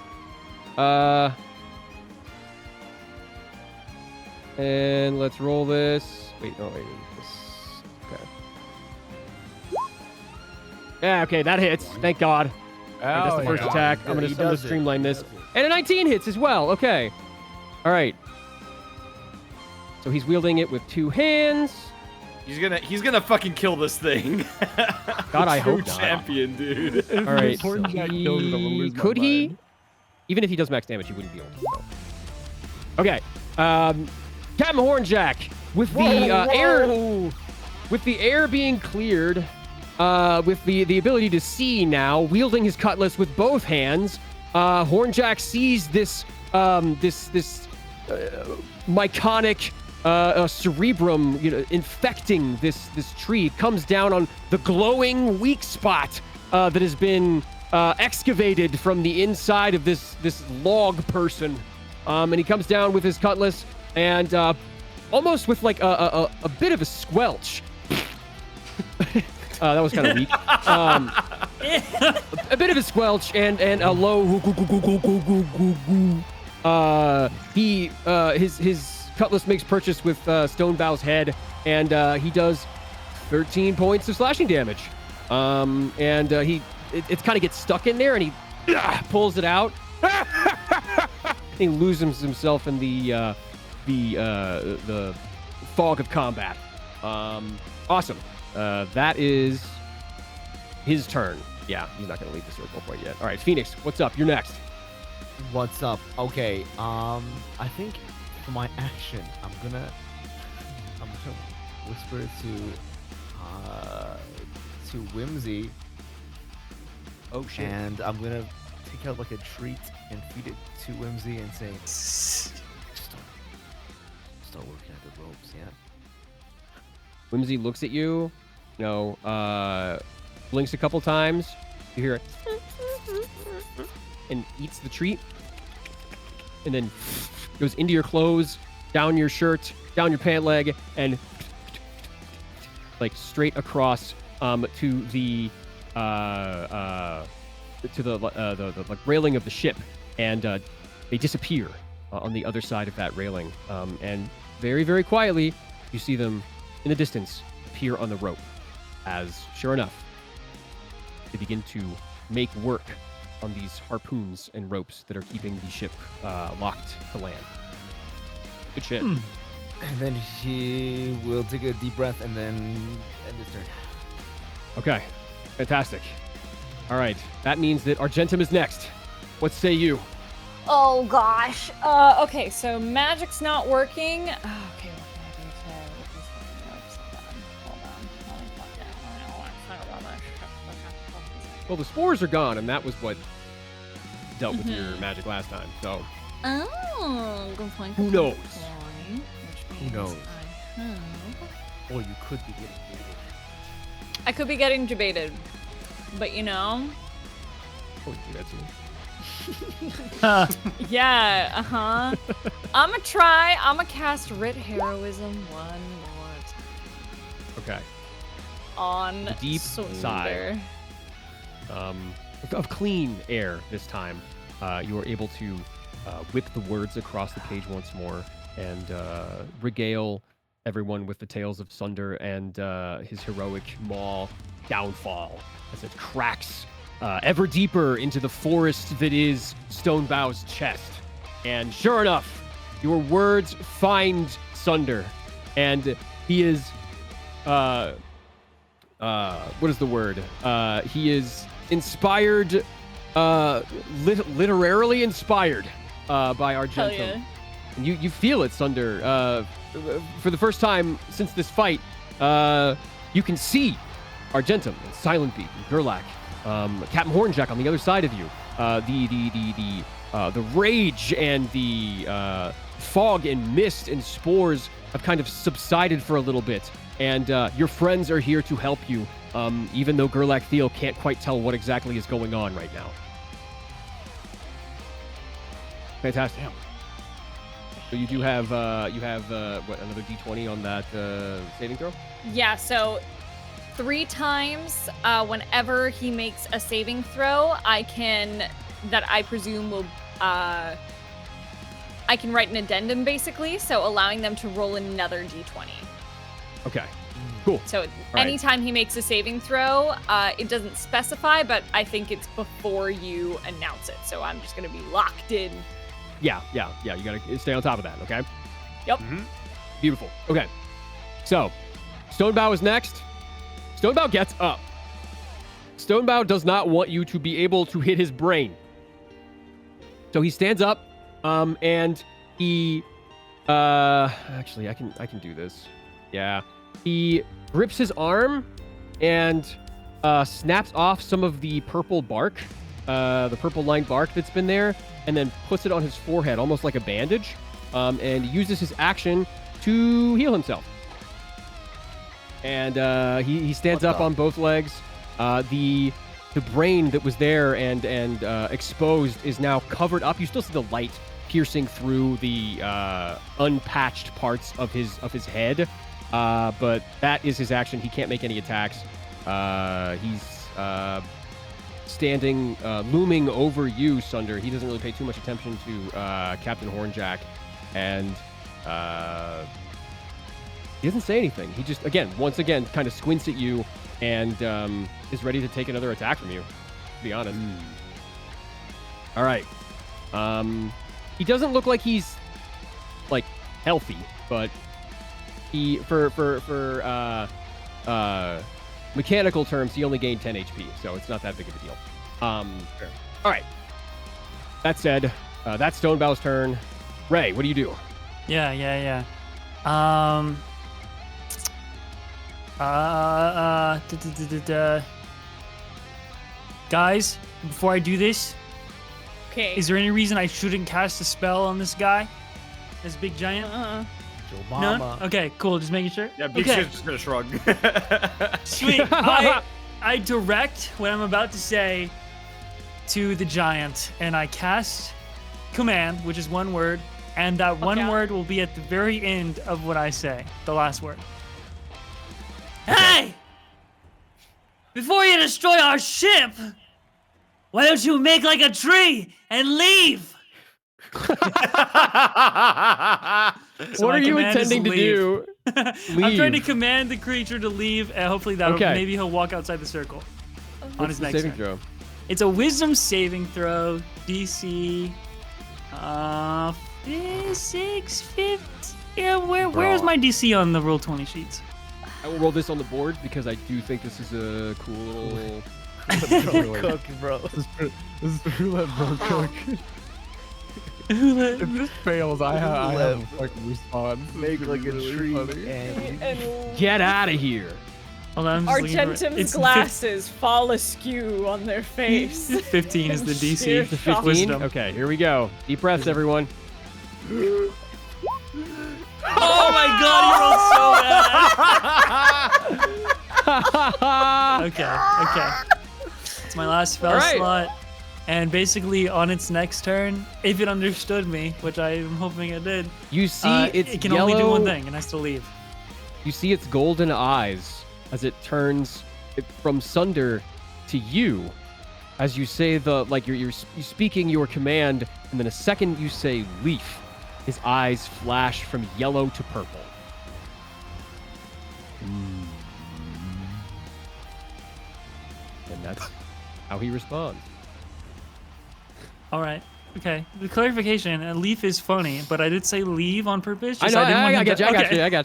And let's roll this. Wait, this. Okay. Yeah, okay, that hits. Thank God. That's the first attack. I'm gonna streamline this. And a 19 hits as well. Okay. All right. So he's wielding it with 2 hands. He's gonna fucking kill this thing. God, I hope not. Champion, dude. All right. So could he? Even if he does max damage, he wouldn't be able to. So. Okay. Captain Hornjack with the air being cleared, with the ability to see now, wielding his cutlass with both hands. Hornjack sees this myconic cerebrum, infecting this tree. It comes down on the glowing weak spot that has been excavated from the inside of this log person, and he comes down with his cutlass and almost with like a bit of a squelch. That was kind of weak. A bit of a squelch and a low. His cutlass makes purchase with Stonebow's head, and he does 13 points of slashing damage. It kind of gets stuck in there, and he pulls it out. He loses himself in the fog of combat. Awesome. That is his turn. Yeah, he's not going to leave the circle quite yet. All right, Phoenix, what's up? You're next. What's up? Okay, I think for my action, I'm gonna whisper to Whimsy. Oh shit! And I'm gonna take out like a treat and feed it to Whimsy and say, "Start working at the ropes, yeah." Whimsy looks at you. Blinks a couple times. You hear it. and eats the treat, and then goes into your clothes, down your shirt, down your pant leg, and like straight across to the like railing of the ship, and they disappear on the other side of that railing. And very, very quietly, you see them in the distance appear on the rope, as sure enough, they begin to make work on these harpoons and ropes that are keeping the ship locked to land. Good shit. And then she will take a deep breath and then end his turn. Okay, fantastic. All right, that means that Argentum is next. What say you? Oh gosh. Okay, so magic's not working. Oh, okay, what can I do to get these fucking ropes done? Hold on. Let me fuck it. I don't want to talk about that shit. Well, the spores are gone, and that was what dealt with your magic last time. So Oh, good point. Who good knows? point, which Who means knows? I have- Or you could be getting I could be getting debated, but you know, oh, do that to me. yeah, I'ma try. I'ma cast Writ Heroism one more time Okay. on The deep Sunder. sigh. Of clean air this time. You are able to whip the words across the page once more and regale everyone with the tales of Sunder and his heroic maw downfall as it cracks ever deeper into the forest that is Stonebow's chest. And sure enough, your words find Sunder, and he is what is the word? He is inspired, literarily inspired by Argentum. Hell yeah. And you feel it, Sunder. For the first time since this fight, you can see Argentum and Silent Beak and Gerlach, Captain Hornjack on the other side of you. The rage and the fog and mist and spores have kind of subsided for a little bit, and your friends are here to help you, even though Gerlach Thiel can't quite tell what exactly is going on right now. Fantastic. So you do have what, another D20 on that saving throw? Yeah, so 3 times whenever he makes a saving throw, I presume will I can write an addendum basically, so allowing them to roll another D20. Okay. Cool. So right. anytime he makes a saving throw, it doesn't specify, but I think it's before you announce it. So I'm just gonna be locked in. Yeah. You gotta stay on top of that, okay? Yep. Mm-hmm. Beautiful. Okay. So, Stonebow is next. Stonebow gets up. Stonebow does not want you to be able to hit his brain. So he stands up, and he, actually, I can do this. Yeah. He grips his arm and snaps off some of the purple bark, the purple lined bark that's been there, and then puts it on his forehead, almost like a bandage, and uses his action to heal himself. And he stands up on both legs. The brain that was there and exposed is now covered up. You still see the light piercing through the unpatched parts of his head, but that is his action. He can't make any attacks. He's standing, looming over you, Sunder. He doesn't really pay too much attention to Captain Hornjack, and he doesn't say anything. He just, once again, kind of squints at you and is ready to take another attack from you, to be honest. All right. He doesn't look like he's, like, healthy, but he, for mechanical terms, he only gained 10 HP, so it's not that big of a deal. All right. That said, that's Stonebow's turn. Ray, what do you do? Yeah. Guys, before I do this, Okay. is there any reason I shouldn't cast a spell on this guy? This big giant? None? Okay, cool. Just making sure. Yeah, Big okay. Shit's just gonna shrug. Sweet. I direct what I'm about to say to the giant and I cast command, which is one word, and that one word will be at the very end of what I say, the last word. Hey! Before you destroy our ship, why don't you make like a tree and leave? What are you intending to do? I'm trying to command the creature to leave, and hopefully that'll maybe he'll walk outside the circle on his next saving turn. throw? It's a wisdom saving throw, DC 6, 50. Yeah, where's my DC on the Roll20 sheets? I will roll this on the board because I do think this is a cool little Cook, bro. This is roulette, bro. Cook. If this fails, I have a fucking response. Make like a tree And Get out of here. Hold on, I'm just looking for it. Argentum's It's glasses fall askew on their face. 15 is the Sheer DC. shock. 15? Okay, here we go. Deep breaths, everyone. Oh my god, you rolled so bad! Okay. It's my last spell slot. And basically, on its next turn, if it understood me, which I'm hoping it did, You see its it can yellow, only do one thing, and I still leave. You see its golden eyes as it turns from Sunder to you. As you say you're speaking your command, and then a second you say leaf, his eyes flash from yellow to purple. And that's how he responds. All right. Okay. The clarification: a leaf is funny, but I did say leave on purpose. I know. I got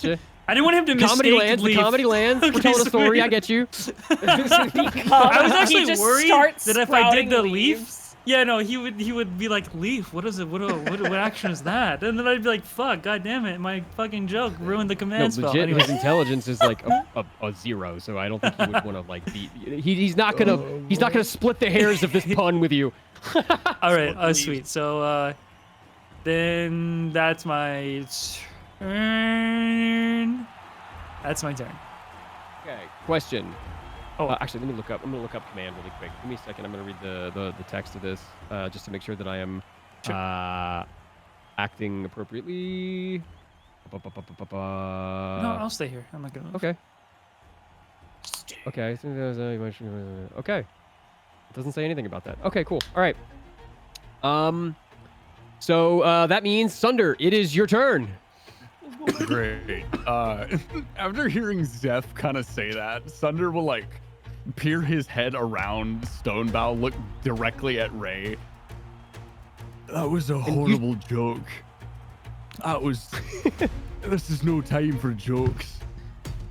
you. I didn't want him to Comedy mistake lands. leaf. The comedy lands. We're telling a story. I get you. I was actually just worried starts that if I did sprouting the leaves. leaf, yeah, no, he would be like, leaf. What is it? What action is that? And then I'd be like, fuck, god damn it, my fucking joke ruined the command spell. Legit, Anyway. his intelligence is like a 0, so I don't think he would want to like beat. He's not gonna split the hairs of this pun with you. All right, sweet. So then that's my turn. That's my turn. Okay. Question. Oh. Actually, let me look up. I'm gonna look up command really quick. Give me a second. I'm gonna read the text of this just to make sure that I am acting appropriately. No, I'll stay here. I'm not gonna. Okay. Okay. Okay. It doesn't say anything about that. Okay, cool. All right. So that means Sunder, it is your turn. Great. After hearing Zeph kind of say that, Sunder will like peer his head around Stonebow, look directly at Ray. That was a horrible joke. That was. This is no time for jokes.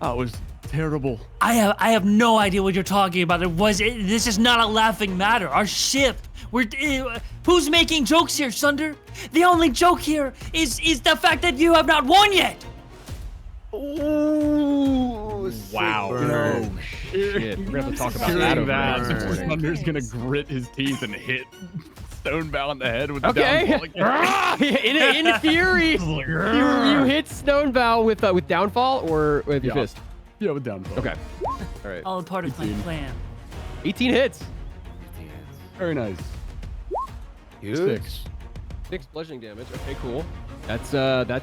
That was terrible. I have no idea what you're talking about. This is not a laughing matter. Our ship. Who's making jokes here, Sunder? The only joke here is the fact that you have not won yet. Ooh, Wow. No Shit. We're gonna have to talk about that over the next morning. Sunder's gonna grit his teeth and hit Stonebow in the head with the Okay. downfall. in fury, you hit Stonebow with downfall or with your fist? Yeah, with downfall. Okay. All right. All part of my 18. plan. 18 hits. Very nice. Huge. 6 bludgeoning damage. Okay, cool. That's a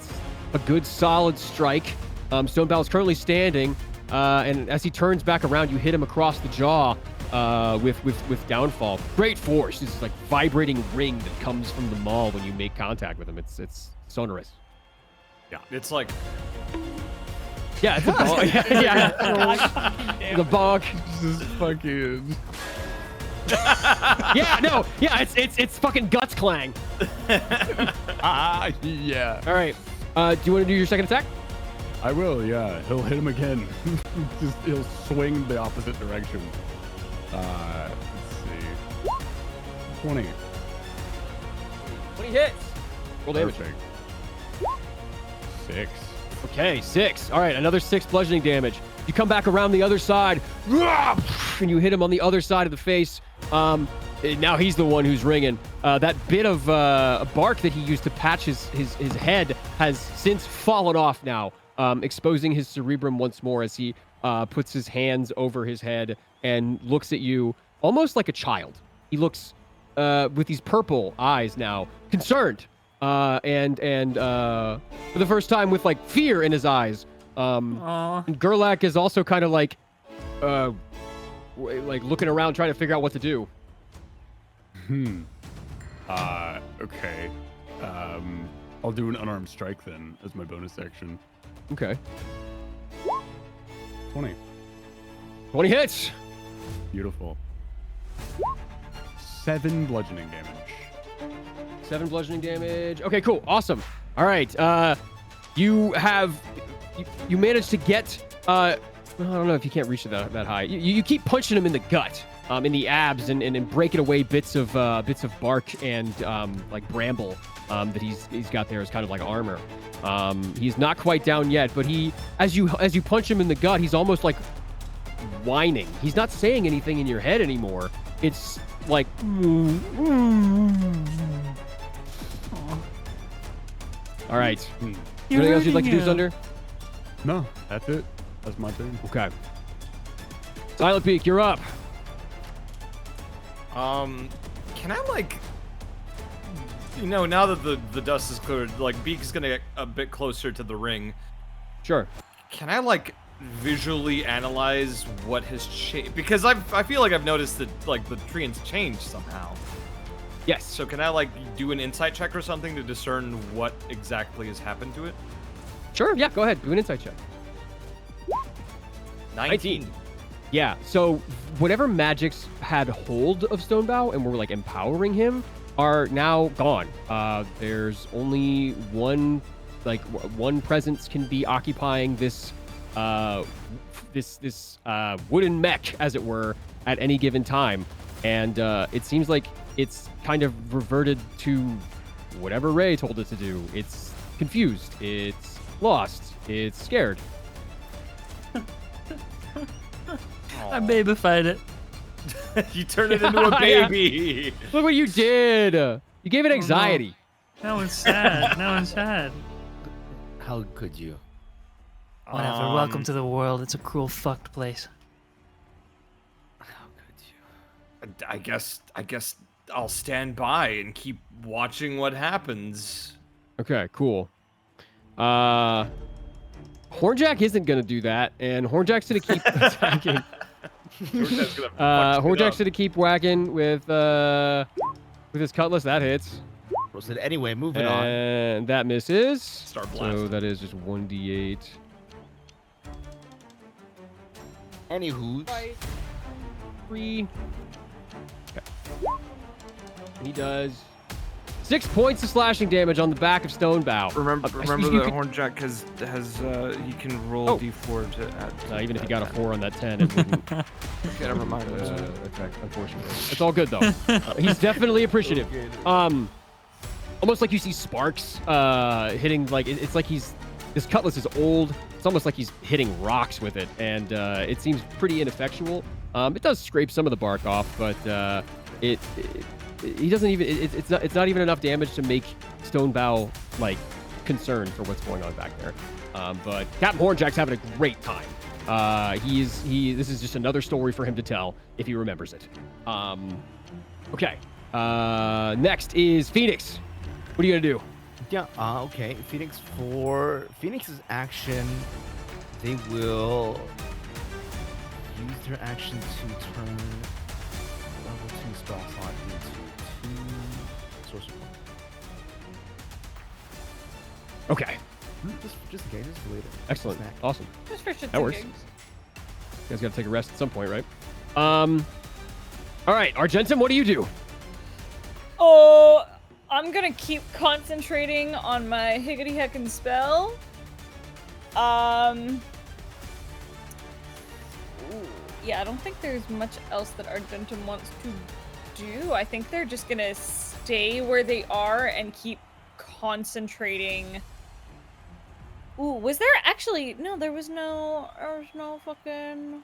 good solid strike. Stonebow is currently standing, and as he turns back around, you hit him across the jaw with downfall. Great force. This is like vibrating ring that comes from the maul when you make contact with him. It's sonorous. Yeah, it's like Yeah, it's a bug. yeah. The bug. Just fucking. Yeah, it's fucking guts clang. Yeah. All right. Do you want to do your second attack? I will, yeah. He'll hit him again. He'll swing the opposite direction. Let's see. 20. 20 hits. Roll damage. Perfect. 6. Okay, 6. All right, another 6 bludgeoning damage. You come back around the other side, and you hit him on the other side of the face. Now he's the one who's ringing. That bit of bark that he used to patch his head has since fallen off now, exposing his cerebrum once more as he puts his hands over his head and looks at you almost like a child. He looks with these purple eyes now, concerned, and for the first time with like fear in his eyes. Aw. And Gerlach is also kind of like looking around trying to figure out what to do. Okay. I'll do an unarmed strike then as my bonus action. Okay. 20. 20 hits. Beautiful. 7 bludgeoning damage. 7 bludgeoning damage. Okay, cool. Awesome. All right. You managed to get, I don't know if you can't reach it that high. You keep punching him in the gut, in the abs, and breaking away bits of bark and like bramble that he's got there as kind of like armor. He's not quite down yet, but as you punch him in the gut, he's almost like whining. He's not saying anything in your head anymore. It's like. All right. Anything else you'd like to do, Sunder? No, that's it. That's my turn. Okay. Silent Peak, you're up. Can I like, now that the dust is cleared, like Beak's gonna get a bit closer to the ring. Sure. Can I like visually analyze what has changed? Because I feel like I've noticed that like the treant's changed somehow. Yes. So can I like do an insight check or something to discern what exactly has happened to it? Sure. Yeah. Go ahead. Do an insight check. 19. Yeah. So whatever magics had hold of Stonebow and were like empowering him are now gone. There's only one presence can be occupying this wooden mech, as it were, at any given time, and it seems like it's kind of reverted to whatever Ray told it to do. It's confused. It's lost. It's scared. I babyfied it. You turned it into a baby. Look what you did. You gave it anxiety. That one's sad. That one's sad. How could you? Whatever. Welcome to the world. It's a cruel, fucked place. How could you? I guess I'll stand by and keep watching what happens. Okay, cool. Hornjack isn't gonna do that, and Hornjack's gonna keep attacking. Hornjack's gonna keep whacking with his cutlass. That hits. Roasted. Anyway, moving on. And that misses. Start So blasting. that is just 1d8. Anywho. 3. Okay. And he does 6 points of slashing damage on the back of Stonebow. Remember you that could- Hornjack has he can roll Oh. D4 to add. even if you got a 4 on that 10, it wouldn't Okay, never mind. affect, unfortunately. It's all good, though. He's definitely appreciative. Almost like you see sparks hitting, like, it's like his cutlass is old. It's almost like he's hitting rocks with it, and it seems pretty ineffectual. It does scrape some of the bark off, but he doesn't even, it's not even enough damage to make Stonebow, like, concerned for what's going on back there. But Captain Hornjack's having a great time. This is just another story for him to tell if he remembers it. Okay. Next is Phoenix. What are you gonna do? Yeah, okay. For Phoenix's action, they will use their action to turn level 2 spell slot into 2 sorcery points. Okay. Just in case, just later. Excellent. Snack. Awesome. Just for shits That and works. gigs. You guys gotta take a rest at some point, right? All right, Argentum, what do you do? Oh, I'm gonna keep concentrating on my higgity heckin' spell. Ooh, yeah, I don't think there's much else that Argentum wants to do. I think they're just gonna stay where they are and keep concentrating. Ooh, was there actually no? There was no fucking.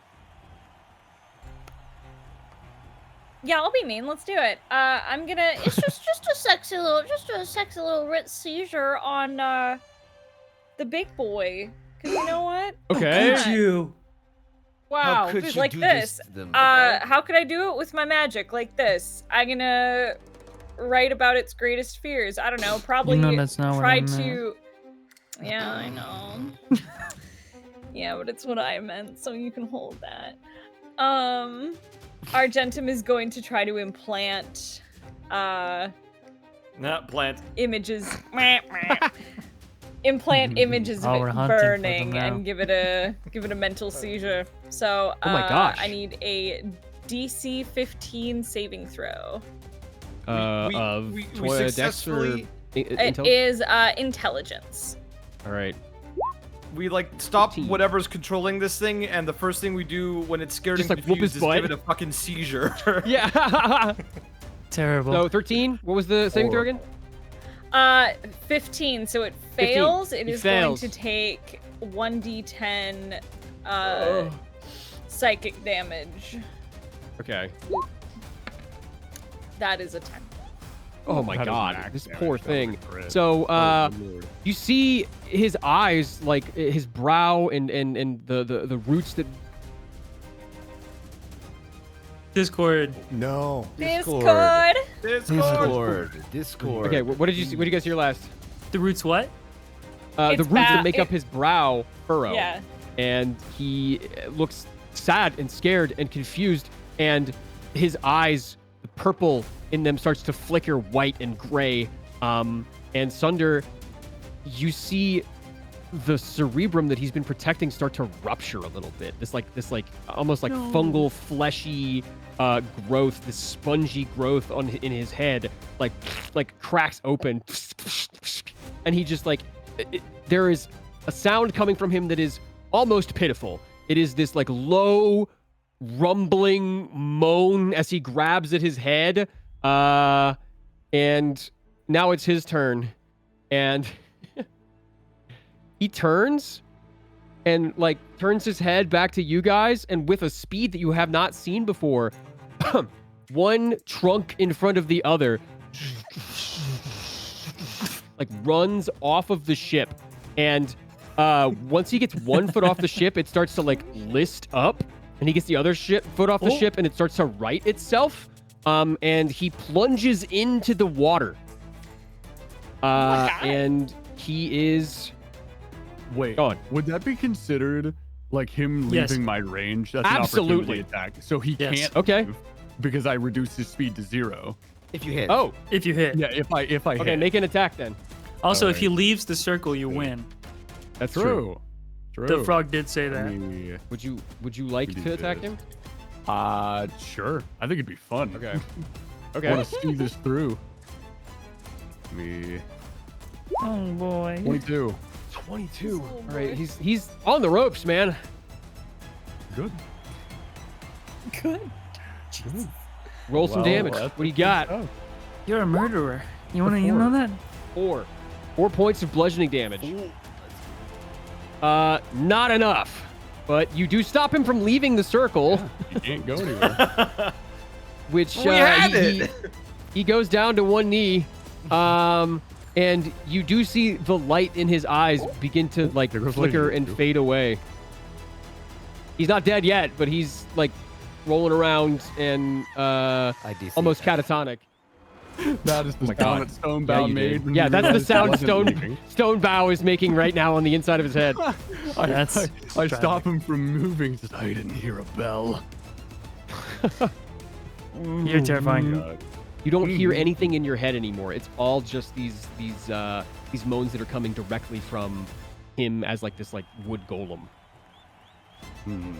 Yeah, I'll be mean. Let's do it. I'm gonna. It's just a sexy little Ritz seizure on the big boy. Cause you know what? Okay. Could you? Wow. could this- you like do this. to them? How could I do it with my magic? Like this. I'm gonna write about its greatest fears. I don't know. Probably that's not what try I meant. to. Yeah, I know. Yeah, but it's what I meant, so you can hold that. Argentum is going to try to implant Not plant. images. Implant images Oh, of we're it hunting for them burning now. and give it a mental seizure. So Oh my gosh. I need a DC 15 saving throw. Of we Dex or successfully- It Intel? is intelligence. All right. We like stop 15. whatever's controlling this thing, and the first thing we do when it's scared Just, and like, whoop his confused is give butt? it a fucking seizure. Yeah. Terrible. So 13. What was the saving throw again? 15. So it 15. fails. It He is fails. going to take 1d10 psychic damage. Okay. That is a 10. Oh my That is god, max this damage, poor that was thing. a crit. So, Oh, Lord. you see his eyes, like his brow and the roots that. Discord. No. Discord. Discord. Okay, what did you see? What did you guys hear last? The roots what? The It's roots that make up it- his brow furrow. Yeah. And he looks sad and scared and confused, and his eyes, the purple in them starts to flicker white and gray. And Sunder, you see the cerebrum that he's been protecting start to rupture a little bit. This almost like fungal, fleshy growth, this spongy growth in his head, like cracks open, and he just there is a sound coming from him that is almost pitiful. It is this like low, rumbling moan as he grabs at his head, and now it's his turn, and he turns and turns his head back to you guys, and with a speed that you have not seen before, one trunk in front of the other, runs off of the ship, and once he gets one foot off the ship, it starts to list up, and he gets the other foot off the ship, and it starts to right itself, and he plunges into the water, and he is Wait, gone. would that be considered him Yes. leaving my range? That's Absolutely. an opportunity attack. So he Yes. can't Okay. move because I reduced his speed to 0. If you hit. Oh, If you hit. Yeah, if I okay, hit. make an attack then. Also, if Alright. he leaves the circle, you win. That's True. True. The frog did say Let that. me- Would you like We to do attack this. him? Sure. I think it'd be fun. Okay. I Okay. want to see this through. Me. Oh boy. 22. 22. Oh, All right, boy. he's on the ropes, man. Good. Good. Roll some Well, damage. that's What do you got? Oh, You're a murderer. You wanna Four. know that? 4 points of bludgeoning damage. Not enough, but you do stop him from leaving the circle, you can't go anywhere. which We had it. he goes down to one knee, and you do see the light in his eyes begin to There goes flicker Lady. and fade away. He's not dead yet, but he's rolling around and IDC almost attack. catatonic. That is the my sound God. that Stonebound you made. did. when Yeah, he that's the realized sound I wasn't leaving. Stonebow is making right now on the inside of his head. That's I stop him from moving. He says, I didn't hear a bell. You're terrifying. God. You don't hear anything in your head anymore. It's all just these moans that are coming directly from him as this wood golem. Hmm.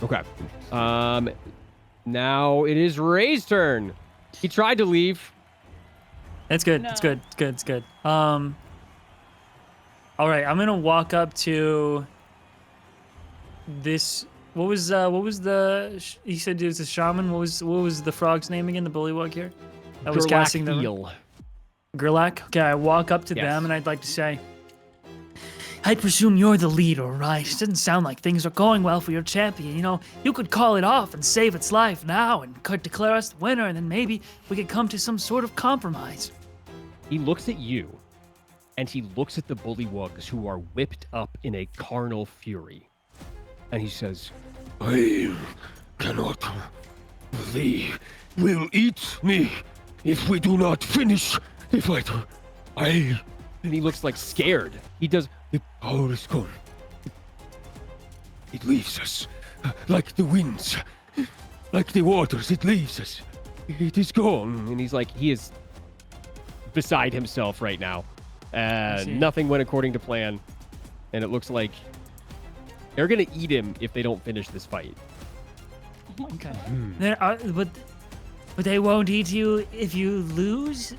Okay. Now it is Ray's turn. He tried to leave. It's good. It's No. good. It's good. It's good. All right, I'm gonna walk up to this. What was the? He said it was a shaman. What was the frog's name again? The bullywug here. That was casting the Gerlach-Thiel. Gerlach. Okay, I walk up to Yes. them and I'd like to say, I presume you're the leader, right? It doesn't sound like things are going well for your champion. You know, you could call it off and save its life now and could declare us the winner, and then maybe we could come to some sort of compromise. He looks at you, and he looks at the bullywugs who are whipped up in a carnal fury. And he says, I cannot believe will eat me if we do not finish the fight. And he looks like scared. He does. The power is gone. It leaves us like the winds, like the waters. It leaves us. It is gone. And he's like, he is beside himself right now. see. Nothing went according to plan. And it looks like they're going to eat him if they don't finish this fight. Okay. But they won't eat you if you lose?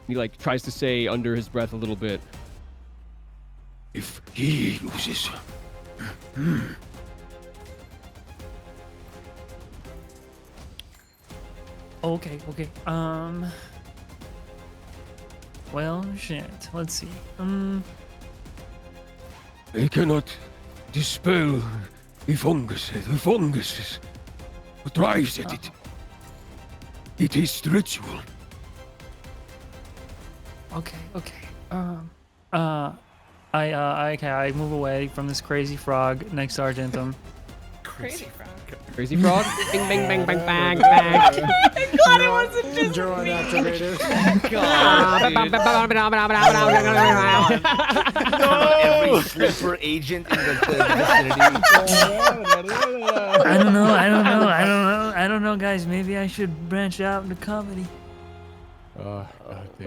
He like tries to say under his breath a little bit. If he loses. Okay. Well, shit. Let's see. I cannot dispel the fungus. The fungus is what drives at it. It is ritual. Okay. I move away from this crazy frog next to Argentum. Crazy frog. Crazy frog? Bing, bang, bang, bang, bang, bang. I'm glad it wasn't just Drone me. activated. Every sleeper agent in the vicinity. I don't know, guys. Maybe I should branch out into comedy. Damn.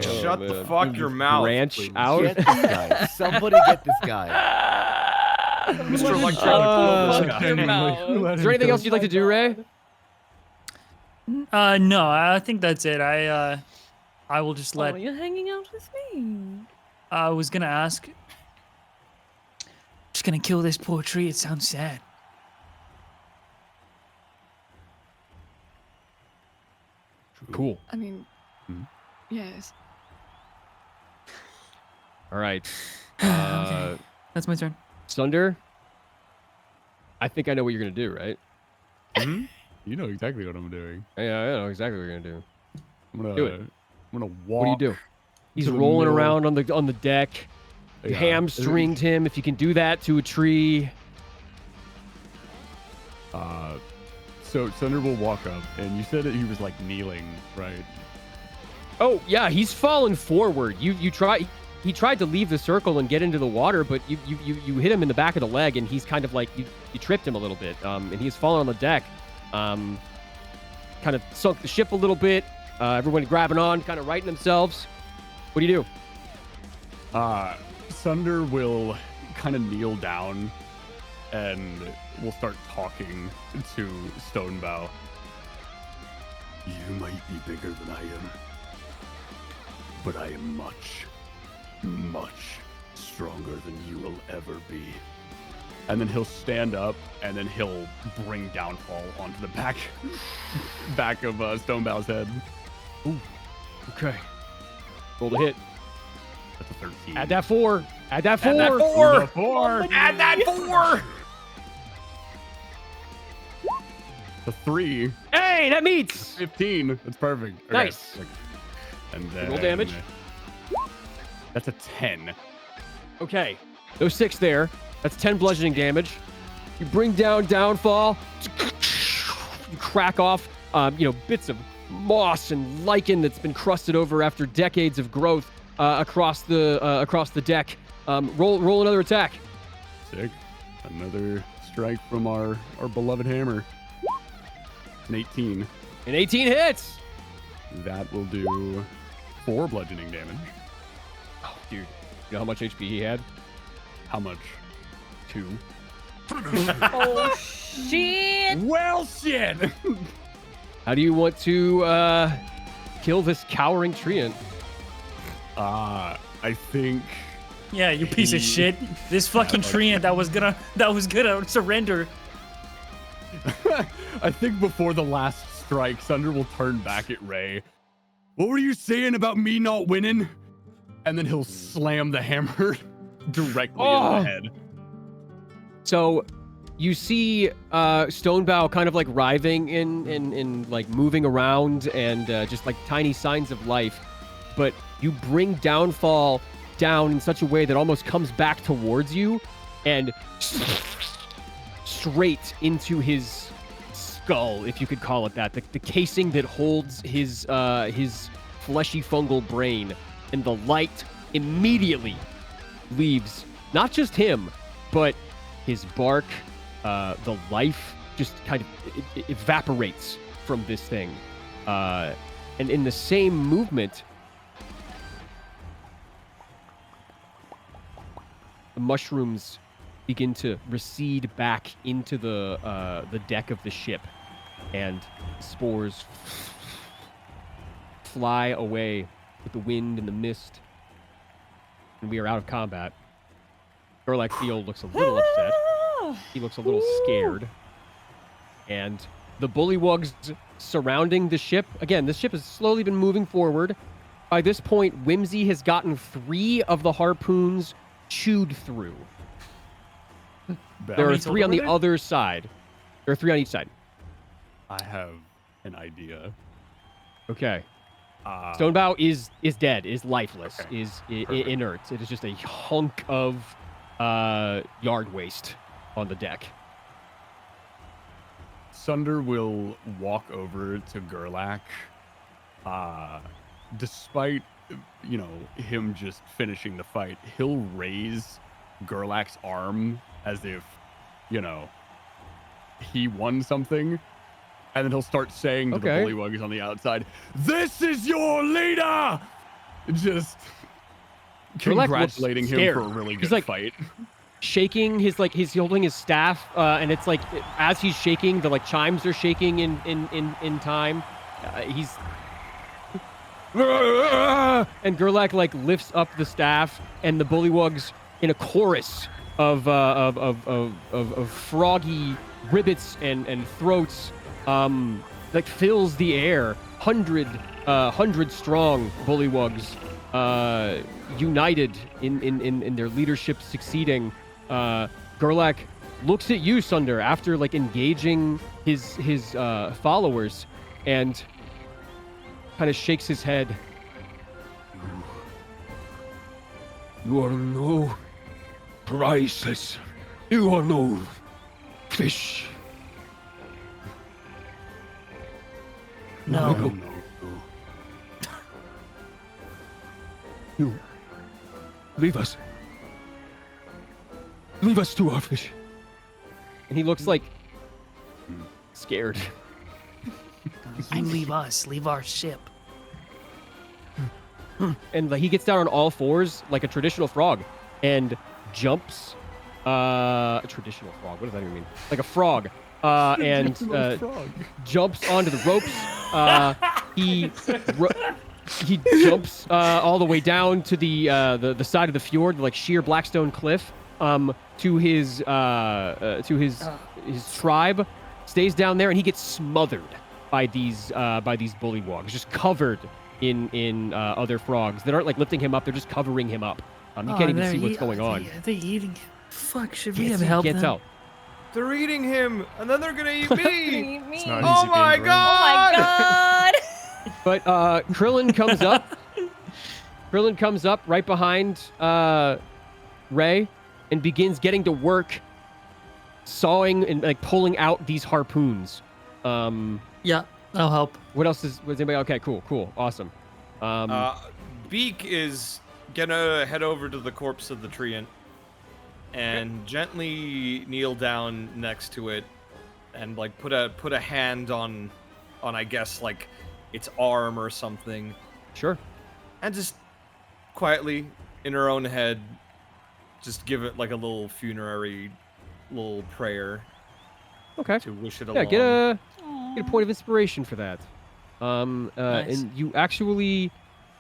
Shut the man. fuck your mouth. Branch please. out? Get this guy. Somebody get this guy. Mr. Electronic. Fuck your mouth. Is there anything else you'd like to do, Ray? No, I think that's it. I will just let. Oh, you're hanging out with me. I was gonna ask. Just gonna kill this poor tree. It sounds sad. Cool. I mean, yes. All right. Okay. That's my turn. Sunder, I think I know what you're going to do, right? You know exactly what I'm doing. Yeah, I know exactly what you're going to do. I'm gonna Do it. I'm gonna walk. What do you do? He's to the rolling middle. around on the deck. You Yeah. hamstringed him. If you can do that to a tree. So Sunder will walk up, and you said that he was like kneeling, right? Oh, yeah, he's fallen forward. He tried to leave the circle and get into the water, but you hit him in the back of the leg, and he's kind of like, you tripped him a little bit, and he's fallen on the deck. Kind of sunk the ship a little bit. Everyone grabbing on, kind of righting themselves. What do you do? Sunder will kind of kneel down, and we'll start talking to Stonebow. You might be bigger than I am, but I am much, much stronger than you will ever be. And then he'll stand up, and then he'll bring Downfall onto the back of Stonebow's head. Ooh, okay. Roll to hit. That's a 13. Add that 4. Add that 4. Add that 4. 4. Add that 4. A 3. Hey, that meets. 15. That's perfect. Okay. Nice. And then Roll damage. That's a 10. Okay. No 6 there. That's 10 bludgeoning damage. You bring down Downfall. You crack off, bits of moss and lichen that's been crusted over after decades of growth across the deck. Roll another attack. Sick. Another strike from our beloved hammer. An 18. An 18 hits. That will do 4 bludgeoning damage. Oh, dude. You know how much HP he had? How much? 2. Oh, shit. Well, shit. How do you want to kill this cowering treant? I think. Yeah, you piece of shit. This fucking treant that was gonna surrender. I think before the last strike, Sunder will turn back at Ray. What were you saying about me not winning? And then he'll slam the hammer directly in the head. So you see Stonebow kind of like writhing in like moving around and just like tiny signs of life. But you bring Downfall down in such a way that almost comes back towards you. and straight into his skull, if you could call it that, the casing that holds his fleshy fungal brain, and the light immediately leaves not just him, but his bark, the life just kind of it evaporates from this thing. And in the same movement, the mushrooms begin to recede back into the deck of the ship, and spores fly away with the wind and the mist, and we are out of combat. Gerlach Theo looks a little upset. He looks a little scared. And the bullywugs surrounding the ship, again, this ship has slowly been moving forward. By this point, Whimsy has gotten 3 of the harpoons chewed through. There are 3 on the other side. There are 3 on each side. I have an idea. Okay. Stonebow is dead, is lifeless, is inert. It is just a hunk of yard waste on the deck. Sunder will walk over to Gerlach. Despite, him just finishing the fight, he'll raise Gerlach's arm as if, he won something. And then he'll start saying to the bullywugs on the outside, "This is your leader!" Just congratulating him for a really good fight. Shaking he's holding his staff, and it's like as he's shaking, the chimes are shaking in time. He's and Gerlach lifts up the staff, and the bullywugs in a chorus of froggy ribbits and throats fills the air. 100 strong bullywugs united in their leadership succeeding. Gerlach looks at you, Sunder, after engaging his followers, and kind of shakes his head. You are no priceless. You are no fish. No. You leave us. Leave us to our fish. And he looks scared. You leave us. Leave our ship. And he gets down on all fours like a traditional frog and jumps. A traditional frog. What does that even mean? Like a frog. And jumps onto the ropes. He jumps all the way down to the side of the fjord, sheer blackstone cliff, to his tribe. Stays down there, and he gets smothered by these bullywugs, just covered in other frogs that aren't lifting him up; they're just covering him up. You can't even see what's going on. Are they eating him? Fuck! Should we have helped them? Can't tell. They're eating him, and then they're gonna eat me. It's not oh my god! But Krillin comes up. Krillin comes up right behind Ray and begins getting to work sawing and pulling out these harpoons. Yeah, I'll help. What else was anybody? Okay, cool, awesome. Beak is gonna head over to the corpse of the Triant and gently kneel down next to it and put a hand on I guess its arm or something. Sure. And just quietly in her own head just give it a little funerary little prayer. Okay. To wish it along. Yeah, get a point of inspiration for that. Nice. And you actually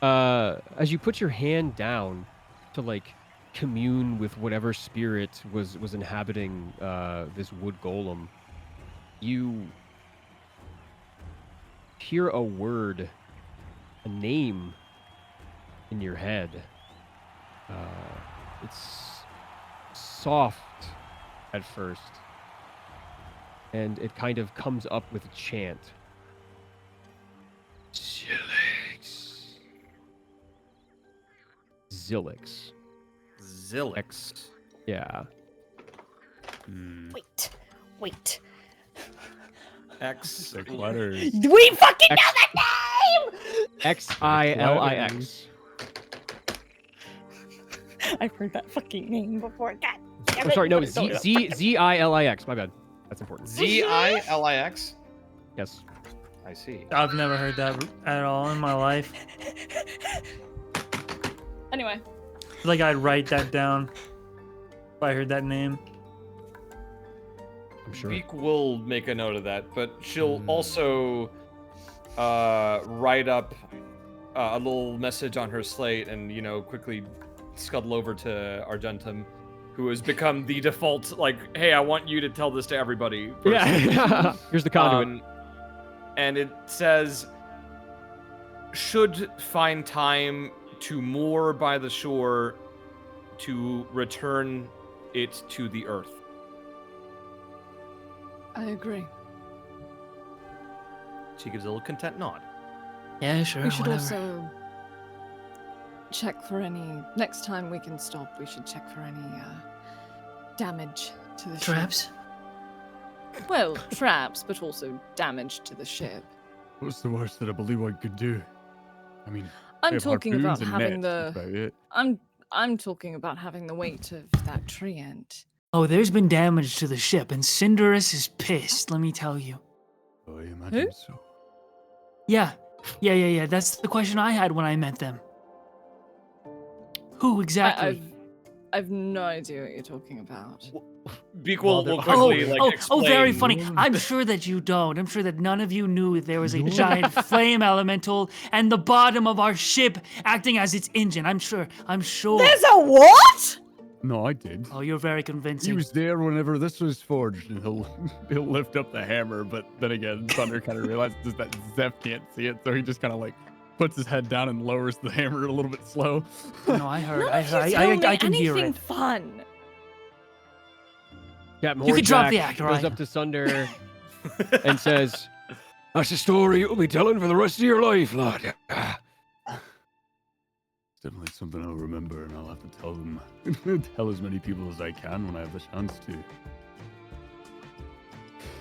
as you put your hand down to commune with whatever spirit was inhabiting this wood golem, you hear a word, a name in your head. It's soft at first, and it kind of comes up with a chant. Zilix. Zilix. Yeah. Wait. X. 6 letters. We fucking know the name! Xilix. I've heard that fucking name before. God damn I'm it. sorry, no, Don't know. Zilix. My bad. That's important. Zilix. Yes. I see. I've never heard that at all in my life. Anyway. Like I'd write that down if I heard that name. I'm sure. Beak will make a note of that, but she'll also write up a little message on her slate and, quickly scuttle over to Argentum, who has become the default, like, hey, I want you to tell this to everybody. person. Yeah. Here's the conduit. And it says, should find time to moor by the shore to return it to the earth. I agree. She gives a little content nod. Yeah, sure. We should whatever. also check for any. Next time we can stop, we should check for any damage to the Traps? ship. Well, traps, but also damage to the ship. What's the worst that a bullywug could do? I mean, I'm they have talking about harpoons and having nets, the. that's about it. I'm talking about having the weight of that triant. Oh, there's been damage to the ship, and Cinderus is pissed, let me tell you. Oh, I imagine so. Yeah. That's the question I had when I met them. Who exactly? I've no idea what you're talking about. Beak will quickly explain. very funny. I'm sure that you don't. I'm sure that none of you knew there was a giant flame elemental and the bottom of our ship acting as its engine. I'm sure. There's a what? No, I did. Oh, you're very convincing. He was there whenever this was forged, and he'll lift up the hammer. But then again, Sunder kind of realizes that Zeph can't see it, so he just kind of puts his head down and lowers the hammer a little bit slow. No, I heard. I can hear anything it. fun. Captain You can drop Hornjack the act, goes alright? up to Sunder and says, That's a story you'll be telling for the rest of your life, lad. It's definitely something I'll remember, and I'll have to tell them. Tell as many people as I can when I have the chance to.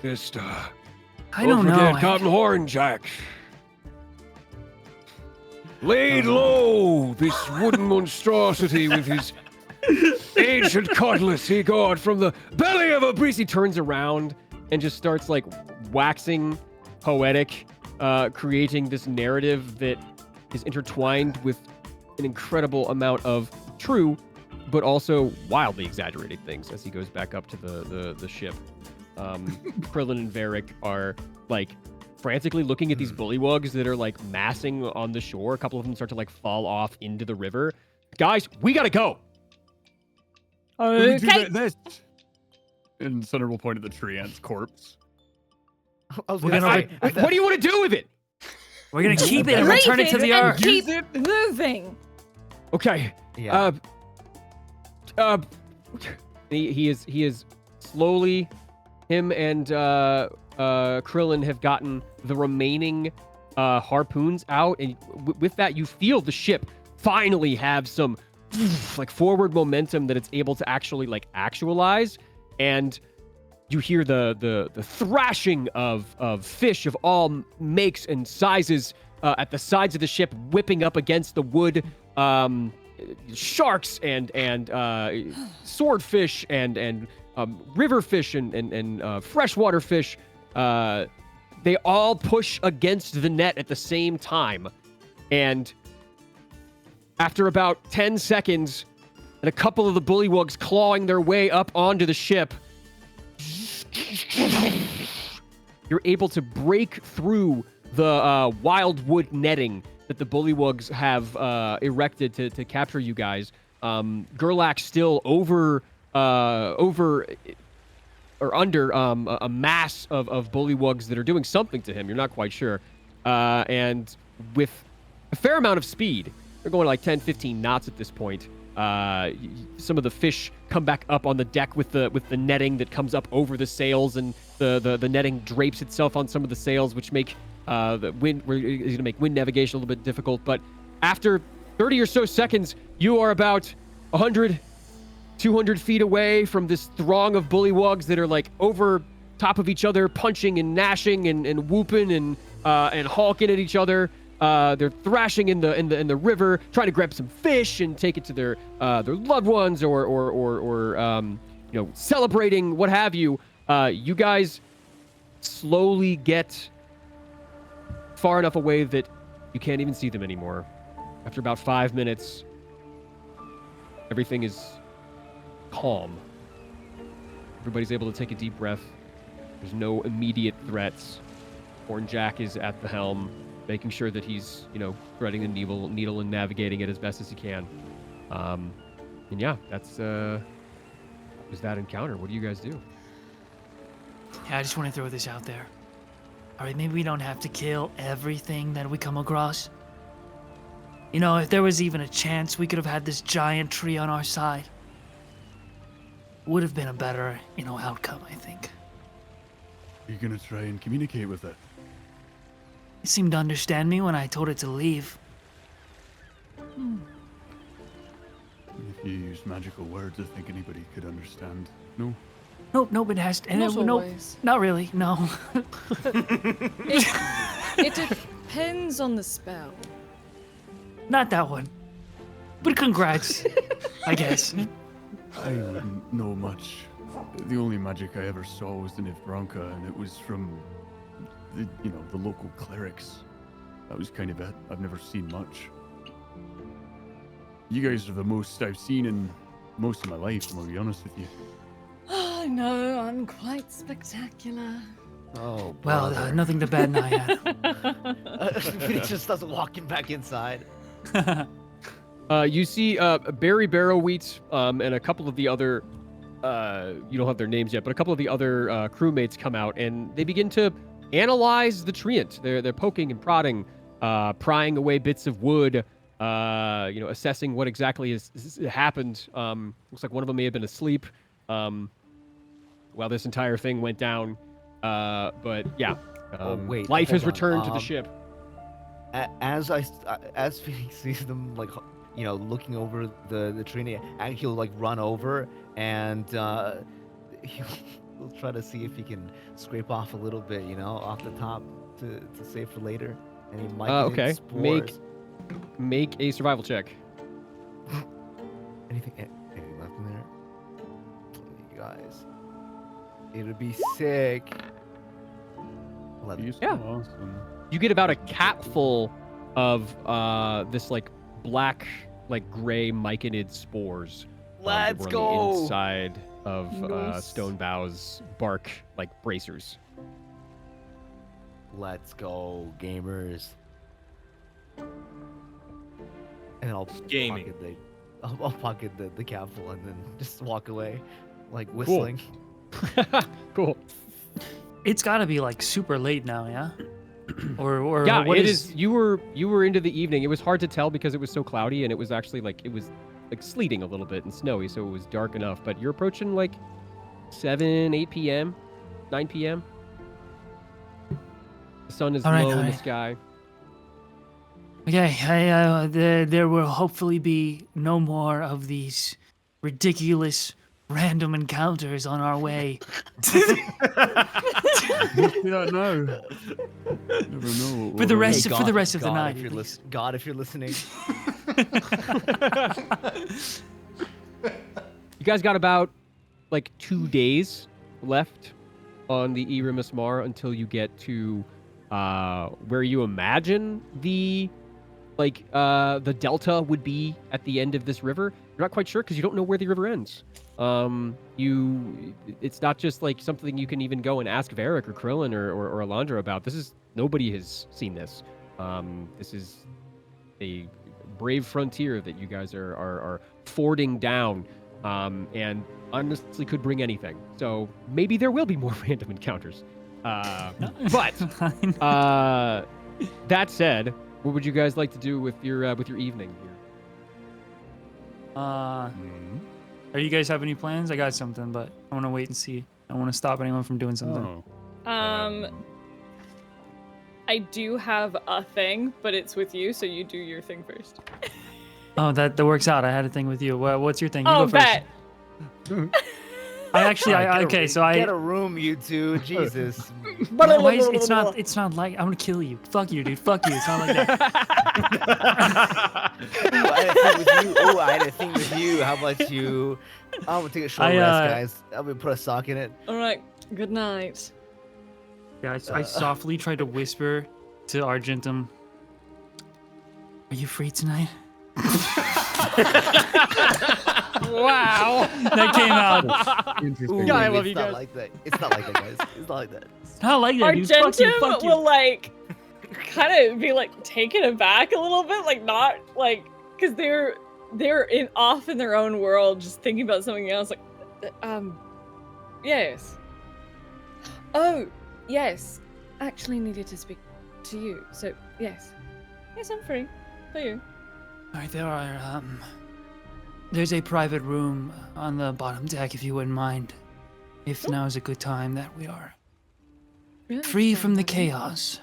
Just, I don't know. forget Captain Hornjack. Laid low this wooden monstrosity with his ancient cutlass he got from the belly of a beast. he turns around and just starts waxing poetic, creating this narrative that is intertwined with an incredible amount of true, but also wildly exaggerated things as he goes back up to the ship. Krillin and Varric are frantically looking at these bullywugs that are massing on the shore. A couple of them start to fall off into the river. Guys, we gotta go. Okay. This. And Sunder will point at the triant's corpse. What do you want to do with it? We're gonna keep it and return it to the earth. Keep moving. Okay. Yeah. He is slowly. Him and Krillin have gotten the remaining harpoons out, and with that, you feel the ship finally have some forward momentum that it's able to actually actualize, and you hear the thrashing of fish of all makes and sizes at the sides of the ship, whipping up against the wood. Sharks and swordfish and river fish and freshwater fish. They all push against the net at the same time, and after about 10 seconds, and a couple of the bullywugs clawing their way up onto the ship, you're able to break through the wildwood netting that the bullywugs have erected to capture you guys. Gerlach still over or under a mass of bullywugs that are doing something to him. You're not quite sure. And with a fair amount of speed, they're going 10, 15 knots at this point. Some of the fish come back up on the deck with the netting that comes up over the sails, and the netting drapes itself on some of the sails, which make the wind is going to make wind navigation a little bit difficult. But after 30 or so seconds, you are about 100 200 feet away from this throng of bullywugs that are like over top of each other, punching and gnashing and whooping and hawking at each other. They're thrashing in the river, trying to grab some fish and take it to their loved ones or celebrating, what have you. You guys slowly get far enough away that you can't even see them anymore. After about 5 minutes, everything is calm. Everybody's able to take a deep breath. There's no immediate threats. Horn Jack is at the helm, making sure that he's, threading the needle and navigating it as best as he can. And yeah, that's was that encounter. What do you guys do? Yeah, I just want to throw this out there. All right, maybe we don't have to kill everything that we come across. If there was even a chance we could have had this giant tree on our side, would have been a better, outcome, I think. Are you gonna try and communicate with it? It seemed to understand me when I told it to leave. If you use magical words, I think anybody could understand. No? Nope, it has to. Not Nope, always. not really, no. It depends on the spell. Not that one. But congrats, I guess. I wouldn't know much. The only magic I ever saw was the Nivranka, and it was from the local clerics. That was kind of it. I've never seen much. You guys are the most I've seen in most of my life, I'm gonna be honest with you. Oh no, I'm quite spectacular. Oh, Well, nothing to bat an eye at. he just doesn't walking back inside. You see Barry Barrowwheat and a couple of the other, you don't have their names yet, but a couple of the other crewmates come out and they begin to analyze the triant. They're poking and prodding, prying away bits of wood, assessing what exactly has happened. Looks like one of them may have been asleep while this entire thing went down. But yeah, wait, life has hold on. returned to the ship. As Phoenix sees them, looking over the tree, and he'll run over and he'll try to see if he can scrape off a little bit, off the top to save for later. And he might Okay. get spores. Make a survival check. Anything left in there? You guys, it would be sick. 11. Yeah. Awesome. You get about a capful of this black, gray myconid spores. That Let's were go. on the inside of Nice. Stone Bow's bark, bracers. Let's go, gamers. And I'll Gaming. I'll pocket the capful and then just walk away, whistling. Cool. It's gotta be super late now, yeah? Or Yeah, what it is. You were into the evening. It was hard to tell because it was so cloudy and it was actually it was sleeting a little bit and snowy, so it was dark enough. But you're approaching 7, 8 p.m., 9 p.m. The sun is All right, low in the alright. sky. Okay, there will hopefully be no more of these ridiculous random encounters on our way. Yeah, no. Never know. For the what rest Hey, for the rest of the God, night. if you're at least. God, if you're listening. You guys got about 2 days left on the Irimus Mar until you get to where you imagine the delta would be at the end of this river. You're not quite sure because you don't know where the river ends. It's not just something you can even go and ask Varric or Krillin or Alondra about. Nobody has seen this. This is a brave frontier that you guys are fording down, and honestly could bring anything. So maybe there will be more random encounters. But that said, what would you guys like to do with your evening here? Are you guys have any plans? I got something, but I want to wait and see. I don't want to stop anyone from doing something. Oh. I do have a thing, but it's with you, so you do your thing first. Oh, that works out. I had a thing with you. What's your thing? You Oh, go first. bet. Okay, so Get a room, you two. Jesus. Why is, it's not like I'm gonna kill you. Fuck you, dude. Fuck you. It's not like that. Ooh, I had a thing with you. Ooh, I had a thing with you. How about you? I'm gonna take a short rest, guys. I'm gonna put a sock in it. All right. Good night. Yeah, I softly tried to whisper to Argentum. Are you free tonight? Wow. That came out. Interesting. Ooh, I love you It's not guys. like that. It's not like that, guys. It's not like that. It's not like that, dude. Fuck you, fuck Argentum you. will like kind of be like taken aback a little bit, like not like because they're off in their own world, just thinking about something else. Like, yes. Oh, yes. Actually, needed to speak to you. So yes, I'm free for you. Alright, there's a private room on the bottom deck if you wouldn't mind. If now is a good time that we are Really free from the fun, chaos.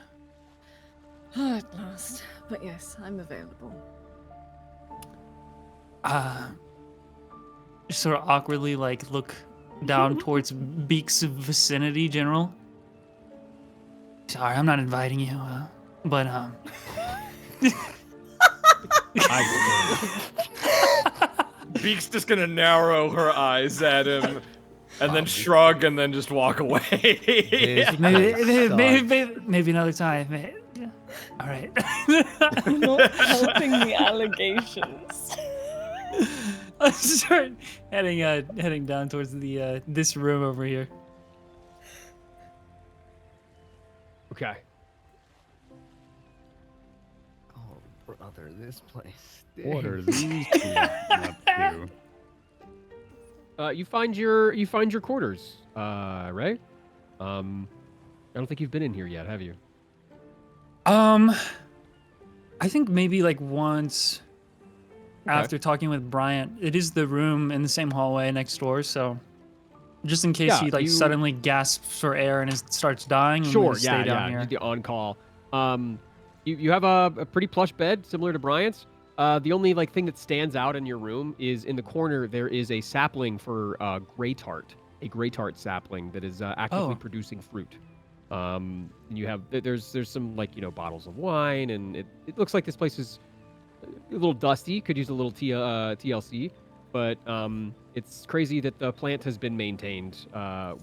Oh, at last. But yes, I'm available. Just sort of awkwardly like look down towards Beak's vicinity, General. Sorry, I'm not inviting you, but Beak's just gonna narrow her eyes at him, and then shrug, and then just walk away. maybe another time. Yeah. All right. I'm not helping the allegations. I start heading down towards the this room over here. Okay. Oh, brother, this place. What are these two up to? You find your quarters, Ray. I don't think you've been in here yet, have you? I think maybe like once Okay. after talking with Bryant. It is the room in the same hallway next door, so just in case Yeah, he like you- suddenly gasps for air and starts dying, I'm Sure, gonna stay down you here. did the on call. You have a pretty plush bed similar to Bryant's. The only like thing that stands out in your room is in the corner there is a sapling for gray tart, a gray tart sapling that is actively Oh. producing fruit. And you have there's some like bottles of wine, and it looks like this place is a little dusty. Could use a little TLC, but it's crazy that the plant has been maintained,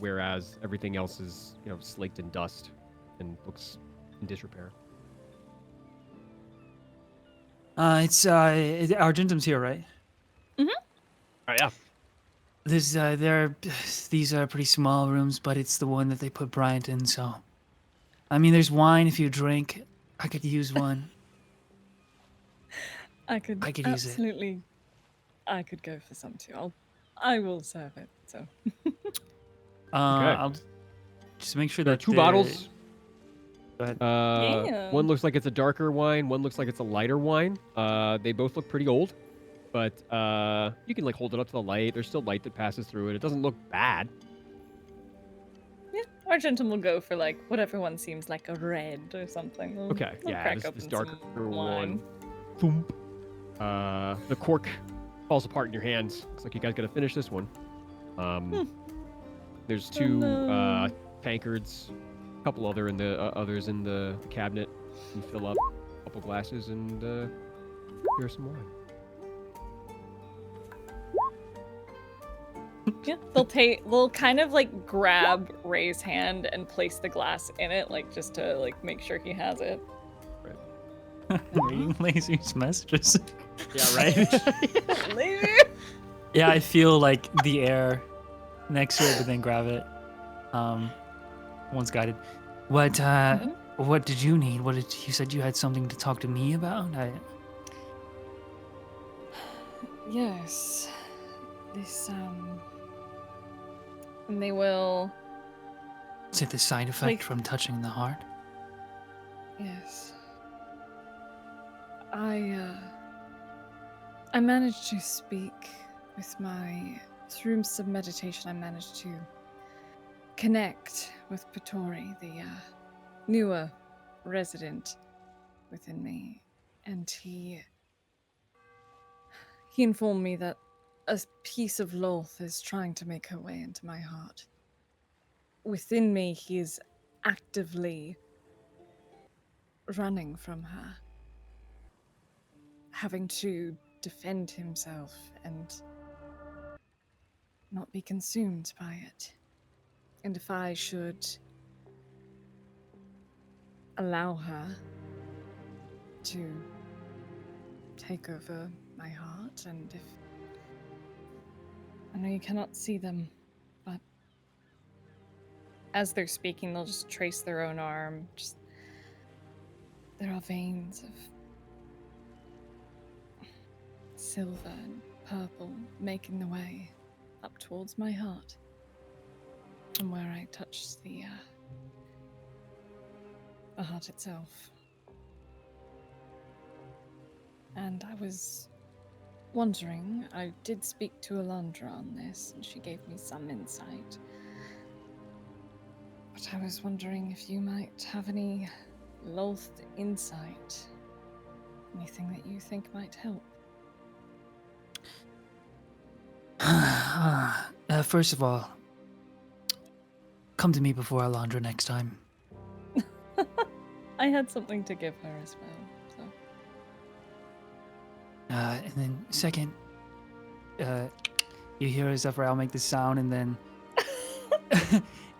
whereas everything else is slaked in dust and looks in disrepair. It's Argentum's here, right? Oh yeah. These are pretty small rooms, but it's the one that they put Bryant in. So, I mean, there's wine if you drink. I could use one. I could use it. absolutely. I could go for some too. I will serve it. So. I'll just make sure There are that two bottles. Go ahead. Yeah. One looks like it's a darker wine. One looks like it's a lighter wine. They both look pretty old, but you can like hold it up to the light. There's still light that passes through it. It doesn't look bad. Yeah, Argentum will go for like whatever one seems like a red or something. We'll- Okay, we'll yeah, crack this open darker some one. Thump. The cork falls apart in your hands. Looks like you guys got to finish this one. There's two no. tankards, a couple others in the cabinet. You fill up a couple glasses and here's some wine. Yeah, they'll kind of like grab Ray's hand and place the glass in it, like just to like make sure he has it. Reading Lazy's messages. Yeah, right. Lazy. Yeah, I feel like the air next to it, but then grab it. One's guided. What did you need? You said you had something to talk to me about? Yes. This and they will. Is it the side effect Like- from touching the heart? Yes. I managed to speak with through some meditation. I managed to connect with Pittori, the newer resident within me, and he informed me that a piece of Lolth is trying to make her way into my heart. Within me, he is actively running from her, having to defend himself and not be consumed by it. And if I should allow her to take over my heart, and if I know you cannot see them, but as they're speaking, they'll just trace their own arm. There are veins of silver and purple making the way up towards my heart, from where I touch the heart itself. And I was wondering, I did speak to Alondra on this, and she gave me some insight. But I was wondering if you might have any Lolth insight. Anything that you think might help. First of all, come to me before Alondra next time. I had something to give her as well, so. And then second, you hear Zephyr, I'll make the sound, and then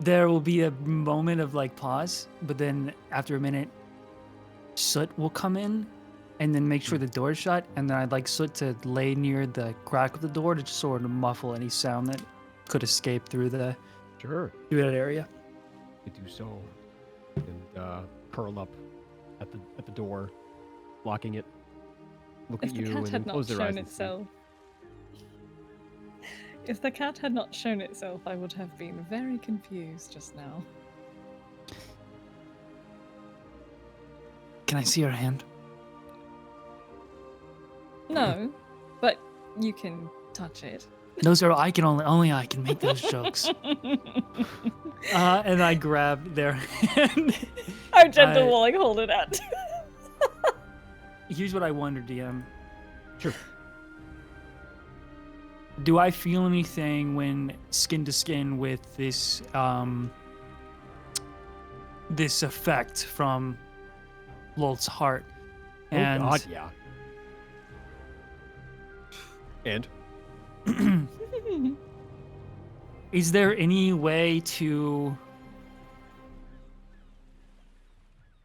there will be a moment of like pause, but then after a minute, Soot will come in and then make sure the door's shut, and then I'd like Soot to lay near the crack of the door to just sort of muffle any sound that could escape through the Sure. through that area. You do so, and curl up at the door, blocking it. Look If at the you cat and had then not close their eyes. shown and sleep. itself. If the cat had not shown itself, I would have been very confused just now. Can I see her hand? No, but you can touch it. Those are only I can make those jokes. And I grab their hand. Our gentle will like hold it out. Here's what I wonder, DM. Sure. Do I feel anything when skin to skin with this this effect from Lolth's heart? And Oh God, yeah. And is there any way to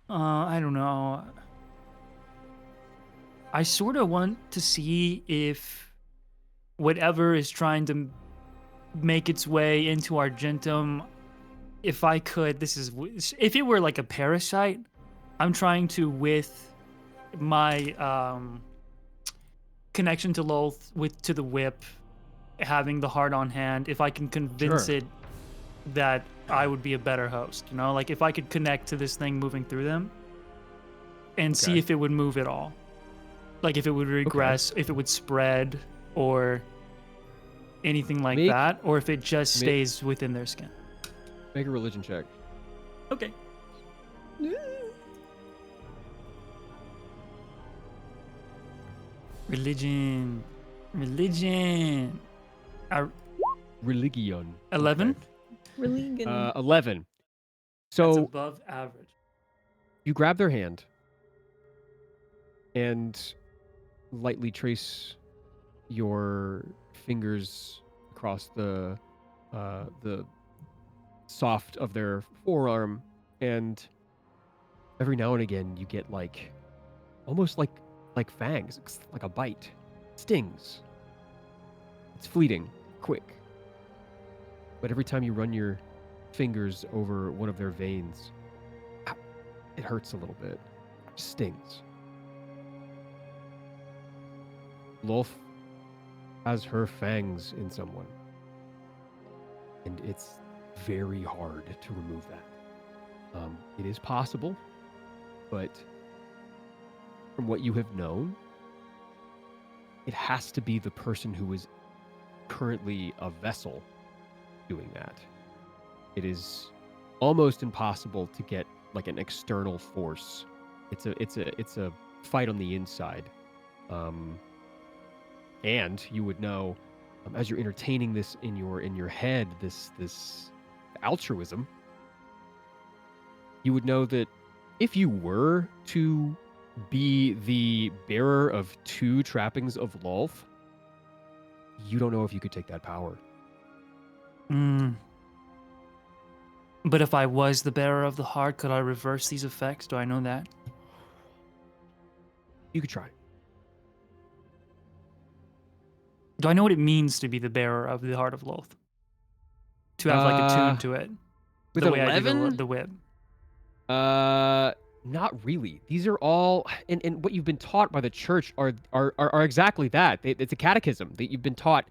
I don't know. I sort of want to see if whatever is trying to make its way into Argentum, if I could, if it were like a parasite, I'm trying to, with my connection to Lolth, to the whip, having the heart on hand, if I can convince Sure. it that I would be a better host, like if I could connect to this thing moving through them and see Okay. if it would move at all. Like if it would regress, if it would spread, or anything like that, or if it just stays within their skin. Make a religion check. Okay. Religion. Religion. 11? Religion. 11. That's So above average. you grab their hand and lightly trace your fingers across the soft of their forearm, and every now and again you get almost like fangs, like a bite, stings. It's fleeting, quick, but every time you run your fingers over one of their veins, it hurts a little bit, it stings. Lolth has her fangs in someone, and it's very hard to remove that. It is possible, but from what you have known, it has to be the person who is currently a vessel doing that. It is almost impossible to get like an external force. It's a fight on the inside. And you would know as you're entertaining this in your head, this altruism, you would know that if you were to be the bearer of 2 trappings of Lolth, you don't know if you could take that power. But if I was the bearer of the heart, could I reverse these effects? Do I know that? You could try. Do I know what it means to be the bearer of the heart of Lolth? To have like a tune to it, With the way I do 11? the whip. Not really. These are all, and what you've been taught by the church are exactly that. It's a catechism that you've been taught,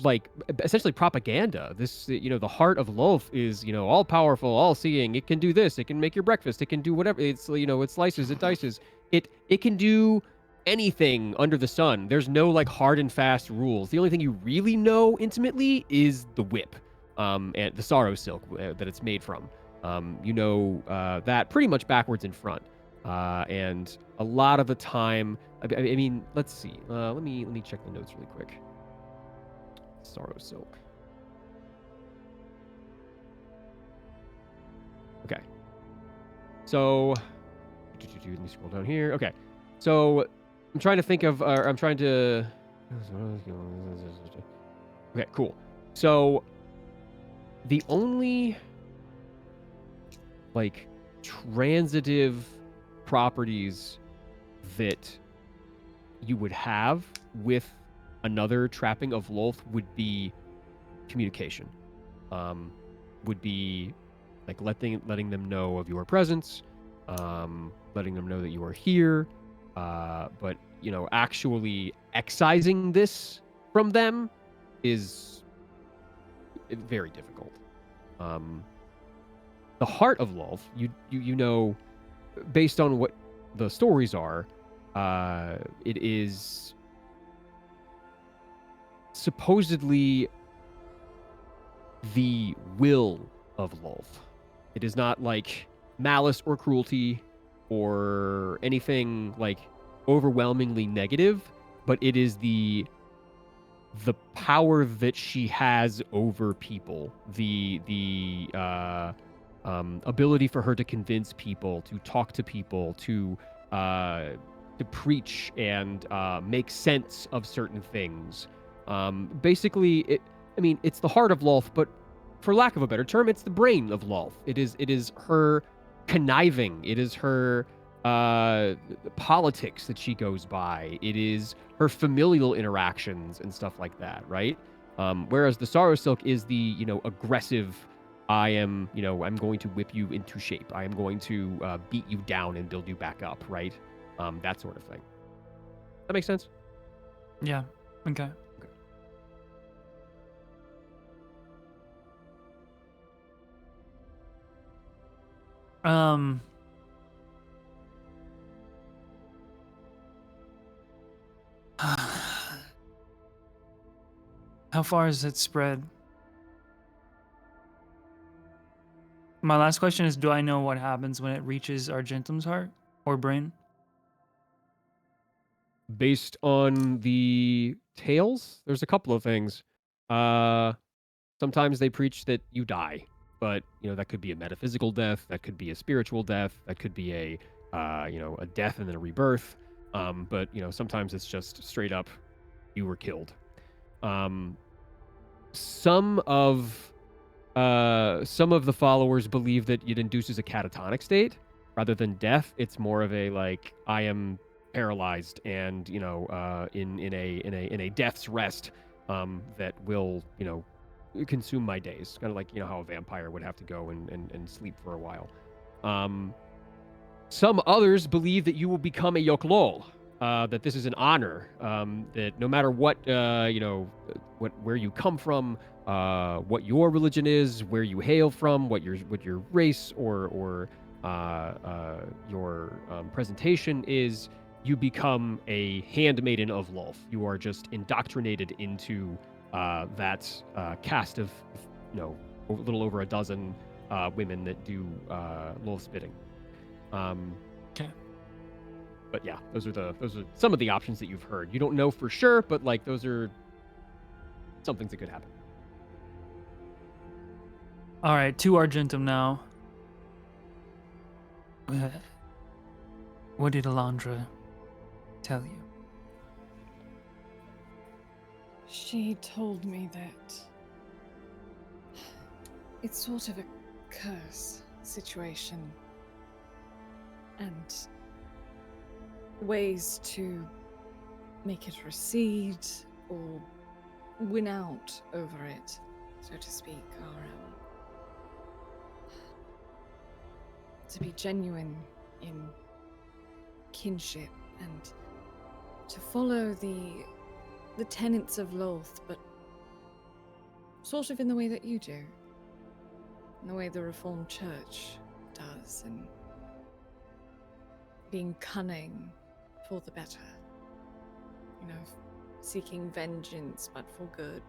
like essentially propaganda. This, the heart of Lolth is, all powerful, all seeing. It can do this. It can make your breakfast. It can do whatever. It's, it slices, it dices. It can do anything under the sun. There's no like hard and fast rules. The only thing you really know intimately is the whip, and the sorrow silk that it's made from. That pretty much backwards and front. And a lot of the time, I mean, let's see. Let me check the notes really quick. Sorrow silk. Okay. So, let me scroll down here. Okay. So, I'm trying to think of, I'm trying to. Okay, cool. So, the only like transitive properties that you would have with another trapping of Lolth would be communication. Would be like letting them know of your presence, letting them know that you are here, but actually excising this from them is very difficult. The heart of Lolth, you know, based on what the stories are, it is supposedly the will of Lolth. It is not like malice or cruelty or anything like overwhelmingly negative, but it is the power that she has over people, the ability for her to convince people, to talk to people, to preach and make sense of certain things. Basically, it's the heart of Lolth, but for lack of a better term, it's the brain of Lolth. It is her conniving. It is her politics that she goes by. It is her familial interactions and stuff like that, right? Whereas the Sorrow Silk is the, aggressive, I'm going to whip you into shape. I am going to beat you down and build you back up, right? That sort of thing. That makes sense? Yeah. Okay. How far is it spread? My last question is, do I know what happens when it reaches Argentum's heart or brain? Based on the tales, there's a couple of things. Sometimes they preach that you die, but that could be a metaphysical death, that could be a spiritual death, that could be a death and then a rebirth. But sometimes it's just straight up, you were killed. Some of the followers believe that it induces a catatonic state rather than death. It's more of a like, I am paralyzed and in a death's rest that will consume my days, kind of like how a vampire would have to go and sleep for a while. Some others believe that you will become a Yoklol, that this is an honor, that no matter what where you come from, what your religion is, where you hail from, what your race or your presentation is, you become a handmaiden of Lolth. You are just indoctrinated into that caste of, a little over a dozen women that do Lolth's bidding. Okay. But yeah, those are some of the options that you've heard. You don't know for sure, but like those are something that could happen. All right, to Argentum now. What did Alondra tell you? She told me that it's sort of a curse situation, and ways to make it recede or win out over it, so to speak, are to be genuine in kinship and to follow the tenets of Lolth, but sort of in the way that you do, in the way the Reformed Church does, and being cunning for the better. You know, seeking vengeance but for good.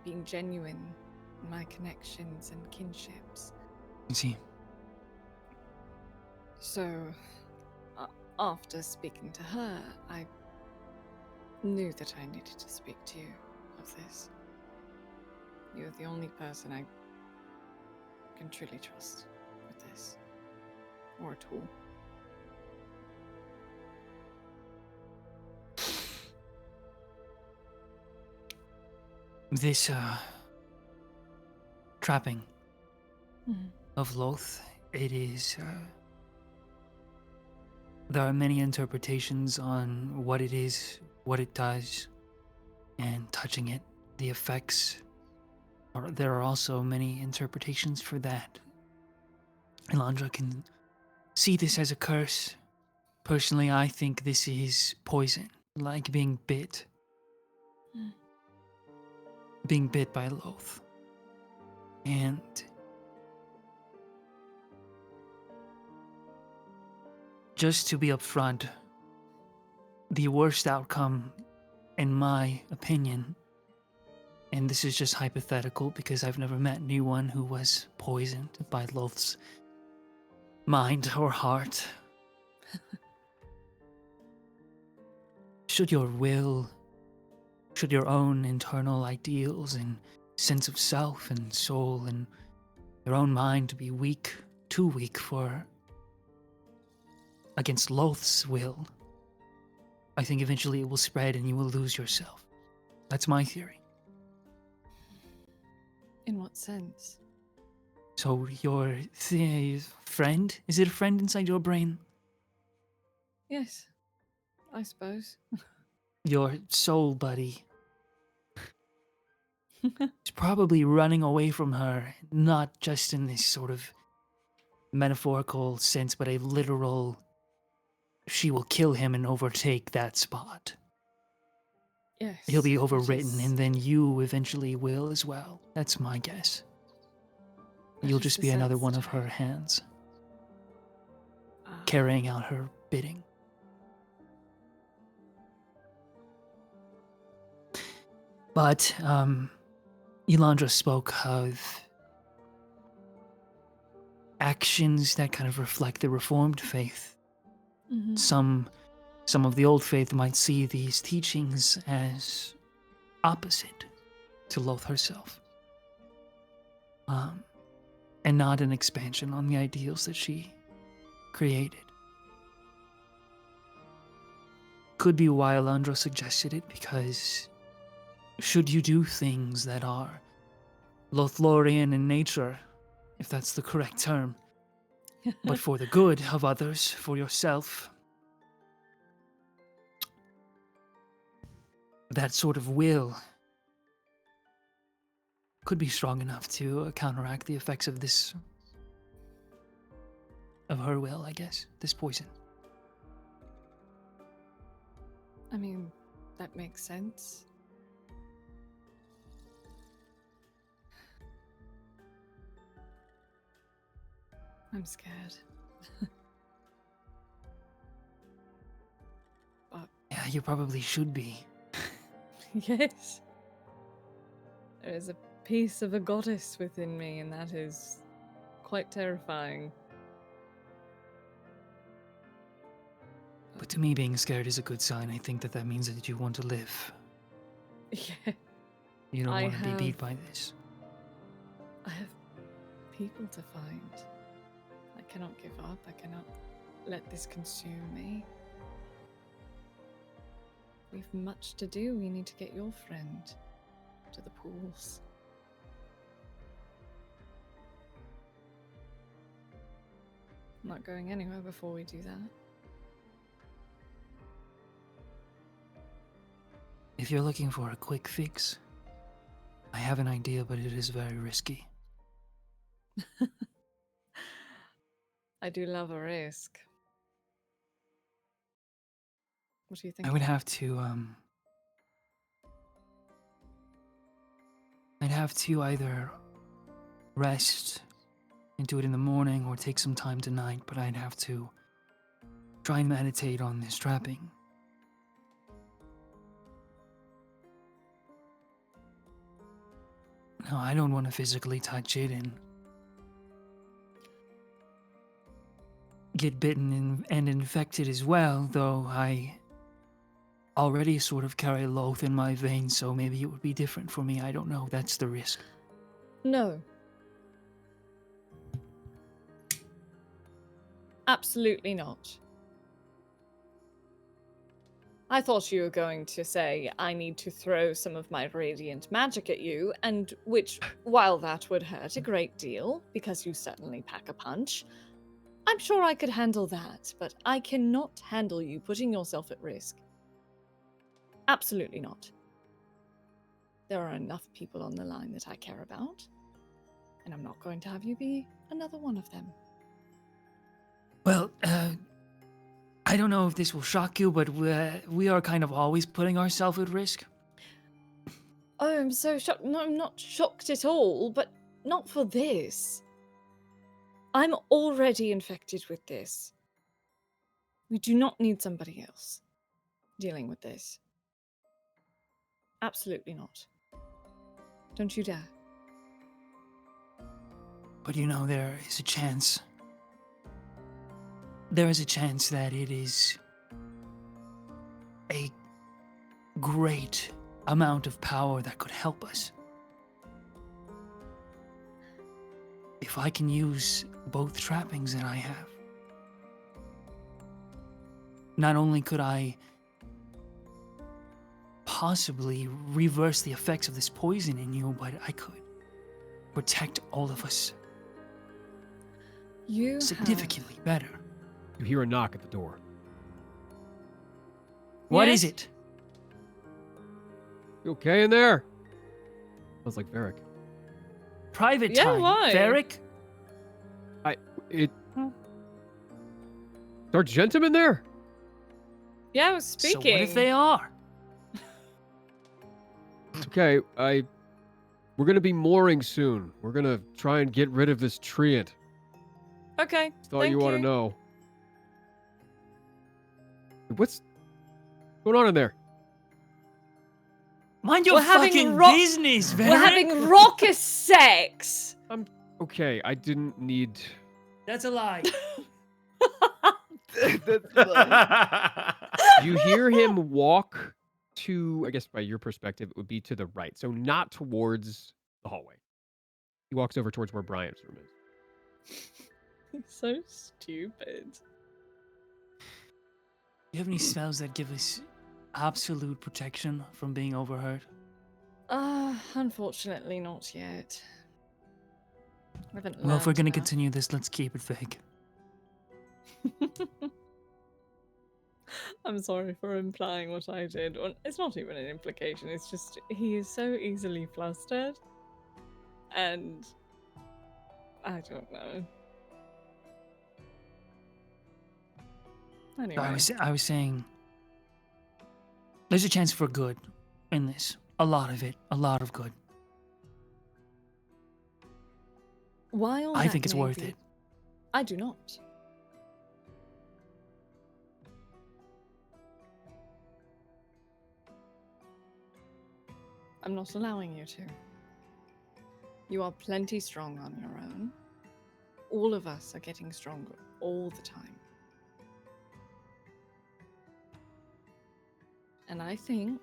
Being genuine in my connections and kinships. I see. So, after speaking to her, I knew that I needed to speak to you of this. You're the only person I can truly trust with this, or at all. This, trapping Mhm. of Lolth, it is, there are many interpretations on what it is, what it does, and touching it, the effects. There are also many interpretations for that. Elandra can see this as a curse. Personally, I think this is poison, like being bit. Being bit by Lolth. And just to be upfront, the worst outcome, in my opinion, and this is just hypothetical because I've never met anyone who was poisoned by Lolth's mind or heart. Should your will, should your own internal ideals and sense of self and soul and your own mind be weak, too weak for against Lolth's will, I think eventually it will spread and you will lose yourself. That's my theory. In what sense? So your friend, is it a friend inside your brain? Yes, I suppose. Your soul buddy is probably running away from her, not just in this sort of metaphorical sense, but a literal, she will kill him and overtake that spot. Yes. He'll be which overwritten, is- and then you eventually will as well. That's my guess. that You'll is just the be another sense one that of I- her hands, Ah, carrying out her bidding. But, Elandra spoke of actions that kind of reflect the Reformed faith. mhm. Some of the old faith might see these teachings as opposite to Lolth herself. And not an expansion on the ideals that she created. Could be why Elandra suggested it, because should you do things that are Lolthlorian in nature, if that's the correct term, but for the good of others, for yourself, that sort of will could be strong enough to counteract the effects of this, of her will, I guess, this poison. I mean, that makes sense. I'm scared. Yeah, you probably should be. Yes. There is a piece of a goddess within me, and that is quite terrifying. But to me, being scared is a good sign. I think that that means that you want to live. Yeah, You don't I want to be beat have- by this. I have people to find. I cannot give up. I cannot let this consume me. We've much to do. We need to get your friend to the pools. I'm not going anywhere before we do that. If you're looking for a quick fix, I have an idea, but it is very risky. I do love a risk. What do you think? I would have to, I'd have to either rest and do it in the morning or take some time tonight, but I'd have to try and meditate on this trapping. No, I don't want to physically touch it and get bitten and infected as well, though I already sort of carry loath in my veins, so maybe it would be different for me. I don't know. That's the risk. No. Absolutely not. I thought you were going to say, I need to throw some of my radiant magic at you, and which, while that would hurt a great deal, because you certainly pack a punch, I'm sure I could handle that, but I cannot handle you putting yourself at risk. Absolutely not. There are enough people on the line that I care about, and I'm not going to have you be another one of them. Well, I don't know if this will shock you, but we are kind of always putting ourselves at risk. Oh, I'm so shocked. No, I'm not shocked at all, but not for this. I'm already infected with this. We do not need somebody else dealing with this. Absolutely not. Don't you dare. But you know, there is a chance. There is a chance that it is a great amount of power that could help us. If I can use both trappings that I have, not only could I possibly reverse the effects of this poison in you, but I could protect all of us You significantly better. You hear a knock at the door. What Yes? is it? You okay in there? Sounds like Varric. Private Yeah, time. why? Varric? Sergeant in there? Yeah, I was speaking. So what if they are? Okay, we're gonna be mooring soon. We're gonna try and get rid of this triant. Okay. Thought thank you want to know. What's going on in there? Mind your We're having fucking ro- business, Varric. We're having raucous sex. Okay, I didn't need. That's a lie. You hear him walk to, I guess by your perspective, it would be to the right. So not towards the hallway. He walks over towards where Brian's room is. So stupid. You have any spells that give us absolute protection from being overheard? Unfortunately not yet. I haven't Well, if we're learned gonna that. continue this, let's keep it vague. I'm sorry for implying what I did. Well, it's not even an implication, it's just he is so easily flustered. And I don't know. Anyway. I was saying there's a chance for good in this. A lot of it. A lot of good. While I that think it's may worth be- it. I do not. I'm not allowing you to. You are plenty strong on your own. All of us are getting stronger all the time. And I think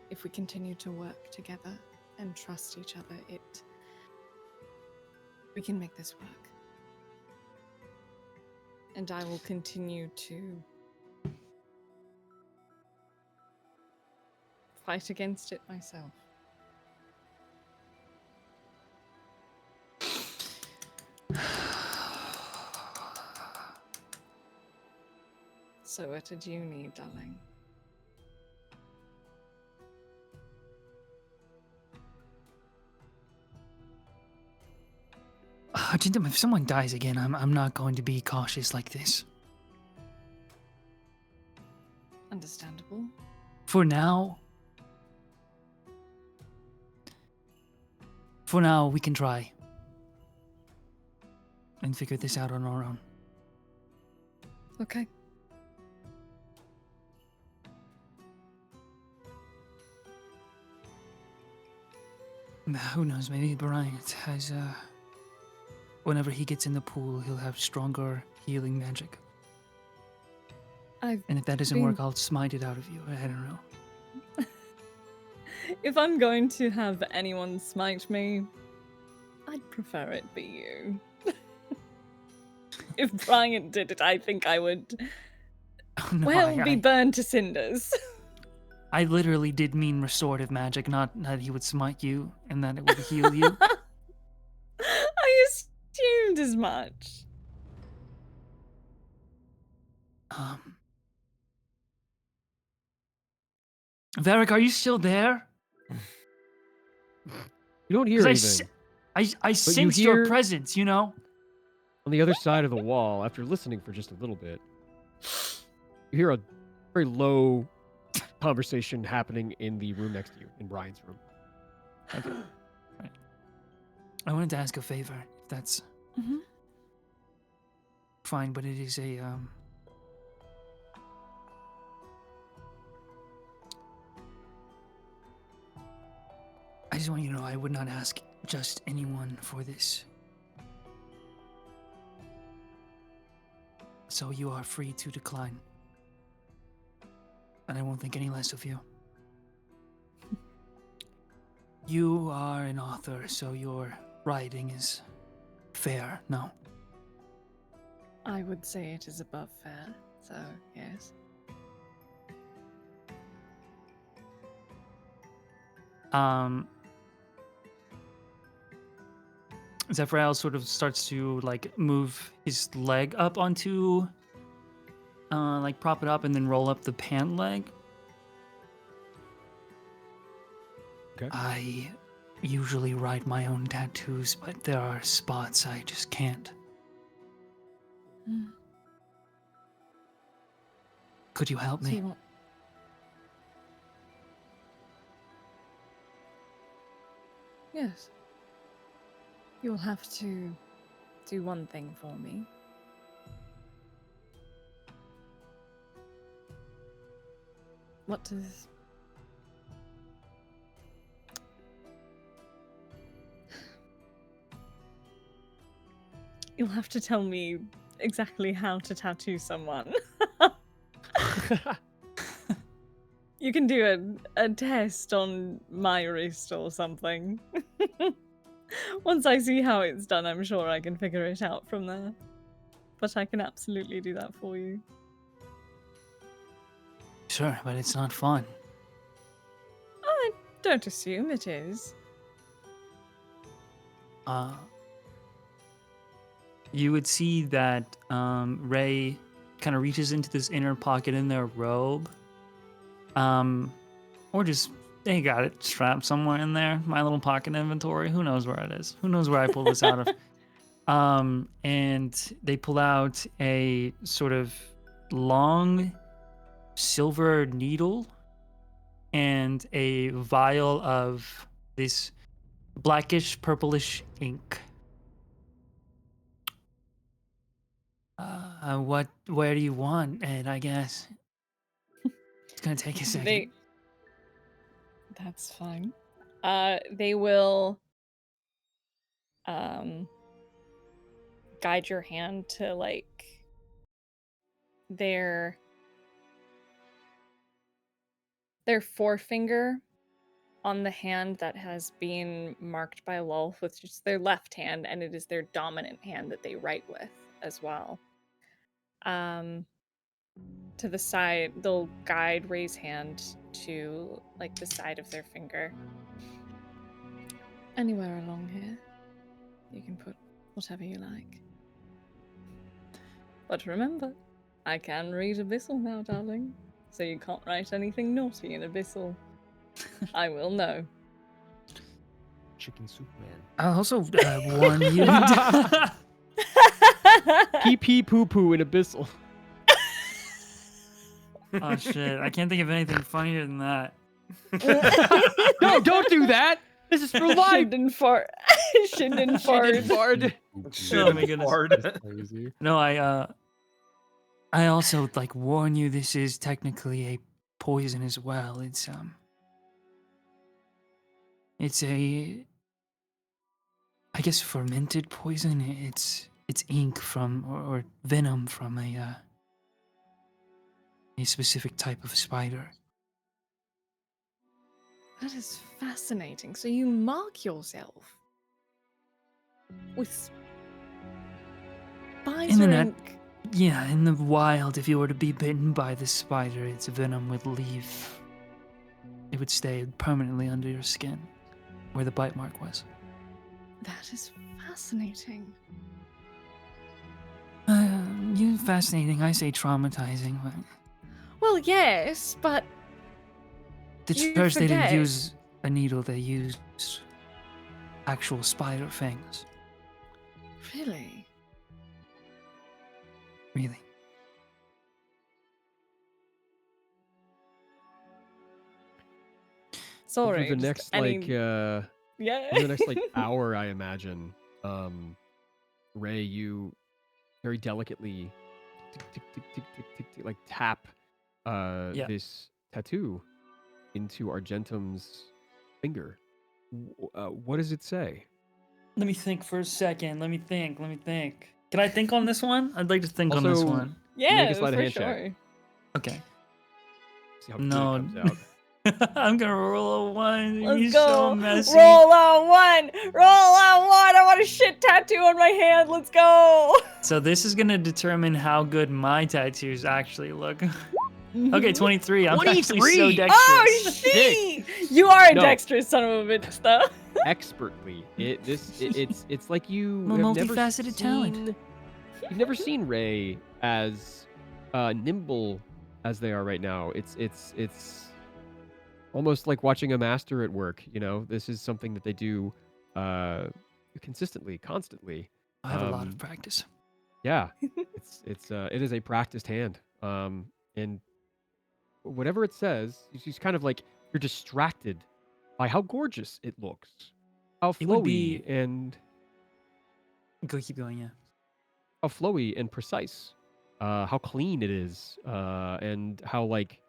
if we continue to work together and trust each other, we can make this work. And I will continue to fight against it myself. So what did you need, darling? Gentlemen, if someone dies again, I'm not going to be cautious like this. Understandable. For now, we can try and figure this out on our own. Okay. Who knows? Maybe Bryant has. Whenever he gets in the pool, he'll have stronger healing magic. And if that doesn't work, I'll smite it out of you. I don't know. If I'm going to have anyone smite me, I'd prefer it be you. If Bryant did it, I think I would be burned to cinders. I literally did mean restorative magic, not that he would smite you and that it would heal you. I assumed as much. Varric, are you still there? You don't hear anything. I sense your presence, you know? On the other side of the wall, after listening for just a little bit, you hear a very low conversation happening in the room next to you, in Brian's room. Okay. Right. I wanted to ask a favor, if that's fine, but it is a I just want you to know I would not ask just anyone for this. So you are free to decline. And I won't think any less of you. You are an author, so your writing is fair, no? I would say it is above fair, so yes. Zephyrael sort of starts to like move his leg up onto like prop it up and then roll up the pant leg. Okay. I usually write my own tattoos, but there are spots I just can't. Could you help me? Yes. You'll have to do one thing for me. What does... You'll have to tell me exactly how to tattoo someone. You can do a test on my wrist or something. Once I see how it's done, I'm sure I can figure it out from there. But I can absolutely do that for you. Sure, but it's not fun. I don't assume it is. You would see that Ray kind of reaches into this inner pocket in their robe. Or just, they got it strapped somewhere in there. My little pocket inventory. Who knows where it is? Who knows where I pulled this out of? And they pull out a sort of long silver needle and a vial of this blackish purplish ink. Where do you want it, I guess? It's gonna take a second. That's fine. They will guide your hand to like their forefinger on the hand that has been marked by Lolth with just their left hand, and it is their dominant hand that they write with as well. To the side, they'll guide Ray's hand to like the side of their finger. Anywhere along here, you can put whatever you like. But remember, I can read Abyssal now, darling, so you can't write anything naughty in Abyssal. I will know. Chicken soup man. I'll also warn you. Pee pee poo poo in Abyssal. Oh shit! I can't think of anything funnier than that. No, don't do that. This is for life. Shindin fart. Shindin fart. Oh my goodness. That's crazy. No, I also like warn you. This is technically a poison as well. It's a, I guess, fermented poison. It's ink from or venom from a specific type of spider. That is fascinating. So you mark yourself with spider ink. Yeah, in the wild, if you were to be bitten by this spider, its venom would leave. It would stay permanently under your skin, where the bite mark was. That is fascinating. You fascinating. I say traumatizing. But Well, yes, but the you church, they didn't forget. use a needle. They used actual spider fangs. Really? Really. Sorry. For the just next yeah. for the next like hour, I imagine, Ray, you very delicately tick, tick, tick, tick, tick, tick, tick, like tap this tattoo into Argentum's finger. What does it say? Let me think for a second. Let me think. Can I think on this one? I'd like to think on this Also, one. Yeah, Make a sleight of for hand check. sure. Okay. See how good No. it comes out. I'm gonna roll a 1. Let's You're go. so messy. Roll on one. I want a shit tattoo on my hand. Let's go. So this is gonna determine how good my tattoos actually look. Okay, 23. I'm actually so 23? dexterous. Oh shit! You are a No. dexterous son of a bitch, though. Expertly, it's like you I'm a have never multifaceted talent. seen- You've never seen Ray as nimble as they are right now. It's almost like watching a master at work. You know, this is something that they do consistently, constantly. I have a lot of practice. Yeah, it is a practiced hand. And whatever it says, it's kind of like you're distracted by how gorgeous it looks, how It would flowy be- and Keep going, yeah. how flowy and precise, how clean it is, and how like,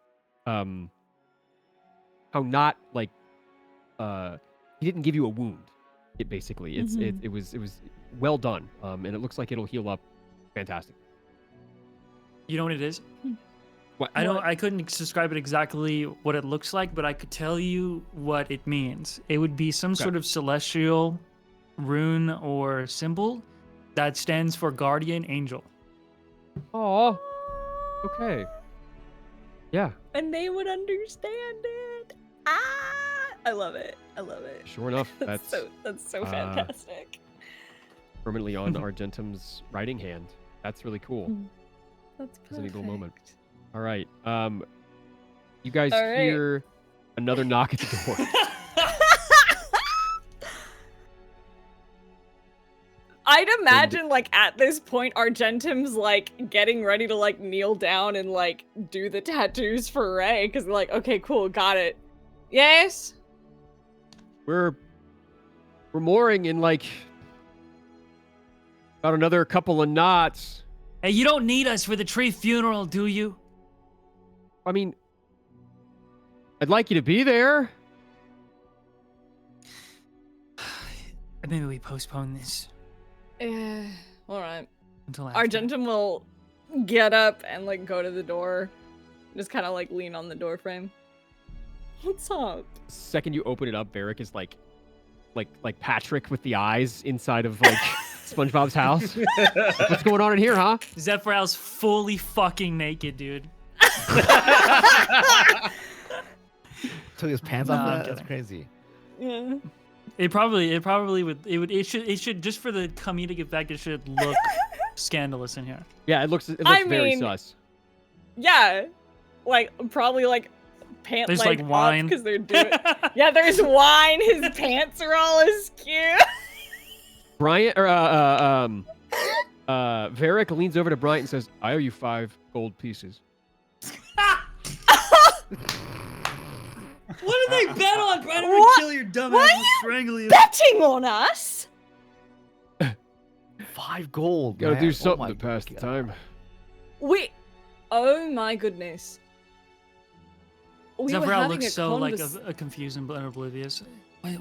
how not like, he didn't give you a wound. It basically, it was well done, and it looks like it'll heal up, fantastic. You know what it is? What? I couldn't describe it exactly what it looks like, but I could tell you what it means. It would be some sort of celestial rune or symbol that stands for guardian angel. Oh, okay. Yeah, And they would understand it. Ah, I love it. sure enough, That's so fantastic. permanently on Argentum's writing hand. That's really cool. That's It's an eagle perfect. moment. All right. You guys All right. hear another knock at the door. I'd imagine like at this point Argentum's like getting ready to like kneel down and like do the tattoos for Ray because like, okay, cool, got it. Yes? We're mooring in like about another couple of knots. Hey, you don't need us for the tree funeral, do you? I mean, I'd like you to be there. Maybe we postpone this Alright. until after. Argentum will get up and like go to the door. Just kind of like lean on the door frame. What's up? Second you open it up, Varric is like Patrick with the eyes inside of like SpongeBob's house. Like, what's going on in here, huh? Zephyrow's fully fucking naked, dude. Took his pants Nah, off. I'm That's kidding. crazy. Yeah. It should just for the comedic effect. It should look scandalous in here. Yeah, it looks I very mean, sus. Yeah. Like, probably like pant There's, leg like, wine. because they're doing. Yeah, there's wine. His pants are all askew. Bryant or Varric leans over to Bryant and says, "I owe you 5 gold pieces." What did they bet on? Brandon What? would kill your dumb Why ass are and strangle you. Betting on us? 5 gold. Gotta man. do Oh something my to pass the God. time. Oh my goodness. We were Zephyrow having looks a so like convers- a confused and oblivious. Wait.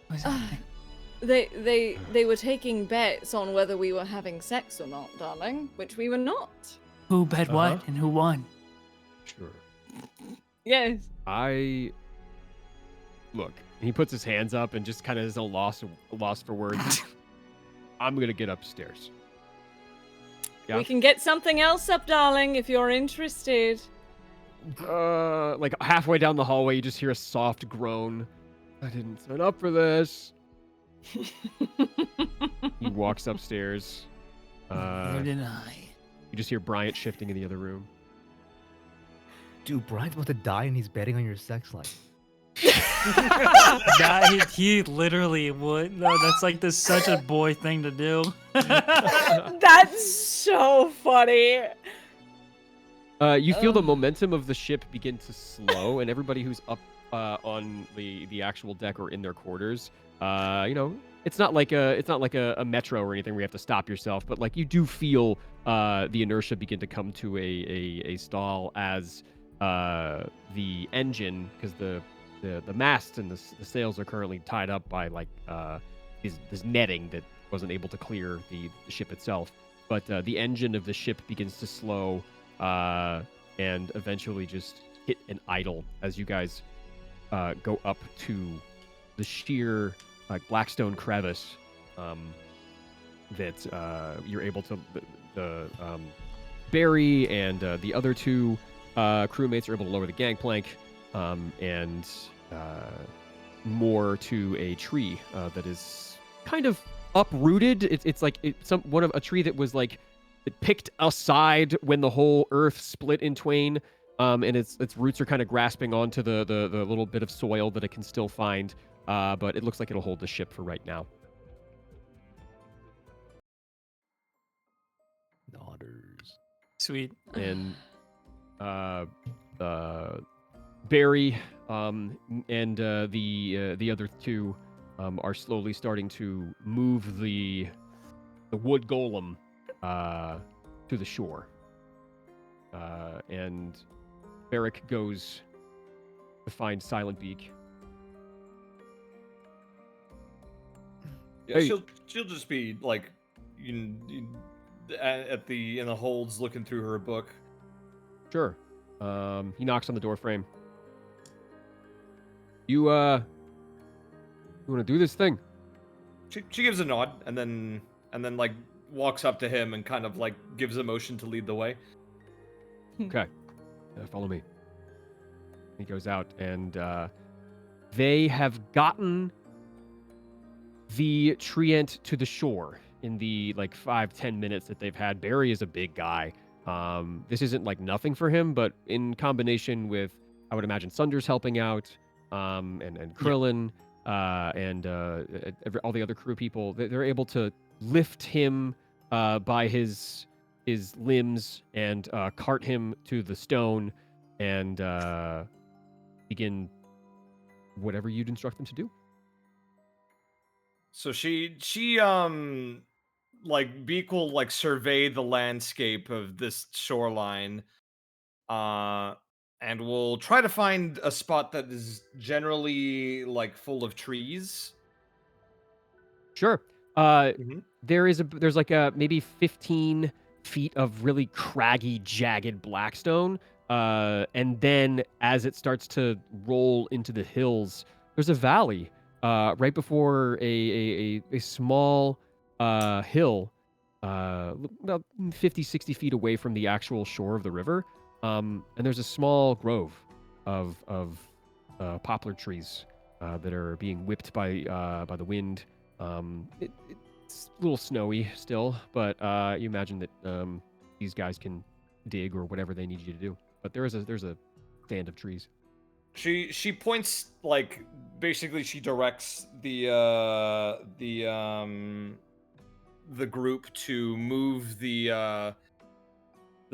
What's Ah. happening? They were taking bets on whether we were having sex or not, darling, which we were not. Who bet what and who won? Sure. Yes. Look. He puts his hands up and just kind of is a loss for words. I'm gonna get upstairs. Yeah. We can get something else up, darling, if you're interested. Like halfway down the hallway, you just hear a soft groan. I didn't sign up for this. He walks upstairs. Neither did I. You just hear Bryant shifting in the other room. Dude, Brian's about to die and he's betting on your sex life. He literally would. No, that's like such a boy thing to do. That's so funny. You feel the momentum of the ship begin to slow, and everybody who's up on the actual deck or in their quarters, it's not like a metro or anything where you have to stop yourself, but like you do feel the inertia begin to come to a stall as the engine, because the masts and the sails are currently tied up by like this netting that wasn't able to clear the ship itself, but the engine of the ship begins to slow. And eventually just hit an idle as you guys go up to the sheer Blackstone crevice that you're able to Barry and the other 2 crewmates are able to lower the gangplank and moor to a tree that is kind of uprooted. It's like a tree that was like it picked aside when the whole earth split in twain, and its roots are kind of grasping onto the little bit of soil that it can still find, but it looks like it'll hold the ship for right now. Daughters. Sweet. And Barry and the other 2 are slowly starting to move the wood golem to the shore. And Barrick goes to find Silent Beak. Yeah, Hey. she'll just be like in the holds looking through her book. Sure. He knocks on the door frame. You want to do this thing? She gives a nod and then like walks up to him and kind of like gives a motion to lead the way. Okay. Follow me. He goes out, and they have gotten the triant to the shore in the like 5-10 minutes that they've had. Barry is a big guy. This isn't like nothing for him, but in combination with, I would imagine, Sunder's helping out, and Krillin, and all the other crew people, they're able to lift him by his limbs and cart him to the stone and begin whatever you'd instruct them to do. So she like Beak will like survey the landscape of this shoreline, and we'll try to find a spot that is generally like full of trees. Sure. There's like maybe 15 feet of really craggy, jagged blackstone And then as it starts to roll into the hills, there's a valley right before a small hill about 50, 60 feet away from the actual shore of the river. And there's a small grove of poplar trees that are being whipped by the wind. It's a little snowy still, but you imagine that these guys can dig or whatever they need you to do. But there's a stand of trees. She points, like, basically she directs the group to move the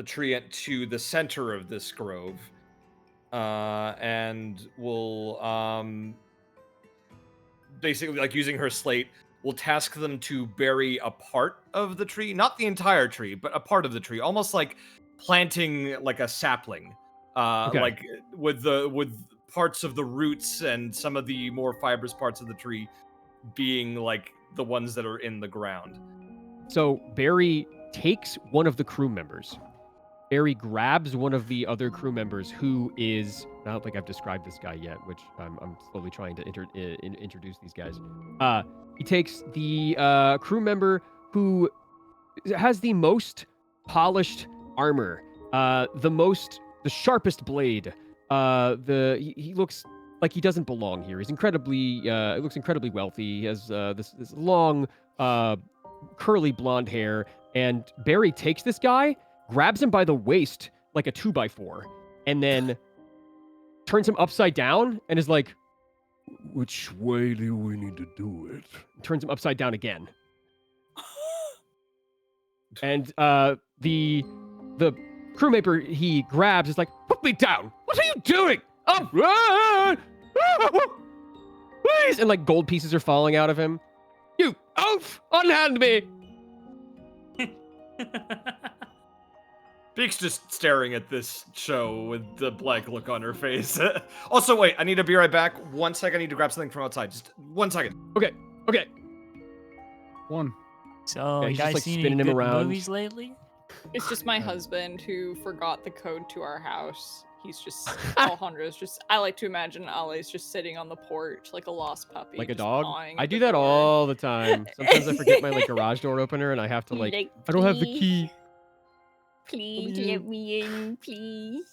triant to the center of this grove, and will basically, like, using her slate, will task them to bury a part of the tree, not the entire tree, but a part of the tree, almost like planting like a sapling, like with parts of the roots and some of the more fibrous parts of the tree being like the ones that are in the ground. So Barry takes one of the crew members. Barry grabs one of the other crew members who is, I don't think I've described this guy yet, which I'm slowly trying to introduce these guys. He takes the crew member who has the most polished armor, the sharpest blade. He looks like he doesn't belong here. He's looks incredibly wealthy. He has this long, curly blonde hair. And Barry takes this guy, grabs him by the waist like a 2x4, and then turns him upside down and is like, "Which way do we need to do it?" Turns him upside down again. And the crewmate he grabs is like, "Put me down! What are you doing? Oh, please!" And like gold pieces are falling out of him. "You oaf! Unhand me!" Beak's just staring at this show with the blank look on her face. Also, wait, I need to be right back. 1 second, I need to grab something from outside. Just 1 second. Okay. One. So, Yeah, you he's just, guys like, seen spinning any him good around. movies lately? It's just my husband who forgot the code to our house. He's just Alejandro's just. I like to imagine Ali's just sitting on the porch like a lost puppy, Like a just dog? pawing I at do the that door. all the time. Sometimes I forget my garage door opener and I have to I don't have the key. Please let me in, please.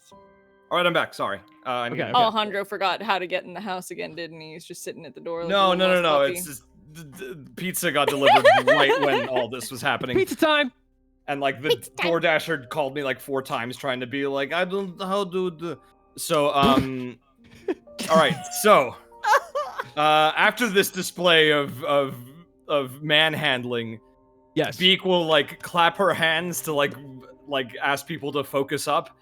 All right, I'm back. Sorry. I need Okay. Alejandro forgot how to get in the house again, didn't he? He's just sitting at the door. Like No. a little lost puppy. It's just pizza got delivered right when all this was happening. Pizza time! And like the DoorDasher called me like 4 times trying to be like, I don't know how to do. So all right. So after this display of manhandling, yes, Beak will like clap her hands to like ask people to focus up,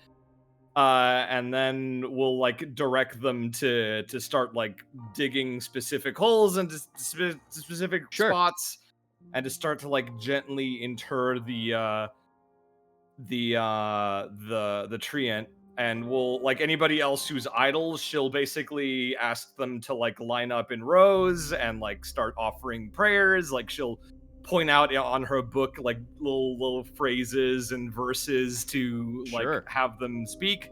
and then we'll like direct them to start like digging specific holes into specific spots, and to start to like gently inter the triant. And we'll, like, anybody else who's idle, she'll basically ask them to like line up in rows and like start offering prayers. Like she'll point out on her book like little phrases and verses to like have them speak.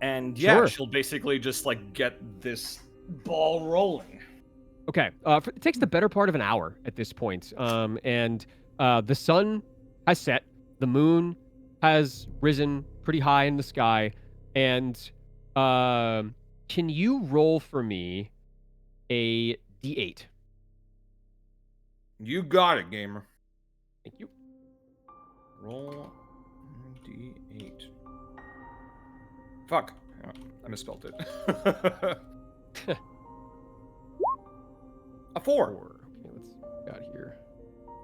And yeah, she'll basically just like get this ball rolling. Okay. It takes the better part of an hour at this point. And the sun has set, the moon has risen pretty high in the sky, and can you roll for me a D8? You got it, gamer. Thank you. Roll D8. Fuck. I misspelled it. A 4. Okay, let's got here.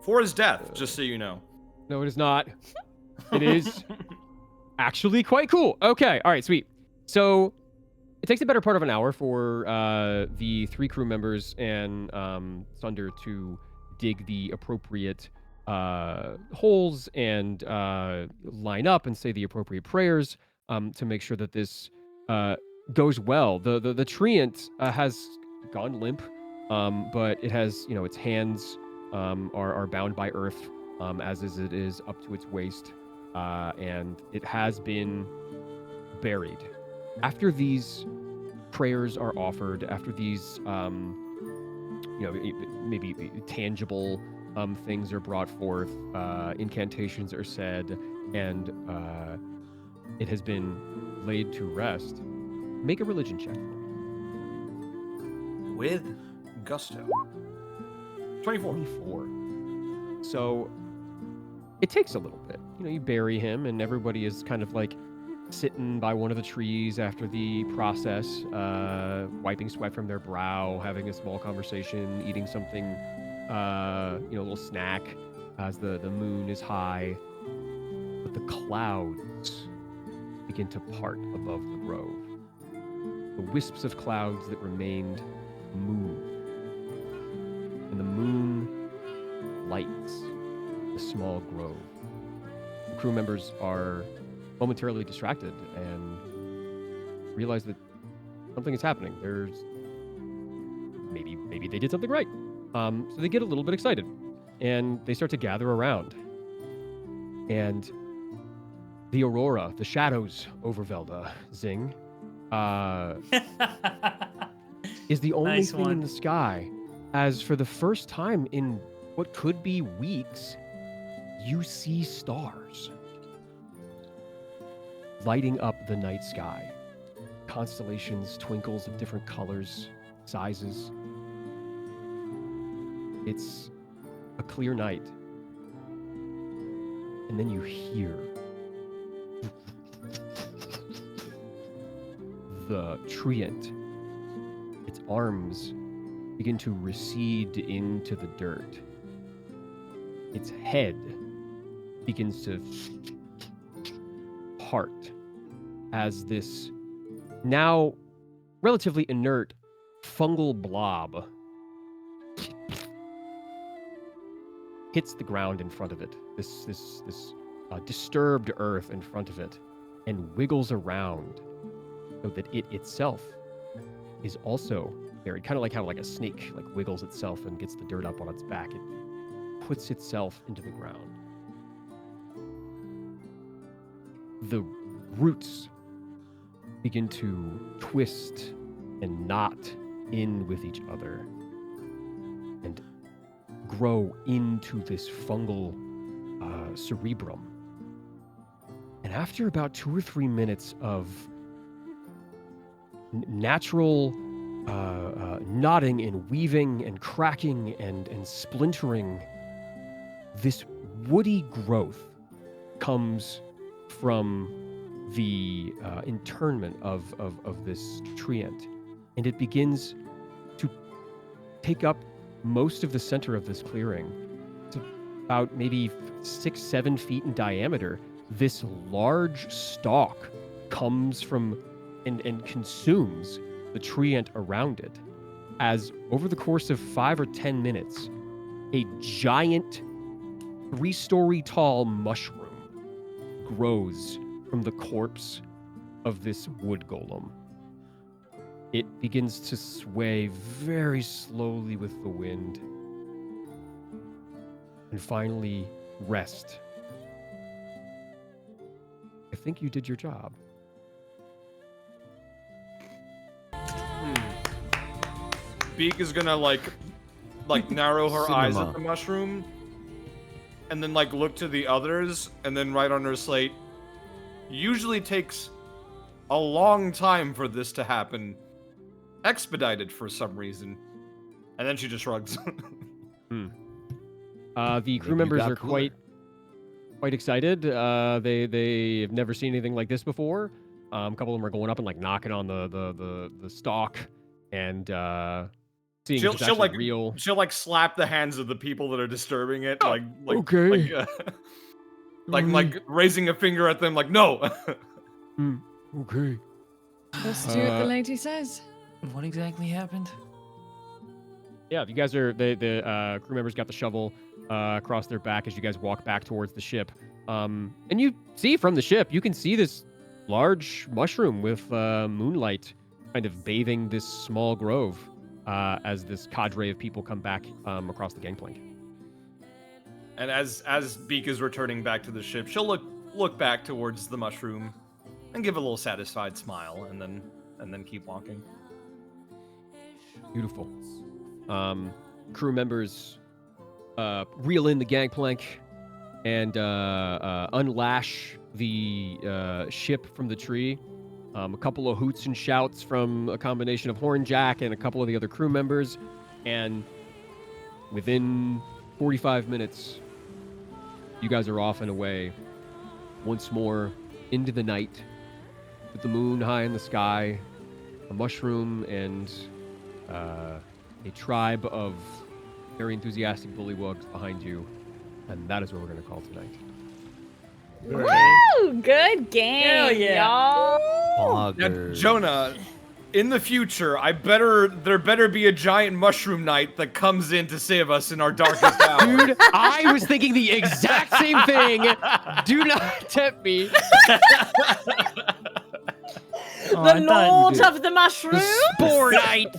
4 is death, just so you know. No, it is not. It is actually quite cool. Okay, all right, sweet. So it takes the better part of an hour for the 3 crew members and Sunder to dig the appropriate holes and line up and say the appropriate prayers to make sure that this goes well. The triant has gone limp, but it has, its hands are bound by earth, as is it is up to its waist. and it has been buried. After these prayers are offered, after these, maybe tangible things are brought forth, incantations are said, and it has been laid to rest, make a religion check. With gusto. 24. 24. So it takes a little bit. You bury him, and everybody is kind of like sitting by one of the trees after the process, wiping sweat from their brow, having a small conversation, eating something, a little snack as the moon is high. But the clouds begin to part above the grove. The wisps of clouds that remained move, and the moon lights the small grove. The crew members are momentarily distracted and realize that something is happening. There's maybe they did something right. So they get a little bit excited, and they start to gather around. And the aurora, the shadows over Velda, Zing, is the only Nice thing one. in the sky. As for the first time in what could be weeks, you see stars lighting up the night sky. Constellations, twinkles of different colors, sizes. It's a clear night. And then you hear the triant. Its arms begin to recede into the dirt. Its head begins to part as this now relatively inert fungal blob hits the ground in front of it. This disturbed earth in front of it, and wiggles around so that it itself is also buried. Kind of like how a snake wiggles itself and gets the dirt up on its back. It puts itself into the ground. The roots begin to twist and knot in with each other and grow into this fungal cerebrum. And after about 2 or 3 minutes of natural knotting and weaving and cracking and splintering, this woody growth comes from the internment of this triant, and it begins to take up most of the center of this clearing. It's about maybe 6-7 feet in diameter. This large stalk comes from and consumes the triant around it, as over the course of 5 or 10 minutes, a giant 3-story tall mushroom grows from the corpse of this wood golem. It begins to sway very slowly with the wind and finally rest. I think you did your job. Beak is gonna like narrow her eyes Cinema. at the mushroom, and then look to the others, and then write on her slate. Usually takes a long time for this to happen. Expedited for some reason. And then she just shrugs. The crew members are quite excited. They have never seen anything like this before. A couple of them are going up and knocking on the stalk and seeing if it's actually real. She'll slap the hands of the people that are disturbing it, okay. like raising a finger at them, no. Okay. Just do what the lady says. What exactly happened? Yeah, you guys are the crew members got the shovel across their back as you guys walk back towards the ship. And you see from the ship, you can see this large mushroom with moonlight kind of bathing this small grove as this cadre of people come back across the gangplank. And as Beak is returning back to the ship, she'll look back towards the mushroom and give a little satisfied smile, and then keep walking. Beautiful. Crew members reel in the gangplank and unlash the ship from the tree. A couple of hoots and shouts from a combination of Hornjack and a couple of the other crew members, and within 45 minutes, you guys are off and away once more into the night with the moon high in the sky, a mushroom, and a tribe of very enthusiastic bullywugs behind you, and that is what we're going to call tonight. Woo! Good game, Hell yeah. y'all. Now, Jonah, in the future, there better be a giant mushroom knight that comes in to save us in our darkest hour. Dude, I was thinking the exact same thing. Do not tempt me. The Lord of the Mushroom. Spore Knight.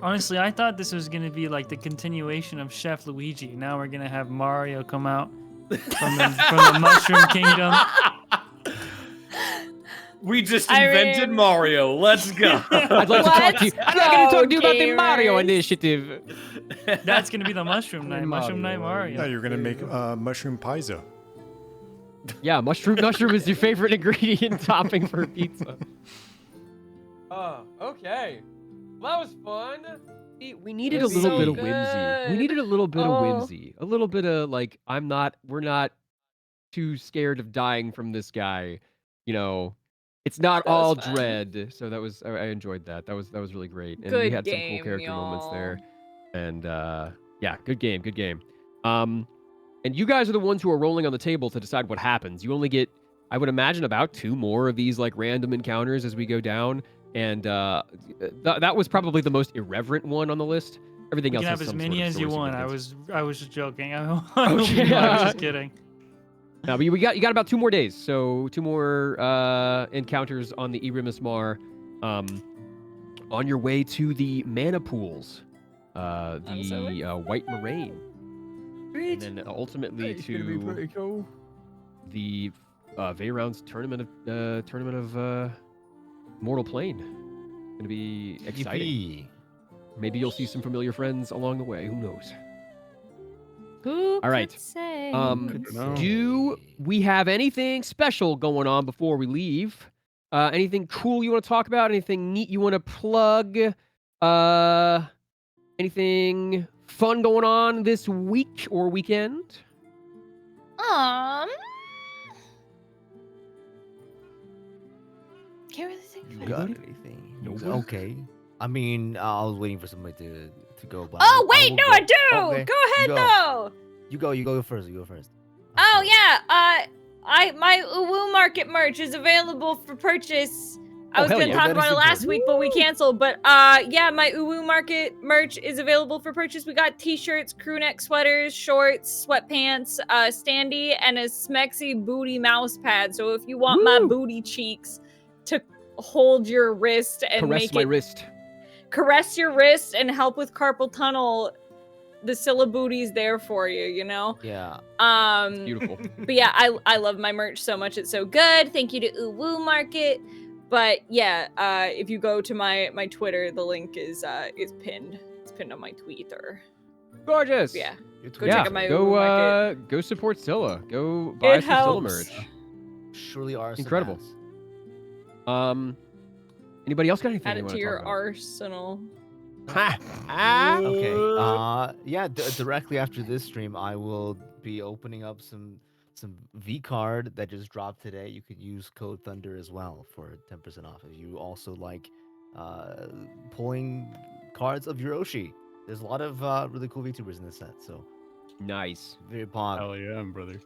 Honestly, I thought this was gonna be like the continuation of Chef Luigi. Now we're gonna have Mario come out from the Mushroom Kingdom. We just invented Mario. Let's go. I'd like to talk to you. I'm not going to talk to you about the Mario gamers. initiative. That's gonna be the Mushroom Knight. Mushroom Knight No, Mario. you're gonna make mushroom paizo. Yeah, mushroom is your favorite ingredient topping for pizza. Oh, okay. Well, that was fun. We needed a was little so bit of whimsy. We good. needed a little bit of Oh. whimsy. A little bit of like, we're not too scared of dying from this guy. You know, it's not That was all fun. dread. So I enjoyed that. That was really great. And we Good had some game, cool character moments y'all. there. And yeah, good game. And you guys are the ones who are rolling on the table to decide what happens. You only get, I would imagine, about 2 more of these like random encounters as we go down. And that was probably the most irreverent one on the list. Everything You else can have has as some many sort of as you story want. I significance. was just joking. I Okay. was just kidding. No, but you got about 2 more days. So 2 more encounters on the Irimus Mar. On your way to the mana pools, the White Moraine. And then ultimately to the Veyron's tournament of Mortal Plane. Gonna be exciting. Yippee. Maybe you'll see some familiar friends along the way. Who knows? Who All right. could say? Do we have anything special going on before we leave? Anything cool you want to talk about? Anything neat you want to plug? Anything fun going on this week or weekend? Can't really think. You got anything? Okay. I mean, I was waiting for somebody to go by. Oh wait, will no, go. I do. Okay, Go ahead you though. You go first. You go first. Oh yeah, my Uwu Market merch is available for purchase. I was hell gonna yeah. talk That about is it last important. week, but we canceled. But yeah, my Uwu Market merch is available for purchase. We got t-shirts, crew neck sweaters, shorts, sweatpants, standee, and a smexy booty mouse pad. So if you want my booty cheeks to hold your wrist and Caress make my it wrist. caress your wrist and help with carpal tunnel, the Scylla booty's there for you, you know? Yeah. Beautiful. But yeah, I love my merch so much. It's so good. Thank you to Uwu Market. But yeah, if you go to my Twitter, the link is pinned. It's pinned on my Twitter. Gorgeous. Yeah. Go check out my Uwu Market. Go support Scylla. Go buy It some Scylla helps. merch. Surely are Incredible. Savannahs. Anybody else got anything Add they it want to to your talk about? arsenal. Okay. Yeah. Directly after this stream, I will be opening up some V card that just dropped today. You could use code Thunder as well for 10% off. If you also like pulling cards of Hiroshi, there's a lot of really cool VTubers in this set. So Nice. very pog. Hell yeah, brother.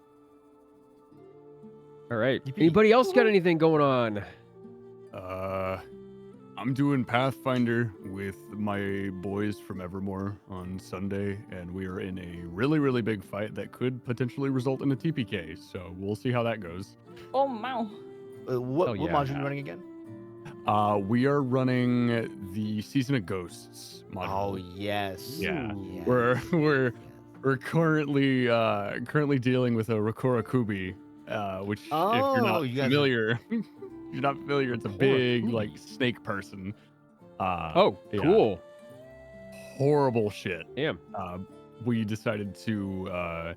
All right. Yippee. Anybody else got anything going on? I'm doing Pathfinder with my boys from Evermore on Sunday, and we are in a really, really big fight that could potentially result in a TPK. So we'll see how that goes. Oh wow. What yeah. module are you running again? We are running the Season of Ghosts module. Oh yes. Yeah. Yes. We're currently dealing with a Rakura Kubi which Oh, if you're not you guys are- familiar, if you're not familiar, it's a big like snake person. Oh, yeah. cool. Horrible shit. Damn. We decided to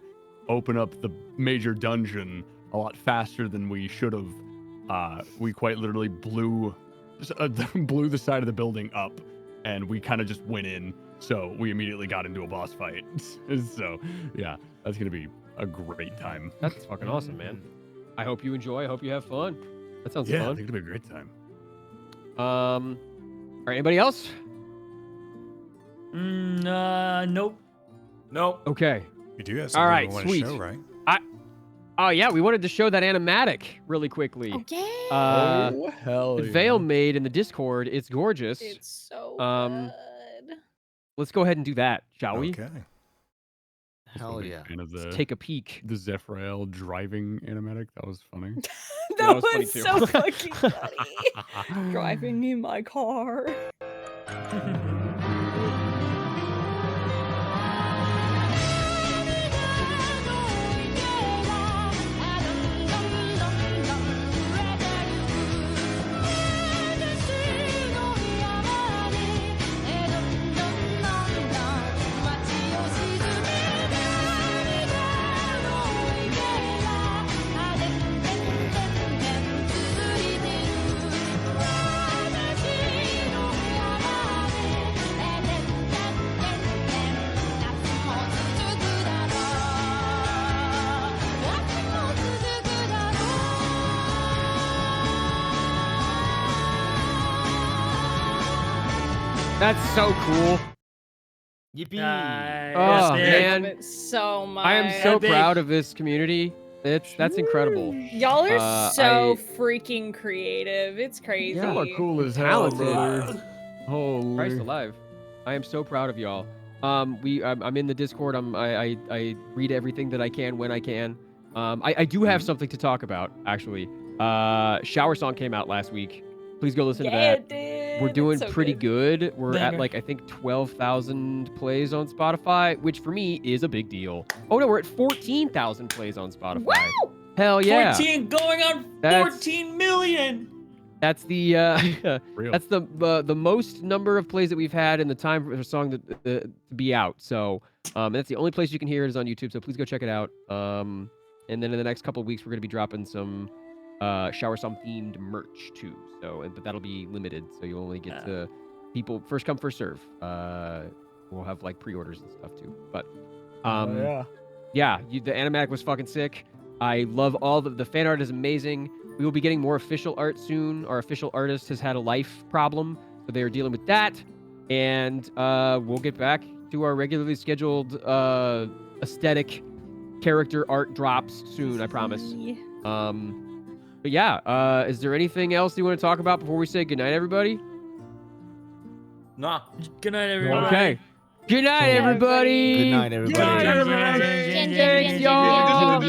open up the major dungeon a lot faster than we should have. We quite literally blew the side of the building up, and we kind of just went in. So we immediately got into a boss fight. So yeah, that's gonna be a great time. That's fucking awesome, man. I hope you enjoy. I hope you have fun. That sounds Yeah, I fun. think it'll be a great time. All right, anybody else? Nope. Nope. Okay. You do have All something right, you want sweet. to show, right? Oh yeah, we wanted to show that animatic really quickly. Okay. Oh hell yeah. Veil made in the Discord. It's gorgeous. It's so good. Let's go ahead and do that, shall we? Okay. Hell yeah. Fan of Let's the take a peek. the Zephyrael driving animatic. That was funny. That was funny was too. so fucking funny. Driving in my car. That's so cool. Yippee! Oh, Epic. man. Love it so much. I am so Epic. proud of this community. That's incredible. Y'all are so I- freaking creative. It's crazy. Y'all are cool as hell, Talented. brother. Holy. Christ alive. I am so proud of y'all. I'm in the Discord. I read everything that I can when I can. I do have something to talk about, actually. Shower Song came out last week. Please go listen to Yeah, that. it did. We're doing It's so pretty good. We're at Banger. like, I think 12,000 plays on Spotify, which for me is a big deal. Oh no, we're at 14,000 plays on Spotify. Wow! Hell yeah. 14 going on That's- 14 million. That's the Real. that's the most number of plays that we've had in the time for a song to be out. So that's the only place you can hear it is on YouTube. So please go check it out. And then in the next couple of weeks we're gonna be dropping some Shower Song themed merch too. So but that'll be limited. So you'll only get to people first come first serve. We'll have like pre-orders and stuff too. But yeah, the animatic was fucking sick. I love all the fan art is amazing. We will be getting more official art soon. Our official artist has had a life problem, so they are dealing with that. And we'll get back to our regularly scheduled aesthetic character art drops soon, I promise. But yeah, is there anything else you want to talk about before we say goodnight, everybody? Nah. Good night, everybody. Okay. Good night, everybody. Good night, everybody. Thanks, y'all.